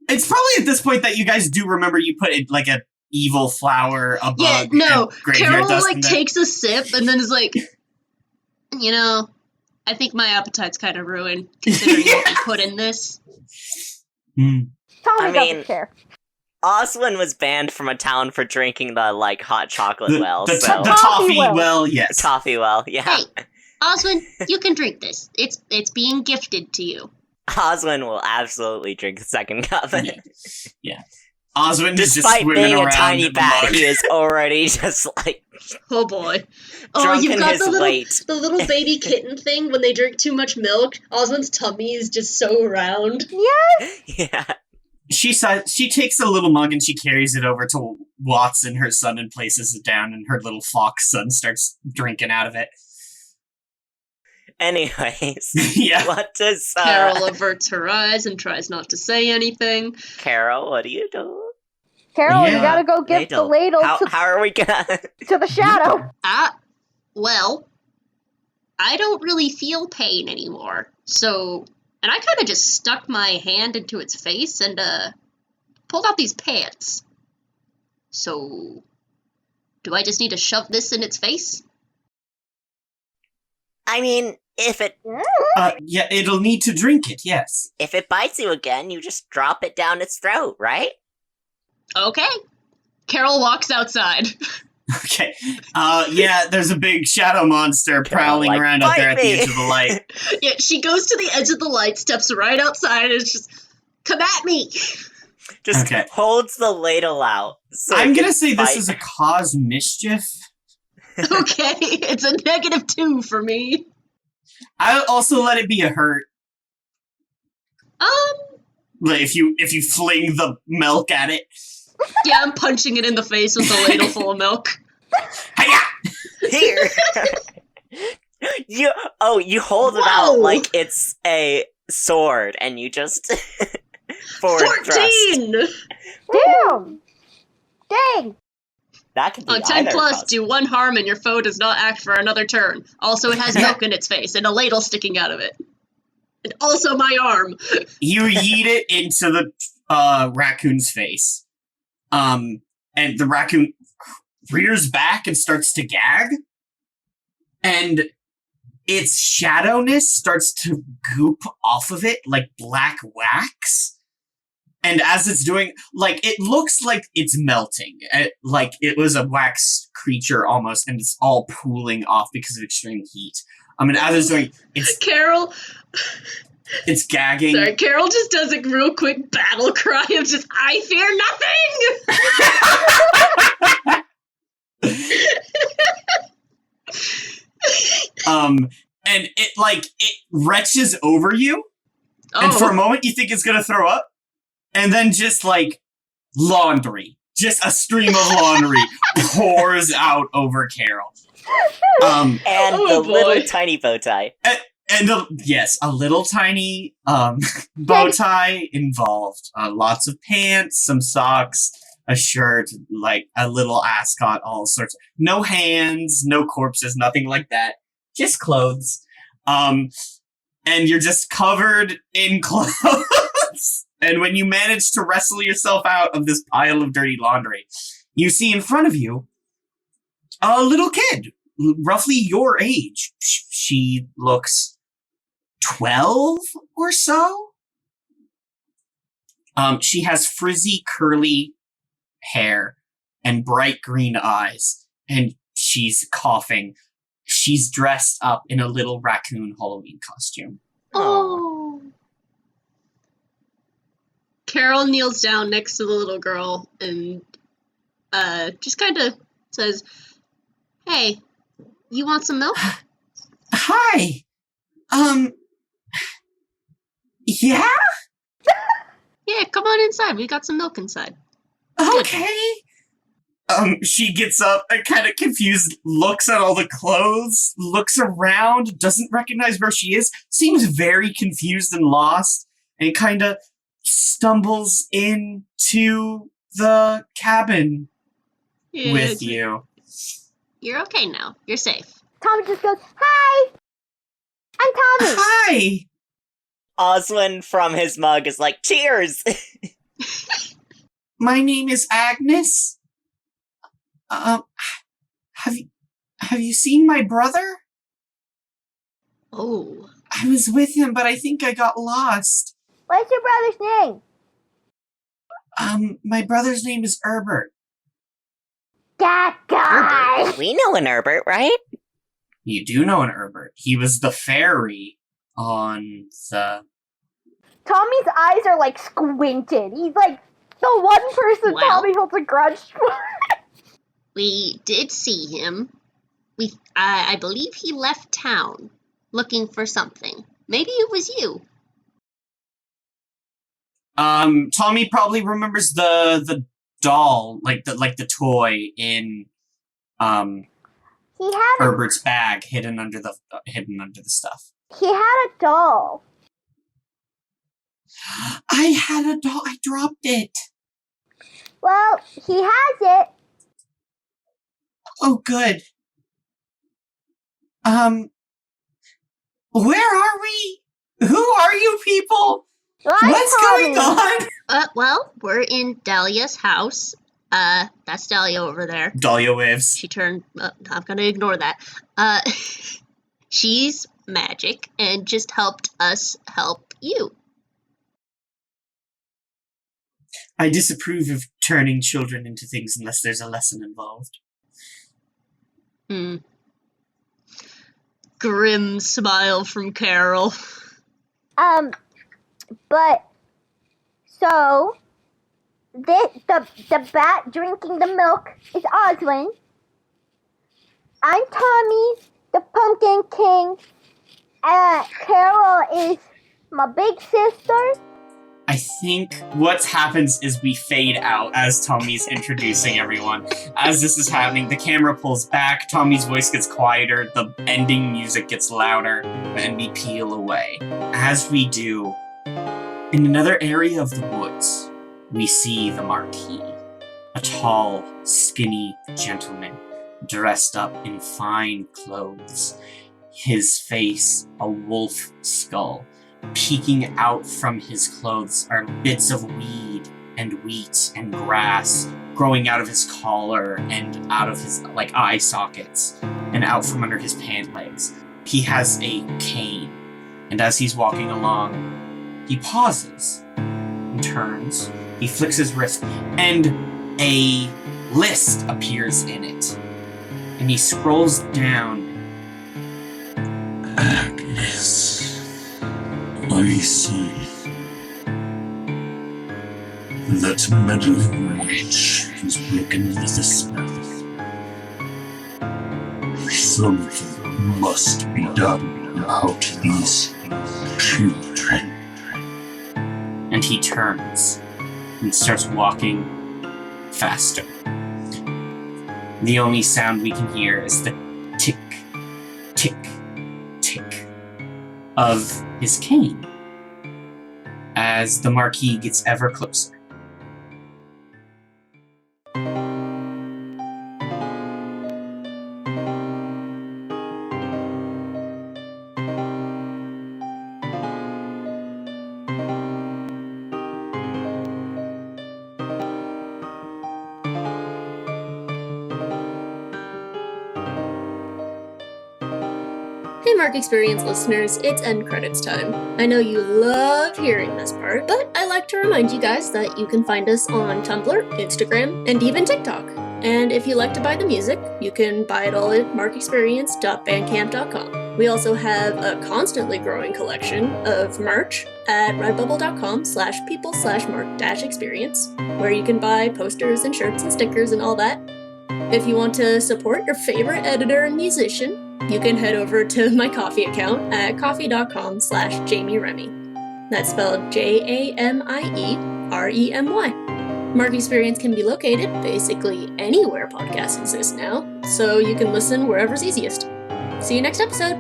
It's probably at this point that you guys do remember you put it a evil flower, a bug, Yeah, no. and graveyard Carol dust in there. takes a sip and then is I think my appetite's kind of ruined considering what we put in this. Tommy I mean- doesn't care. Oswin was banned from a town for drinking the hot chocolate well. the so toffee Toffee well. well, yes. toffee well, yeah. Hey, Oswin, you can drink this. It's being gifted to you. Oswin will absolutely drink the second cup. Yeah. Oswin is just Despite swimming being a around tiny in the bat, mug. he is already just like Oh boy. Oh, drunk you've in got his the little, weight. the little baby kitten thing when they drink too much milk. Oswald's tummy is just so round. Yeah. She takes a little mug and she carries it over to Watson, her son, and places it down, and her little fox son starts drinking out of it. Anyways, Yeah. what does Carol averts her eyes and tries not to say anything. Carol? What do you do? Carol, you Yeah. gotta go give the ladle How are we gonna? to the shadow. Well, I don't really feel pain anymore. So, and I kind of just stuck my hand into its face and, pulled out these pants. So, do I just need to shove this in its face? I mean, if it Yeah, it'll need to drink it, yes. bites you again, you just drop it down its throat, right? Okay. Carol walks outside. Okay. Yeah, there's a big shadow monster prowling like, around out there at "Bite the me." edge of the light. Yeah, she goes to the edge of the light, steps right outside, and is just, come at me! Just Okay. holds the ladle out. So I'm it gonna can say bite. this is a cause mischief. Okay, it's a -2 for me. I'll also let it be a hurt. Like if you fling the milk at it. Yeah, I'm punching it in the face with a ladle full of milk. Hiya! Here. you hold it out Whoa! like it's a sword, and you just forward thrust. 14! Damn! Dang! That could be On 10 either plus, cause. do 1 harm and your foe does not act for another turn. Also, it has milk in its face and a ladle sticking out of it. And also my arm. You yeet it into the raccoon's face. And the raccoon rears back and starts to gag. And its shadowness starts to goop off of it like black wax. And as it's doing, like, it looks like it's melting. Like it was a wax creature almost, and it's all pooling off because of extreme heat. I mean, as it's doing, Carol, it's gagging. sorry, Carol just does a real quick battle cry of just, I fear nothing! And it retches over you, Oh, and for a moment you think it's gonna throw up, and then just like laundry, just a stream of laundry pours out over Carol. And Oh, the little boy. tiny bow tie. And a little tiny bow tie involved. Lots of pants, some socks, a shirt, like a little ascot, all sorts. No hands, no corpses, nothing like that. Just clothes. And you're just covered in clothes. And when you manage to wrestle yourself out of this pile of dirty laundry, you see in front of you a little kid, roughly your age. She looks 12 or so. She has frizzy, curly hair and bright green eyes, and she's coughing. She's dressed up in a little raccoon Halloween costume. Oh. Carol kneels down next to the little girl and just kind of says, hey, you want some milk? Hi. Yeah? Yeah, come on inside. We got some milk inside. Okay. She gets up and kind of confused, looks at all the clothes, looks around, doesn't recognize where she is, seems very confused and lost, and kind of stumbles into the cabin Yeah, with you. You're okay now. You're safe. Tommy just goes, hi! I'm Tommy! Hi! Oswin from his mug is like, cheers! My name is Agnes. Have you seen my brother? Oh. I was with him, but I think I got lost. What's your brother's name? My brother's name is Herbert. That guy! We know an Herbert, right? You do know an Herbert. He was the fairy on the... Tommy's eyes are like squinted. The one person Well. Tommy holds a grudge for. We did see him. I believe he left town looking for something. Maybe it was you. Tommy probably remembers the doll, like the toy in He had a, Herbert's bag hidden under the stuff. he had a doll. I had a doll. I dropped it. Well, he has it. Oh, good. Where are we? Who are you people? What's going on? Well, we're in Dahlia's house. That's Dahlia over there. Dahlia waves. She turned. I'm gonna ignore that. She's magic and just helped us help you. I disapprove of turning children into things unless there's a lesson involved. Grim smile from Carol. But so the bat drinking the milk is Oswin. I'm Tommy, the Pumpkin King. Carol is my big sister. I think what happens is we fade out as Tommy's introducing everyone. As this is happening, the camera pulls back, Tommy's voice gets quieter, the ending music gets louder, and we peel away. As we do, in another area of the woods, we see the Marquis, a tall, skinny gentleman dressed up in fine clothes. His face, a wolf skull. Peeking out from his clothes are bits of weed and wheat and grass growing out of his collar and out of his eye sockets and out from under his pant legs. He has a cane, and as he's walking along, he pauses and turns. He flicks his wrist, and a list appears in it. And he scrolls down. Agnes. I see. That meddling witch has broken the spell. Something must be done about these children. And he turns and starts walking faster. The only sound we can hear is the tick, tick, tick of his cane as the Marquis gets ever closer. Hey Mark Experience listeners, it's end credits time. I know you love hearing this part, but I like to remind you guys that you can find us on Tumblr, Instagram, and even TikTok. And if you like to buy the music, you can buy it all at markexperience.bandcamp.com. We also have a constantly growing collection of merch at redbubble.com/people/mark-experience, where you can buy posters and shirts and stickers and all that. If you want to support your favorite editor and musician, you can head over to my Ko-fi account at ko-fi.com/Jamie Remy. That's spelled JAMIEREMY. Mark Experience can be located basically anywhere podcasts exist now, so you can listen wherever's easiest. See you next episode!